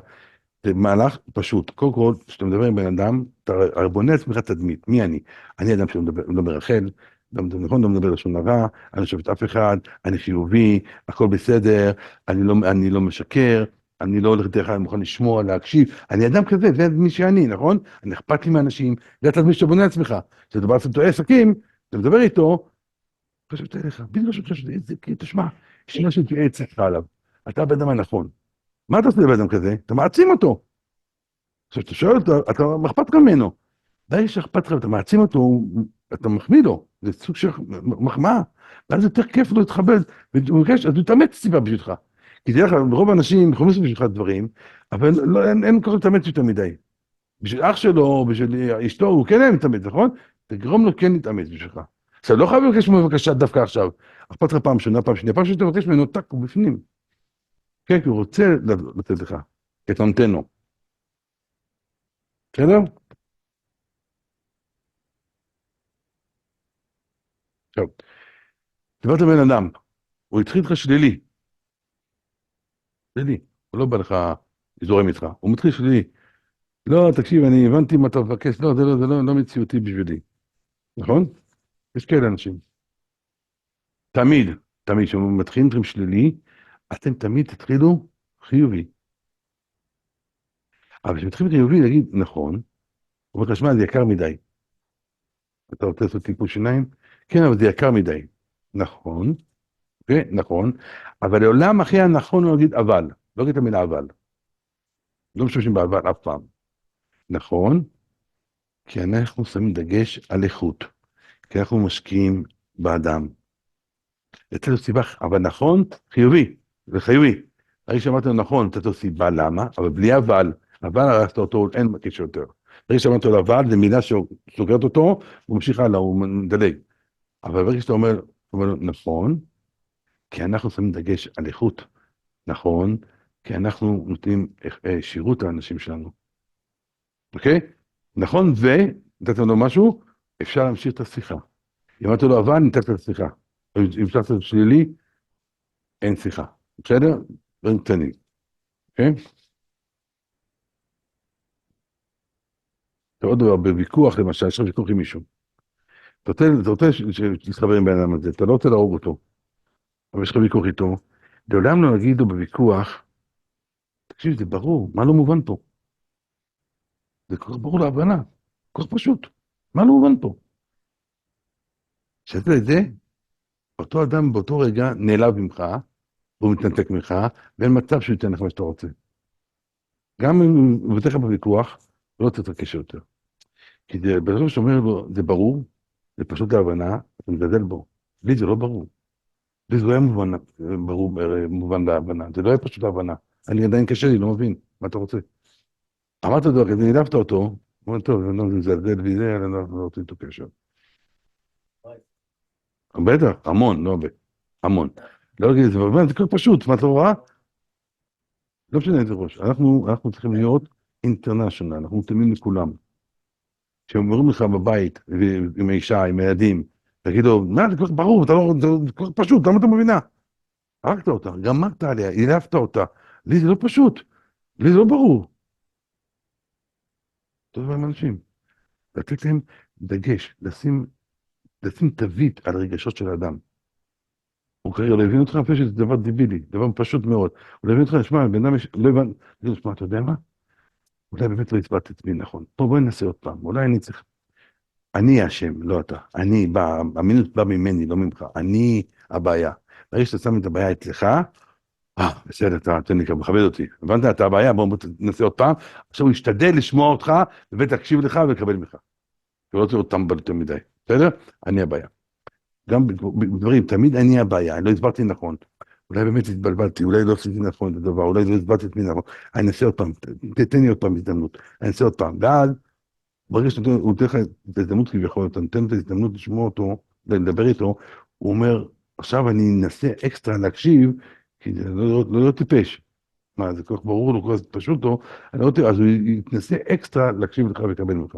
זה מהלך פשוט. קודם כל, כשאתה מדבר עם בן אדם, אתה בונה לעצמך תדמית. מי אני? אני אדם שמדבר רחל, נכון, לא מדבר לשון הרע, אני לא שופט אף אחד, אני חיובי, הכל בסדר, אני לא משקר, אני לא הולך דרך, אני מוכן לשמוע, להקשיב, אני אדם כזה, זה מי שאני, נכון? אני אכפת לי מאנשים, זה אתה מי שאתה בונה לעצמך, כשאתה בא לעשות איתו עסקים, אתה מדבר איתו, חשבתי עליך, בדיוק חשבתי, תשמע, יש משהו שעץ לך עליו, אתה הבן אדם הנכון, מה אתה עושה לבן אדם כזה? אתה מעצים אותו, עכשיו אתה שואל אותו, אתה אכפת לך ממנו, ברגע שאכפת לך ואתה מעצים אותו, אתה מחמיא לו, זה סוג של מחמאה, ואז יותר כיף לו להתחבד, והוא מבקש, אז הוא יתאמץ סיבה בשבילך. כי תראה לך, רוב האנשים יכולים לעשות בשבילך דברים, אבל לא, אין כל כך להתאמץ יותר מדי. בשביל אח שלו, או בשביל אשתו, הוא כן היה מתאמץ, נכון? תגרום לו כן להתאמץ בשבילך. עכשיו, לא חייב לבקש ממנו בבקשה דווקא עכשיו. אכפת לך פעם שונה, פעם שנייה, פעם שאתה מבקש ממנו, טק, הוא בפנים. כן, כי הוא רוצה לתת לך, כי אתה נותן לו. בסדר? עכשיו, דיברת בן אדם, הוא התחיל איתך שלילי, שלילי, הוא לא בא לך לזורם איתך, הוא מתחיל שלילי. לא, תקשיב, אני הבנתי מה אתה מבקש, לא, זה לא מציאותי בשבילי, נכון? יש כאלה אנשים. תמיד, תמיד, כשהם מתחילים איתכם שלילי, אתם תמיד תתחילו חיובי. אבל כשמתחילים חיובי, להגיד, נכון, הוא אומר לך, שמע, זה יקר מדי. אתה רוצה לעשות טיפול שיניים? כן, אבל זה יקר מדי. נכון, אוקיי, נכון, אבל לעולם אחרי הנכון הוא להגיד אבל, לא להגיד את המילה אבל. לא משתמשים באבל אף פעם. נכון, כי אנחנו שמים דגש על איכות, כי אנחנו משקיעים באדם. לתת לו סיבה, אבל נכון, חיובי, זה חיובי. הרי שאמרת לו נכון, לתת לו סיבה למה, אבל בלי אבל, אבל הרסת אותו, אין קשר יותר. הרי שאמרת לו אבל, זה מילה שסוגרת אותו, הוא ממשיך הלאה, הוא מדלג. אבל ברגע שאתה אומר לו, נכון, כי אנחנו שמים דגש על איכות, נכון, כי אנחנו נותנים שירות לאנשים שלנו. אוקיי? נכון, ונתת לו משהו, אפשר להמשיך את השיחה. אם אמרת לו אבל, נתת את השיחה. אם אפשר לעשות שלילי, אין שיחה. בסדר? דברים קטנים. אוקיי? אתה עוד דבר, בוויכוח למשל, יש לך ויכוח עם מישהו. אתה רוצה שתתחבר עם בן אדם הזה, אתה לא רוצה להרוג אותו, אבל יש לך ויכוח איתו. לעולם לא נגיד לו בוויכוח, תקשיב, זה ברור, מה לא מובן פה? זה כל כך ברור להבנה, כל כך פשוט. מה לא מובן פה? כשאתה את זה, אותו אדם באותו רגע נעלב ממך, והוא מתנתק ממך, ואין מצב שהוא ייתן לך מה שאתה רוצה. גם אם הוא מבטא לך בוויכוח, הוא לא צריך את הקשר יותר. כי זה, בסופו שאומר לו, זה ברור, זה פשוט להבנה, אתה מזלזל בו. לי זה לא ברור. לי זה לא היה מובן, ברור, מובן להבנה. זה לא היה פשוט להבנה. אני עדיין קשה לי, לא מבין, מה אתה רוצה? אמרת לו, כדי נעלבת אותו, הוא אומר, טוב, זה מזלזל וזה, אני לא רוצה איתו קשר. בטח, המון, לא הרבה, המון. לא להגיד את זה, אבל זה כל כך פשוט, מה אתה רואה? לא משנה איזה ראש. אנחנו צריכים להיות אינטרנשיונל, אנחנו מתאימים לכולם. כשאומרים לך בבית, עם האישה, עם הילדים, תגידו, מה, זה כל כך ברור, זה כל כך פשוט, למה אתה מבינה? הרגת אותה, גמרת עליה, העלבת אותה. לי זה לא פשוט, לי זה לא ברור. אותו דבר עם אנשים. לתת להם דגש, לשים תווית על הרגשות של האדם. הוא כרגע לא הבין אותך, אפילו שזה דבר דיבילי, דבר פשוט מאוד. הוא לא הבין אותך, שמע, בן אדם לא הבן, שמע, אתה יודע מה? אולי באמת לא הצבעתי את עצמי נכון. בואי ננסה עוד פעם, אולי אני צריך... אני האשם, לא אתה. המינוס בא ממני, לא ממך. אני הבעיה. ברגע שאתה שם את הבעיה אצלך, בסדר, אתה מכבד אותי. הבנת? אתה הבעיה, בואו ננסה עוד פעם. עכשיו הוא ישתדל לשמוע אותך, ובאמת תקשיב לך ולקבל ממך. הוא לא צריך להיות טמבל יותר מדי. בסדר? אני הבעיה. גם בדברים, תמיד אני הבעיה, אני לא הסברתי נכון. אולי באמת התבלבלתי, אולי לא עשיתי נכון את הדבר, אולי לא הסברתי את מי נכון. אני אנסה עוד פעם, תן לי עוד פעם הזדמנות. אני אנסה עוד פעם. ואז, ברגע שהוא נותן לך את ההזדמנות כביכול, אתה נותן את ההזדמנות לשמוע אותו, לדבר איתו, הוא אומר, עכשיו אני אנסה אקסטרה להקשיב, כי זה לא טיפש. מה, זה כל כך ברור לו, כל כך פשוט לו, אז הוא יתנסה אקסטרה להקשיב לך ולקבל ממך.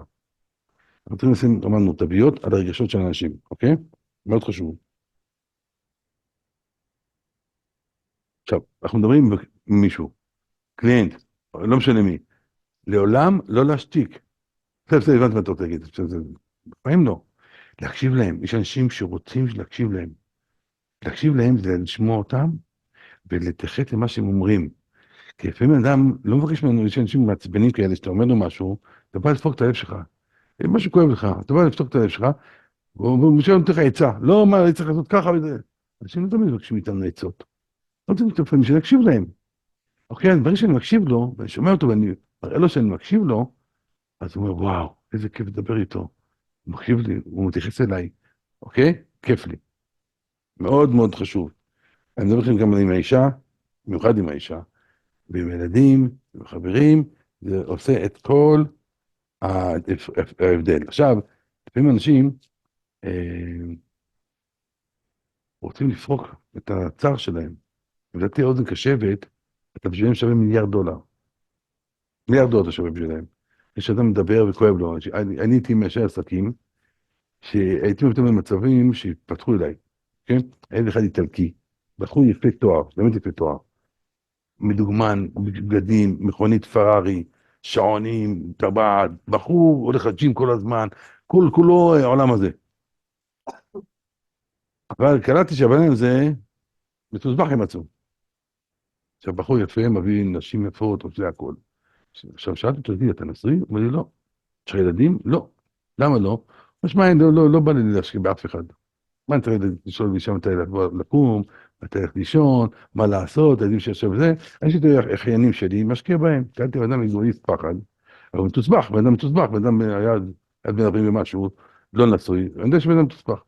אנחנו צריכים לשים, אמרנו, תוויות על הרגשות של האנשים, אוקיי? מאוד חשוב. עכשיו, אנחנו מדברים עם מישהו, קליינט, לא משנה מי, לעולם לא להשתיק. בסדר, הבנתי מה אתה רוצה להגיד, לפעמים לא. להקשיב להם, יש אנשים שרוצים להקשיב להם. להקשיב להם זה לשמוע אותם ולתחת למה שהם אומרים. כי לפעמים אדם לא מבקש ממנו, יש אנשים מעצבנים כאלה, שאתה אומר לו משהו, אתה בא לדפוק את הלב שלך. אם משהו כואב לך, אתה בא לפתוק את הלב שלך, והוא משלם נותן לך עצה. לא, מה, אני צריך לעשות ככה וזה. אנשים לא תמיד מבקשים מאיתנו עצות. לא תמיד לפעמים שנקשיב להם. אוקיי, אז ברגע שאני מקשיב לו, ואני שומע אותו, ואני מראה לו שאני מקשיב לו, אז הוא אומר, וואו, איזה כיף לדבר איתו. הוא מקשיב לי, הוא מתייחס אליי. אוקיי? כיף לי. מאוד מאוד חשוב. אני מדבר לכם גם עם האישה, במיוחד עם האישה, ועם ילדים, עם חברים, זה עושה את כל ההבדל. עכשיו, לפעמים אנשים רוצים לפרוק את הצער שלהם. אם אתה תהיה אוזן קשבת, אתה בשבילם שווה $1,000,000,000. $1,000,000,000 אתה שווה בשבילם. יש אדם מדבר וכואב לו. אני הייתי מאנשי עסקים, שהייתי מבטא במצבים שהתפתחו אליי. כן? הילד אחד איטלקי, בחור יפה תואר, באמת יפה תואר. מדוגמן, בגדים, מכונית פרארי, שעונים, טבעת, בחור הולך לג'ים כל הזמן, כולו העולם הזה. אבל קלטתי שהבן הזה מתוסבך עם עצמו. עכשיו, בחור יפה, מביא נשים יפות, עושה הכל. עכשיו, שאלתי אותו, תגיד, אתה נשוי? הוא אומר לי, לא. יש לך ילדים? לא. למה לא? משמע, לא בא לי להשקיע באף אחד. מה אני צריך לשאול לי שם מתי לקום, מתי ללכת לישון, מה לעשות, הילדים שיושב וזה. יש לי את החיינים שלי, משקיע בהם. קלטתי בן אדם אגואיסט פחד, אבל הוא מתוסבך, בן אדם מתוסבך, בן אדם היה בן 40 ומשהו, לא נשוי, אני יודע שבן אדם מתוסבך.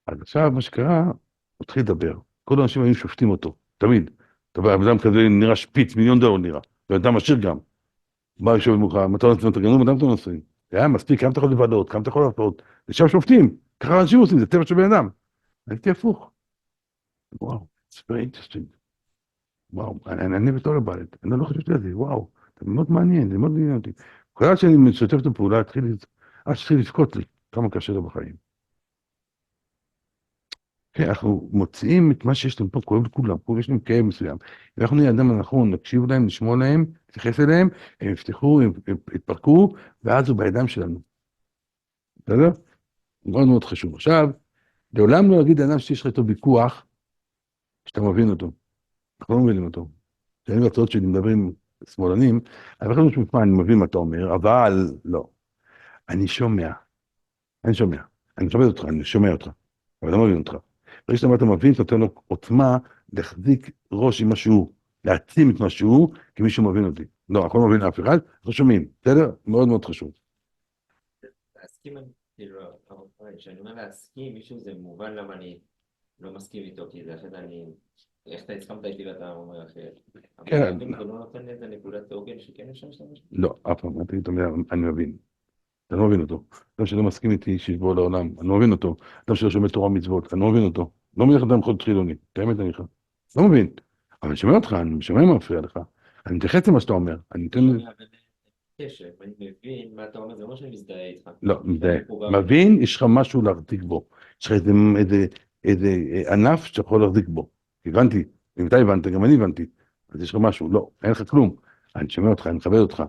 אז עכשיו, מה שקרה, הוא התחיל לדבר. כל האנשים היו שופטים אותו, תמיד. אתה יודע, אדם כזה נראה שפיץ, $1,000,000 נראה. ואדם עשיר גם. בא יושב במוך, מתי נוצאים את הגנוב, אדם אתה נוצאים. היה מספיק, כמה אתה יכול לבדות, כמה אתה יכול לעשות. לשם שופטים. ככה אנשים עושים, זה טבע של בן אדם. הייתי הפוך. וואו, it's very interesting. וואו, אני בתור הבית. אני לא חושבתי על זה, וואו. זה מאוד מעניין, זה מאוד מעניין אותי. כל שאני משתף את הפעולה, התחיל לבכות לי. כמה קשה לו בחיים. כן, אנחנו מוצאים את מה שיש לנו פה, כואב לכולם, פה יש להם כאב מסוים. אם אנחנו נהיה אדם הנכון, נקשיב להם, נשמוע להם, נתייחס אליהם, הם יפתחו, הם יתפרקו, ואז הוא בידיים שלנו. בסדר? מאוד מאוד חשוב. עכשיו, לעולם לא להגיד לאדם שיש לך איתו ויכוח, שאתה מבין אותו. אנחנו לא מבינים אותו. כשאני בהצעות שלי מדבר עם שמאלנים, אני לא חושב שאני מבין מה אתה אומר, אבל לא. אני שומע. אני מכבד אותך, אני שומע אותך, אבל לא מבין אותך. ברגע שאתה מבין, אתה נותן לו עוצמה להחזיק ראש עם משהו, להעצים את משהו, כי מישהו מבין אותי. לא, הכל מבין אף אחד, אנחנו שומעים, בסדר? מאוד מאוד חשוב. להסכים, כאילו, כשאני אומר להסכים, מישהו זה מובן למה אני לא מסכים איתו, כי זה אחרת איך אתה הסכמת איתי ואתה אומר אחרת. כן. אבל להבין, זה לא נותן איזה נקודת עוגן שכן אפשר להשתמש? לא, אף פעם, אל תגיד את המילה, אני מבין. אתה לא מבין אותו. אדם שלא מסכים איתי, שיבוא לעולם, אני לא מבין אותו. אדם שלא שומע תורה ומצוות, אני לא מבין אותו. לא מבין איך אדם יכול להיות חילוני, את האמת אני לך. לא מבין. אבל אני שומע אותך, אני שומע מה מפריע לך. אני מתייחס למה שאתה אומר. אני אתן לי... קשב, אני מבין מה אתה אומר, זה לא שאני מזדהה איתך. לא, מזדהה. מבין, יש לך משהו להחזיק בו. יש לך איזה ענף שאתה יכול להחזיק בו. הבנתי, אם אתה הבנת, גם אני הבנתי. אז יש לך משהו, לא, אין לך כלום. אני שומע אותך, אני מכבד אותך.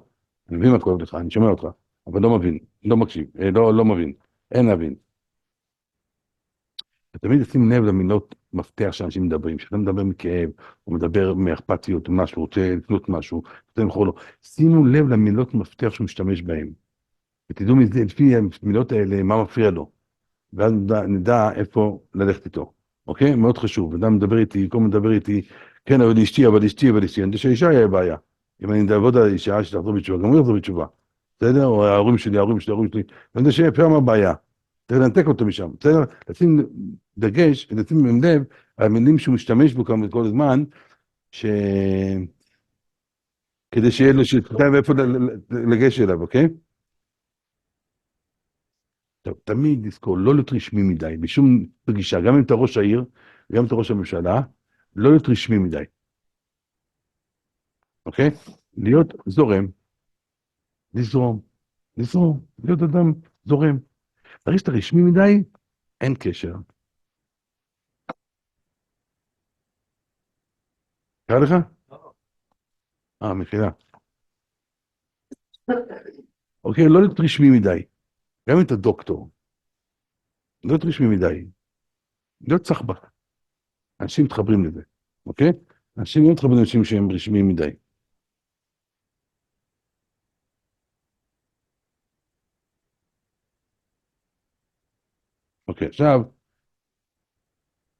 אני מבין מה כואב לך, אני שומע אותך. אבל לא מבין, לא מקשיב, לא מבין. אין להבין. ותמיד לשים לב למילות מפתח שאנשים מדברים. כשאתה מדבר מכאב, או מדבר מאכפתיות, או משהו, רוצה לקנות משהו, רוצה למכור לו. שימו לב למילות מפתח שהוא משתמש בהן. ותדעו מזה, לפי המילות האלה, מה מפריע לו. ואז נדע איפה ללכת איתו. אוקיי? מאוד חשוב. אדם מדבר איתי, כל מדבר איתי, כן, אבל אשתי. אני יודע שהאישה יהיה בעיה. אם אני אעבוד על האישה שתחזור בתשובה, גם הוא יחזור בתשובה. בסדר? או ההורים שלי. אני יודע שיהיה פעם הבעיה. צריך לנתק אותו משם. בסדר? לשים דגש, לשים לב, על המילים שהוא משתמש בו כל הזמן, כדי שיהיה לו, שתדע איפה לגש אליו, אוקיי? טוב, תמיד לזכור, לא להיות רשמי מדי, בשום פגישה, גם אם אתה ראש העיר, גם אם אתה ראש הממשלה, לא להיות רשמי מדי. אוקיי? להיות זורם, לזרום, להיות אדם זורם. ברגע שאתה רשמי מדי, אין קשר. קרא לך? מחילה. אוקיי, לא להיות רשמי מדי. גם אם אתה דוקטור, לא להיות רשמי מדי. להיות סחבק. אנשים מתחברים לזה, אוקיי? אנשים לא מתחברים לאנשים שהם רשמיים מדי. אוקיי, עכשיו,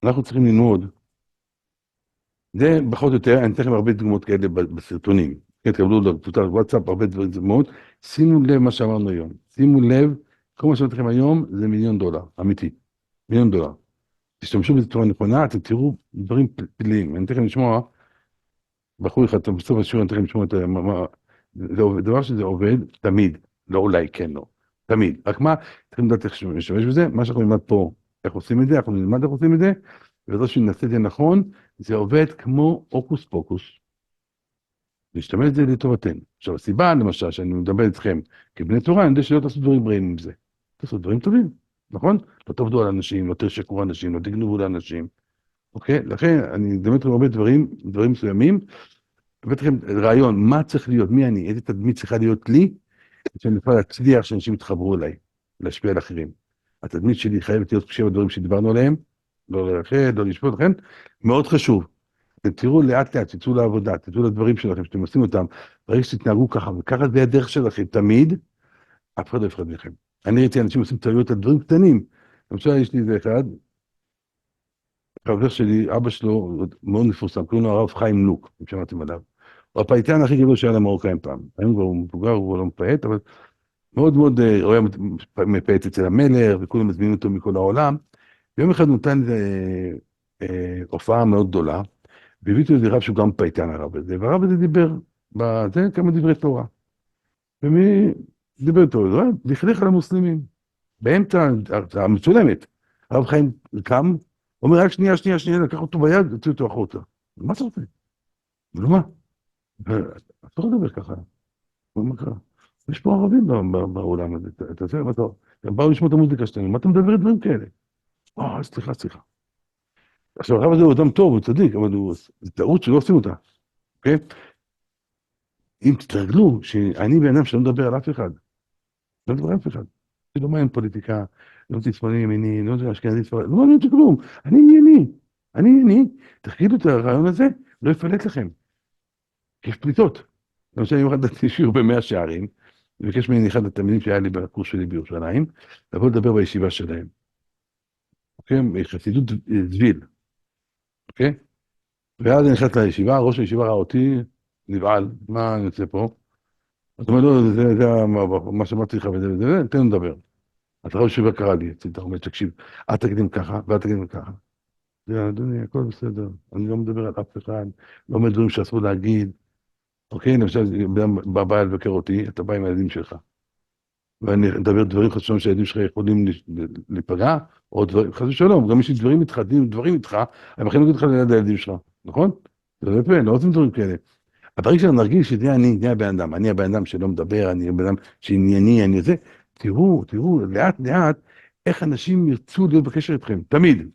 אנחנו צריכים ללמוד, זה פחות או יותר, אני אתן לכם הרבה דוגמאות כאלה בסרטונים. כן, תקבלו בקבוצת וואטסאפ, הרבה דוגמאות. שימו לב מה שאמרנו היום. שימו לב, כל מה שאמרתי לכם היום זה $1,000,000, אמיתי. $1,000,000. תשתמשו בצורה נכונה, אתם תראו דברים פלאים. אני אתן לכם לשמוע, בחור אחד, בסוף השיעור אני אתן לכם לשמוע את זה דבר שזה עובד תמיד, לא אולי כן לא, תמיד. רק מה, צריכים לדעת איך להשתמש בזה, מה שאנחנו נלמד פה, איך עושים את זה, אנחנו נלמד איך עושים את זה, ובעזרת שנעשה את זה נכון, זה עובד כמו הוקוס פוקוס. להשתמש את זה לטובתנו. עכשיו, הסיבה, למשל, שאני מדבר איתכם כבני תורה, אני יודע שלא תעשו דברים רעים עם זה. תעשו דברים טובים, נכון? לא תעבדו על אנשים, לא תשקרו אנשים, לא תגנבו לאנשים. אוקיי? לכן, אני מדבר איתכם הרבה דברים מסוימים, הבאתי לכם רעיון, מה צריך להיות, מי אני, איזה תדמית צריכה להיות לי, שאני יכול להצליח שאנשים יתחברו אליי, להשפיע על אחרים. התדמית שלי חייבת להיות קשה בדברים שדיברנו עליהם, לא ללכת, לא לשפוט, לכן, מאוד חשוב. אתם תראו לאט לאט, תצאו לעבודה, תצאו לדברים שלכם, שאתם עושים אותם, ברגע שתתנהגו ככה, וככה זה הדרך שלכם, תמיד, אף אחד לא יפחד מכם. אני ראיתי אנשים עושים טעויות על דברים קטנים. למשל, יש לי איזה אחד, חבר שלי, אבא שלו, מאוד מפורסם, קוראים לו הרב חיים לוק, אם שמעתם עליו. הוא הפייטן הכי גדול שהיה למרוקאים פעם. היום כבר הוא מבוגר, הוא לא מפייט, אבל מאוד מאוד, הוא היה מפייט אצל המלך, וכולם מזמינים אותו מכל העולם. ויום אחד הוא נתן הופעה מאוד גדולה, והביאו איזה רב שהוא גם פייטן הרב הזה, והרב הזה דיבר, בזה כמה דברי תורה. ומי דיבר איתו, לכלך על המוסלמים. באמצע המצולמת, הרב חיים קם, אומר רק שנייה, לקח אותו ביד, הוציא אותו החוצה. מה אתה רוצה? ולא מה? אסור לדבר ככה. מה קרה? יש פה ערבים בעולם הזה, אתה יודע, הם באו לשמוע את המוזיקה שלנו, מה אתה מדבר דברים כאלה? סליחה. עכשיו, הרב הזה הוא אדם טוב, הוא צדיק, אבל זה טעות שלא עושים אותה, אוקיי? אם תתרגלו שאני בן אדם שלא מדבר על אף אחד, לא מדבר על אף אחד, לא מעניין פוליטיקה, לא רוצה שמאלי ימיני, לא יודע אשכנזי ספרד, לא מעניין אותי כלום, אני ענייני, תחילו את הרעיון הזה, לא יפלט לכם. יש פליטות. למשל, יום אחד דעתי שיעור במאה שערים, וביקש ממני אחד התלמידים שהיה לי בקורס שלי בירושלים, לבוא לדבר בישיבה שלהם. אוקיי? חסידות זוויל. אוקיי? ואז אני נכנס לישיבה, ראש הישיבה ראה אותי, נבעל, מה אני יוצא פה? אז הוא אומר, לא, זה מה שאמרתי לך וזה, תן לנו לדבר. אז הרב הישיבה קרא לי, אתה אומר, תקשיב, אל תקדים ככה, ואל תקדים ככה. אדוני, הכל בסדר, אני לא מדבר על אף אחד, לא אומר דברים שאסור להגיד. אוקיי, למשל, בא לבקר אותי, אתה בא עם הילדים שלך. ואני מדבר דברים חשובים שהילדים שלך יכולים להיפגע, או דברים, חס ושלום, גם יש לי דברים איתך, הם יכולים להגיד לך ליד הילדים שלך, נכון? זה לא יפה, לא עושים דברים כאלה. אבל ברגע שנרגיש שזה אני הבן אדם, אני הבן אדם שלא מדבר, אני הבן אדם שענייני, אני זה, תראו, לאט, איך אנשים ירצו להיות בקשר איתכם, תמיד.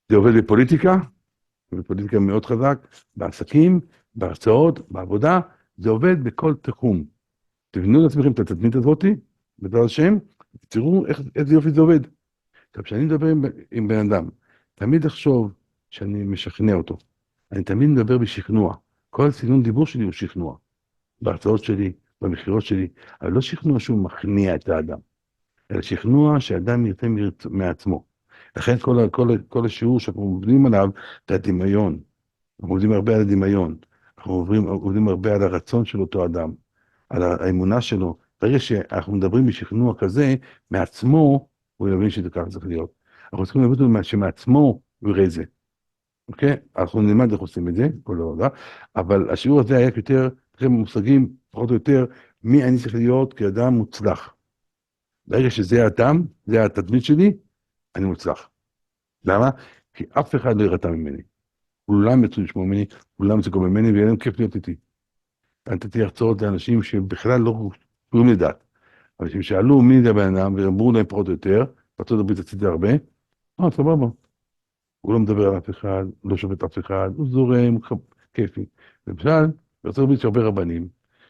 זה עובד בפוליטיקה מאוד חזק, בעסקים, בהרצאות, בעבודה, זה עובד בכל תחום. תבנו לעצמכם את התדמית הזאת, בדבר השם, תראו איזה יופי זה עובד. עכשיו, כשאני מדבר עם בן אדם, תמיד אחשוב שאני משכנע אותו. אני תמיד מדבר בשכנוע. כל סגנון דיבור שלי הוא שכנוע. בהרצאות שלי, במכירות שלי, אבל לא שכנוע שהוא מכניע את האדם, אלא שכנוע שאדם ירצה מעצמו. לכן כל השיעור שאנחנו עובדים עליו, זה הדמיון. אנחנו עובדים הרבה על הדמיון. אנחנו עובדים הרבה על הרצון של אותו אדם. על האמונה שלו, ברגע שאנחנו מדברים בשכנוע כזה, מעצמו, הוא יבין שזה ככה צריך להיות. אנחנו צריכים להבין אותו שמעצמו הוא יראה זה. אוקיי? אנחנו נלמד איך עושים את זה, כל דבר, אבל השיעור הזה היה יותר, לכם מושגים, פחות או יותר, מי אני צריך להיות כאדם מוצלח. ברגע שזה האדם, זה התדמית שלי, אני מוצלח. למה? כי אף אחד לא ירתע ממני. כולם יצאו לשמוע ממני, כולם יצאו ממני, ויהיה להם כיף להיות איתי. נתתי הרצאות לאנשים שבכלל לא קוראים לדעת. אנשים שאלו מי זה הבן אדם, ואמרו להם פחות או יותר, בארצות הברית עשיתי הרבה, סבבה. הוא לא מדבר על אף אחד, לא שופט אף אחד, הוא זורם, כיפי. למשל, בארצות הברית יש הרבה רבנים,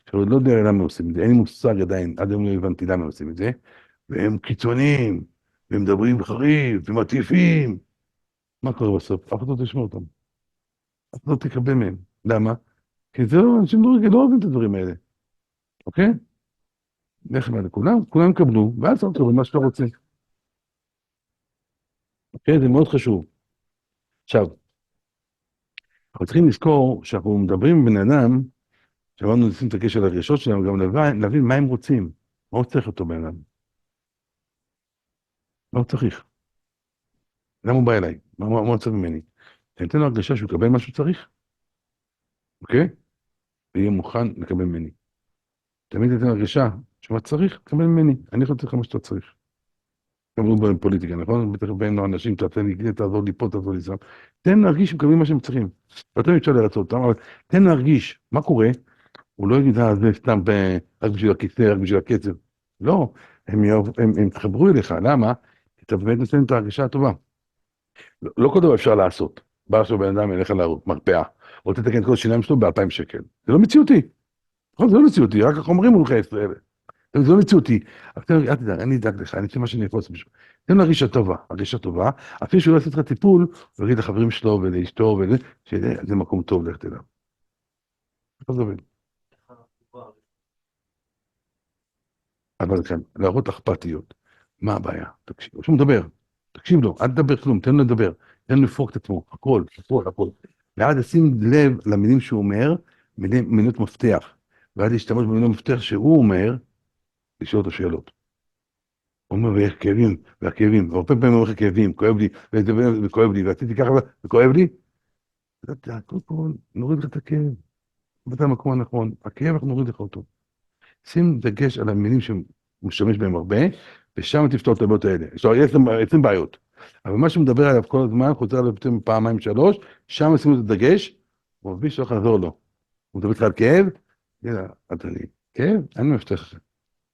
שאני לא יודע למה עושים את זה, אין לי מושג עדיין, עד היום לא הבנתי למה עושים את זה, והם קיצוניים, והם מדברים חריף, ומטיפים. מה קורה בסוף? אף אחד לא תשמע אותם. אז לא תקבל מהם. למה? כי זה לא, אנשים לא אוהבים את הדברים האלה, אוקיי? לך מה לכולם, כולם יקבלו, ואז אתה תקבל מה שאתה רוצה. אוקיי? זה מאוד חשוב. עכשיו, אנחנו צריכים לזכור שאנחנו מדברים עם בן אדם, שאמרנו לשים את הקשר לרגשות שלנו, גם להבין מה הם רוצים. מה הוא צריך אותו בן אדם? מה הוא צריך? למה הוא בא אליי? מה הוא רוצה ממני? אני אתן לו הרגשה שהוא יקבל מה שהוא צריך, אוקיי? ויהיה מוכן לקבל ממני. תמיד אתן הרגשה שמה צריך, תקבל ממני. אני יכול לתת לך מה שאתה צריך. אמרו בפוליטיקה, נכון? בטח באים לו אנשים, תעשה לי, תעזור לי פה, תעזור לי שם. תן להרגיש שמקבלים מה שהם צריכים. לא תמיד אפשר לרצות אותם, אבל תן להרגיש מה קורה. הוא לא יגיד, זה סתם רק בשביל הכיסא, רק בשביל הקצב. לא, הם יתחברו אליך. למה? כי אתה באמת נותן את ההרגשה הטובה. לא כל דבר אפשר לעשות. בא עכשיו בן אדם ילך למרפאה, רוצה לתקן את כל השיניים שלו ב2,000 שקל. זה לא מציאותי. נכון, זה לא מציאותי, רק החומרים מולך ישראל. זה לא מציאותי. אבל אל תדאג, אני אדאג לך, אני אעשה מה שאני יכול לעשות בשביל. תן לו הרגשה טובה, אפילו שהוא לא יעשה לך טיפול, הוא יגיד לחברים שלו ולאשתו וזה, שזה מקום טוב ללכת אליו. ככה זה עובד. אבל כאן, להראות אכפתיות. מה הבעיה? תקשיב, כשהוא מדבר, תקשיב לו, אל תדבר כלום, תן לו לדבר, תן לו לפרוק את עצמו, הכל, הכל, הכל. ועד לשים לב למילים שהוא אומר, מילות מפתח. ועד להשתמש במילות מפתח שהוא אומר, לשאול אותו שאלות. הוא אומר, ויש כאבים, והכאבים, והרבה פעמים אומר לך כאבים, כואב לי, וכואב לי, ועשיתי ככה, וכואב לי. אתה יודע, קודם כל, נוריד לך את הכאב. ואתה במקום הנכון, הכאב, אנחנו נוריד לך אותו. שים דגש על המילים שמשתמש בהם הרבה, ושם תפתור את הבעיות האלה. יש להם 20 בעיות. אבל מה שמדבר עליו כל הזמן, חוזר עליו יותר פעמיים, 3, שם שים את הדגש, הוא מביא שלך לעזור לו. הוא מדבר איתך על כאב, יאללה, אדוני, כאב, אני מבטיח לך,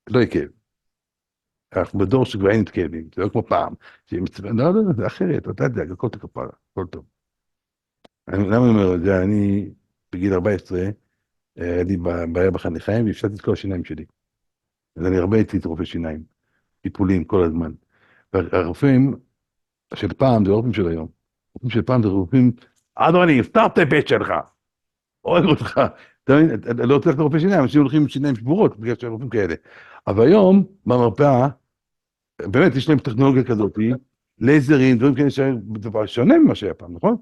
לא יהיה כאב. אנחנו בדור שכבר אין את כאבים, זה לא כמו פעם. לא, לא, זה אחרת, אתה יודע, הכל תכפרה, הכל טוב. למה אני אומר את זה? אני בגיל 14, היה לי בעיה בחניכיים, והפסדתי את כל השיניים שלי. אז אני הרבה הייתי רופא שיניים, טיפולים כל הזמן. והרופאים של פעם, זה לא רופאים של היום. רופאים של פעם זה רופאים, אדוני, פתח את הפה שלך, אוהב אותך. אתה מבין, אתה לא רוצה ללכת לרופא שיניים, אנשים הולכים עם שיניים שבורות, בגלל שהם רופאים כאלה. אבל היום, במרפאה, באמת, יש להם טכנולוגיה כזאת, לייזרים, דברים כאלה דבר שונה ממה שהיה פעם, נכון?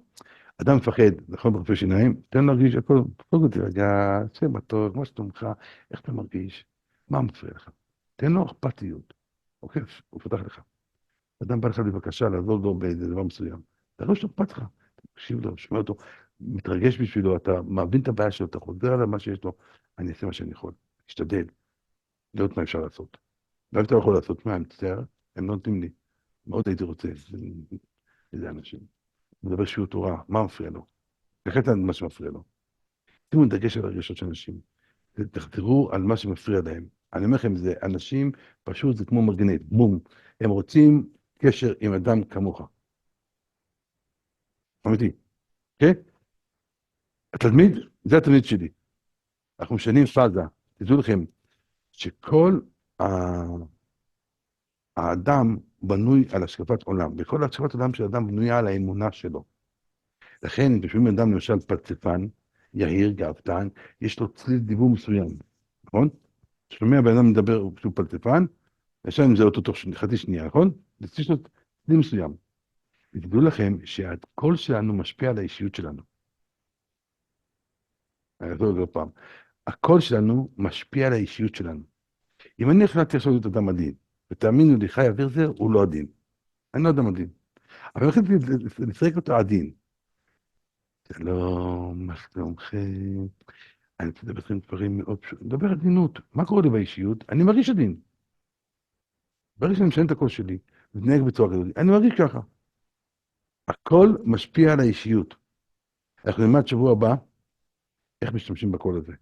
אדם מפחד, נכון, ברופא שיניים, תן לו להרגיש הכל, הכל תירגע, צא בטוב, מה שלומך, איך אתה מרגיש, מה מפריע לך? תן לו אכפתיות, אוקיי, הוא פותח לך. אדם בא לך בבקשה לעזור לו באיזה דבר מסוים, אתה לא שאכפת לך, תקשיב לו, שומע אותו, מתרגש בשבילו, אתה מבין את הבעיה שלו, אתה חוזר על מה שיש לו, אני אעשה מה שאני יכול, אשתדל, לראות מה אפשר לעשות. ואם אתה לא יכול לעשות, מה, אני מצטער, הם לא נותנים לי, מאוד הייתי רוצה, איזה אנשים. הוא מדבר שיעור תורה, מה מפריע לו? תחליט על מה שמפריע לו. שימו דגש על הרגשות של אנשים. תחזרו על מה שמפריע להם. אני אומר לכם, זה אנשים, פשוט זה כמו מגנט, בום. הם רוצים קשר עם אדם כמוך. אמיתי, כן? התלמיד, זה התלמיד שלי. אנחנו משנים פאזה. תדעו לכם, שכל האדם בנוי על השקפת עולם. וכל השקפת עולם של האדם בנויה על האמונה שלו. לכן, אם תשמעים אדם למשל פלצפן, יהיר, גאוותן, יש לו צליל דיבור מסוים, נכון? שומע בן אדם מדבר כשהוא פלצפן, ישר עם זה אותו תוך חצי שנייה, נכון? יש לו צליל מסוים. ותדעו לכם שהקול שלנו משפיע על האישיות שלנו. אני אעזור לזה עוד פעם. הקול שלנו משפיע על האישיות שלנו. אם אני החלטתי עכשיו להיות אדם עדין, ותאמינו לי, חי אוויר זה, הוא לא עדין. אני לא אדם עדין. אבל אני החלטתי לשחק אותו עדין. שלום, מה שלומכם? אני מדבר איתכם דברים מאוד פשוטים, מדבר עדינות. מה קורה לי באישיות? אני מרגיש עדין. ברגע שאני משנה את הקול שלי, מתנהג בצורה כזאת, אני מרגיש ככה. הכל משפיע על האישיות. אנחנו נלמד שבוע הבא, איך משתמשים בקול הזה.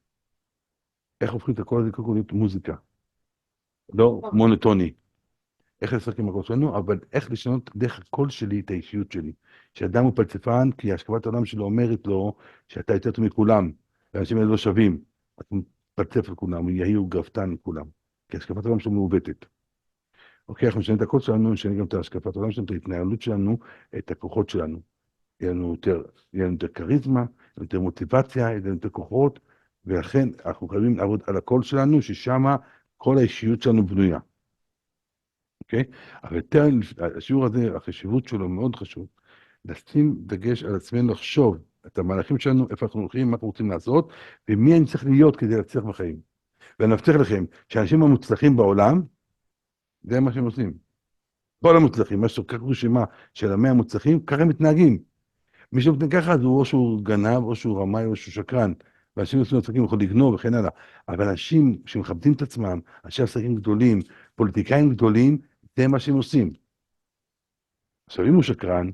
איך הופכים את הקול הזה קודם כל להיות מוזיקה. לא מונוטוני. איך לשחק עם הקול שלנו, אבל איך לשנות דרך הקול שלי את האישיות שלי. שאדם הוא פלצפן, כי השקפת העולם שלו אומרת לו שאתה יותר טוב מכולם, ואנשים האלה לא שווים. אתה מפלצף על כולם, הוא יהיר גאוותן מכולם. כי השקפת העולם שלו מעוותת. אוקיי, אנחנו משנים את הקול שלנו, נשנה גם את השקפת העולם שלנו, את ההתנהלות שלנו, את הכוחות שלנו. יהיה לנו יותר כריזמה, יותר מוטיבציה, יהיה לנו יותר כוחות, ולכן אנחנו חייבים לעבוד על הקול שלנו, ששם כל האישיות שלנו בנויה. אוקיי? אבל יותר, השיעור הזה, החשיבות שלו מאוד חשוב, לשים דגש על עצמנו, לחשוב את המהלכים שלנו, איפה אנחנו הולכים, מה אנחנו רוצים לעשות, ומי אני צריך להיות כדי להצליח בחיים. ואני מבטיח לכם, שהאנשים המוצלחים בעולם, זה מה שהם עושים. כל המוצלחים, מה שכך רשימה של 100 המוצלחים, ככה הם מתנהגים. מי שמתנהג ככה, אז הוא או שהוא גנב, או שהוא רמאי, או שהוא שקרן. ואנשים עושים עסקים יכולים לגנוב וכן הלאה. אבל אנשים שמכבדים את עצמם, אנשי עסקים גדולים, פוליטיקאים גדולים, זה מה שהם עושים. עכשיו, אם הוא שקרן,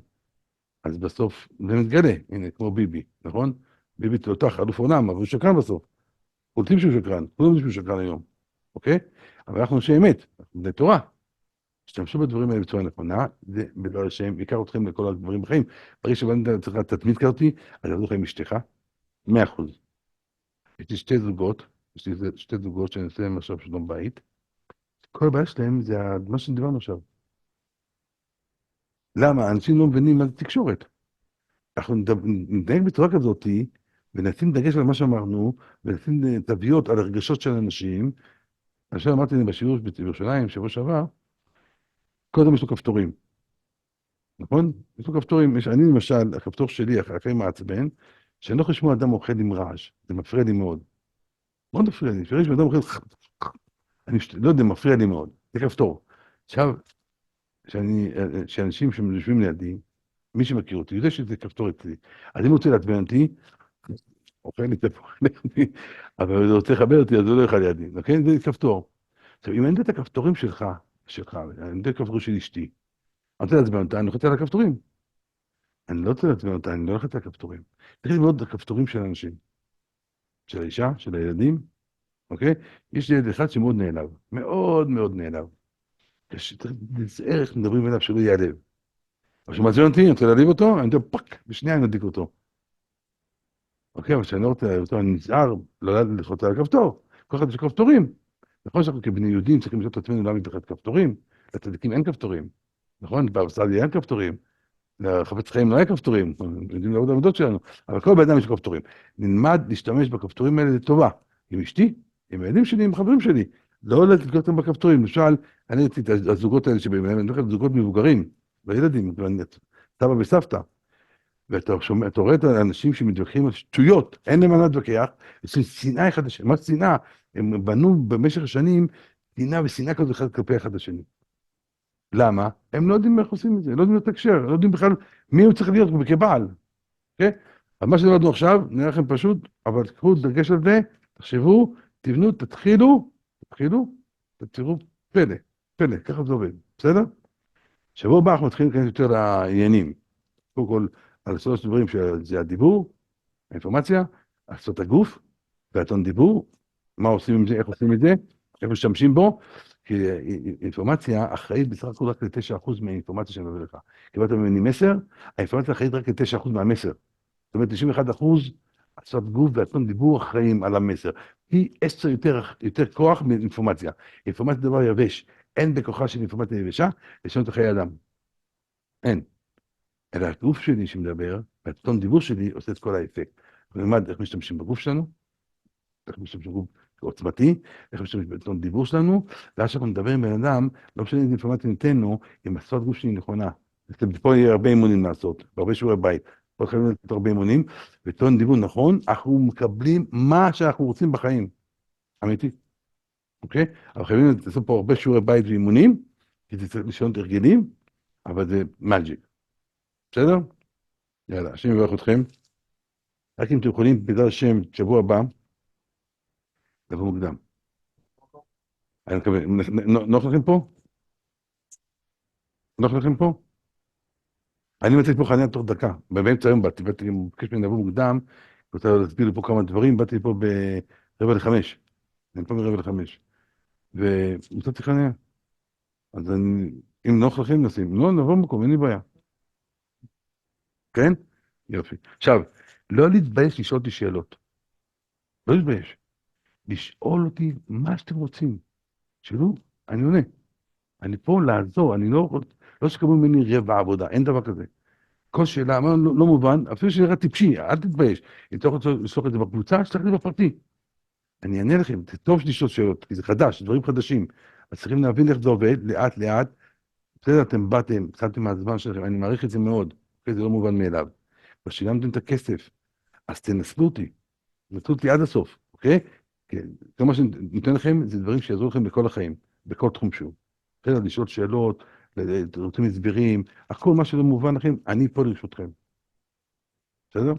אז בסוף זה מתגלה, הנה, כמו ביבי, נכון? ביבי תותח, אלוף עולם, אבל הוא שקרן בסוף. קולטים שהוא שקרן, כולם יודעים שהוא שקרן היום, אוקיי? אבל אנחנו אנשי אמת, אנחנו בני תורה. תשתמשו בדברים האלה בצורה נכונה, זה בדבר השם, ייקח אתכם לכל הדברים בחיים. ברגע שבאמת צריך תתמיד כזאתי, אז יעבדו לך עם אשתך, 100%. יש לי שתי זוגות שאני עושה להם עכשיו שלום בית. כל הבעיה שלהם זה מה שדיברנו עכשיו. למה? אנשים לא מבינים מה זה תקשורת. אנחנו נתנהג בצורה כזאת, ונשים דגש על מה שאמרנו, ונשים תוויות על הרגשות של אנשים. עכשיו אמרתי להם בשיעור בירושלים, שבוע שעבר, כל אדם יש לו כפתורים, נכון? יש לו כפתורים, אני למשל, הכפתור שלי, אחרי מעצבן, שאני לא יכול לשמוע אדם אוכל עם רעש, זה מפריע לי מאוד. מאוד מפריע לי, שראש אדם אוכל, אני לא יודע, מפריע לי מאוד, זה כפתור. עכשיו, שאנשים שיושבים לידי, מי שמכיר אותי, יודע שזה כפתור אצלי. אז אם הוא רוצה לעצבן אותי, אוכל לי תפוח לידי, אבל אם הוא רוצה לכבד אותי, אז הוא לא יאכל לידי, אוקיי? זה כפתור. עכשיו, אם אני יודע את הכפתורים שלך, אני יודע את הכפתור של אשתי, אני רוצה לעצבן אותה, אני לוחץ על הכפתורים. אני לא רוצה לעצבן אותה, אני לא לוחץ על הכפתורים. צריך ללמוד את הכפתורים של האנשים, של האישה, של הילדים, אוקיי? יש לי ילד אחד שמאוד נעלב, מאוד מאוד נעלב. צריך להיזהר איך מדברים אליו שלא ייעלב. אבל כשהוא מעצבן אותי, אני רוצה להעליב אותו, אני יודע, פאק, בשנייה אני מדליק אותו. אוקיי, אבל כשאני לא רוצה להעליב אותו, אני נזהר לא ללחוץ על הכפתור. כל אחד יש כפתורים. נכון שאנחנו כבני יהודים צריכים לשאול את עצמנו למה בכלל כפתורים. לצדיקים אין כפתורים. נכון? באבסליה אין כפתורים. לחפץ חיים לא היה כפתורים. יודעים לעבוד העבודות שלנו. אבל כל בן אדם יש כפתורים. נלמד להשתמש בכפתורים האלה לטובה. עם אשתי, עם הילדים שלי, עם חברים שלי. לא לתקוע אותם בכפתורים. למשל, אני ראיתי את הזוגות האלה שבאים אליהם, אני אומר לך, זוגות מבוגרים, וילדים, סבא וסבתא. ואתה שומע, אתה רואה את האנשים שמתווכחים על שטויות, אין להם מה להתווכח, יש להם שנאה אחד לשני, מה שנאה? הם בנו במשך השנים שנאה ושנאה כזאת אחד כלפי אחד השני. למה? הם לא יודעים איך עושים את זה, לא יודעים לתקשר, לא יודעים בכלל מי הוא צריך להיות כבעל. אוקיי? אז מה שלמדנו עכשיו, נראה לכם פשוט, אבל תקחו דגש על זה, תחשבו, תבנו, תתחילו, תראו פלא, פלא, ככה זה עובד, בסדר? שבוע הבא אנחנו מתחילים להיכנס יותר לעניינים. קודם כל, על שלוש דברים שזה הדיבור, האינפורמציה, לעשות הגוף, והטון דיבור, מה עושים עם זה, איך עושים את זה, איך משתמשים בו, כי אינפורמציה אחראית בסך הכל רק ל-9% מהאינפורמציה שאני מביא לך. קיבלת ממני מסר, האינפורמציה אחראית רק ל-9% מהמסר. זאת אומרת, 91% לעשות גוף והטון דיבור אחראים על המסר. פי 10 יותר כוח מאינפורמציה. אינפורמציה זה דבר יבש. אין בכוחה של אינפורמציה יבשה לשנות את חיי אדם. אין. אלא הגוף שלי שמדבר, והטון דיבור שלי עושה את כל האפקט. נלמד איך משתמשים בגוף שלנו, איך משתמשים בגוף עוצמתי, איך משתמשים בטון דיבור שלנו, ואז כשאנחנו נדבר עם בן אדם, לא משנה איזה אינפורמציה ניתן לו, אם השפת גוף שלי נכונה. פה יהיה הרבה אימונים לעשות, בהרבה שיעורי בית. פה חייבים לתת הרבה אימונים, וטון דיבור נכון, אנחנו מקבלים מה שאנחנו רוצים בחיים. אמיתי. אוקיי? אבל חייבים לעשות פה הרבה שיעורי בית ואימונים, כי זה צריך לשנות הרגלים, אבל זה מג'יק. בסדר? יאללה, השם יברך אתכם. רק אם אתם יכולים, בעזרת השם, שבוע הבא, לבוא מוקדם. אני מקווה, נוח לכם פה? נוח לכם פה? אני מצאתי פה חניה תוך דקה. באמצע היום באתי, מבקש ממני לבוא מוקדם, רוצה להסביר לי פה כמה דברים, באתי פה ב4:45. אני פה מ4:45. ומצאתי חניה. אז אם נוח לכם, נשים. לא, נבוא במקום, אין לי בעיה. כן? יופי. עכשיו, לא להתבייש לשאול אותי שאלות. לא להתבייש. לשאול אותי מה שאתם רוצים. שאלו, אני עונה. אני פה לעזור, אני לא שקבלו ממני רבע עבודה, אין דבר כזה. כל שאלה, מה לא מובן, אפילו שנראה טיפשי, אל תתבייש. אם אתה רוצה לשלוח את זה בקבוצה, שלח את זה בפרטי. אני אענה לכם, זה טוב לשאול שאלות, כי זה חדש, דברים חדשים. אז צריכים להבין איך זה עובד, לאט לאט. בסדר, אתם באתם, שמתם מהזמן שלכם, אני מעריך את זה מאוד, אוקיי? זה לא מובן מאליו. ושילמתם את הכסף, אז תנסו אותי עד הסוף, אוקיי? כן, כל מה שאני נותן לכם זה דברים שיעזרו לכם בכל החיים, בכל תחום שהוא. בסדר, לשאול שאלות, רוצים הסברים, הכל מה שלא מובן לכם, אני פה לרשותכם. בסדר?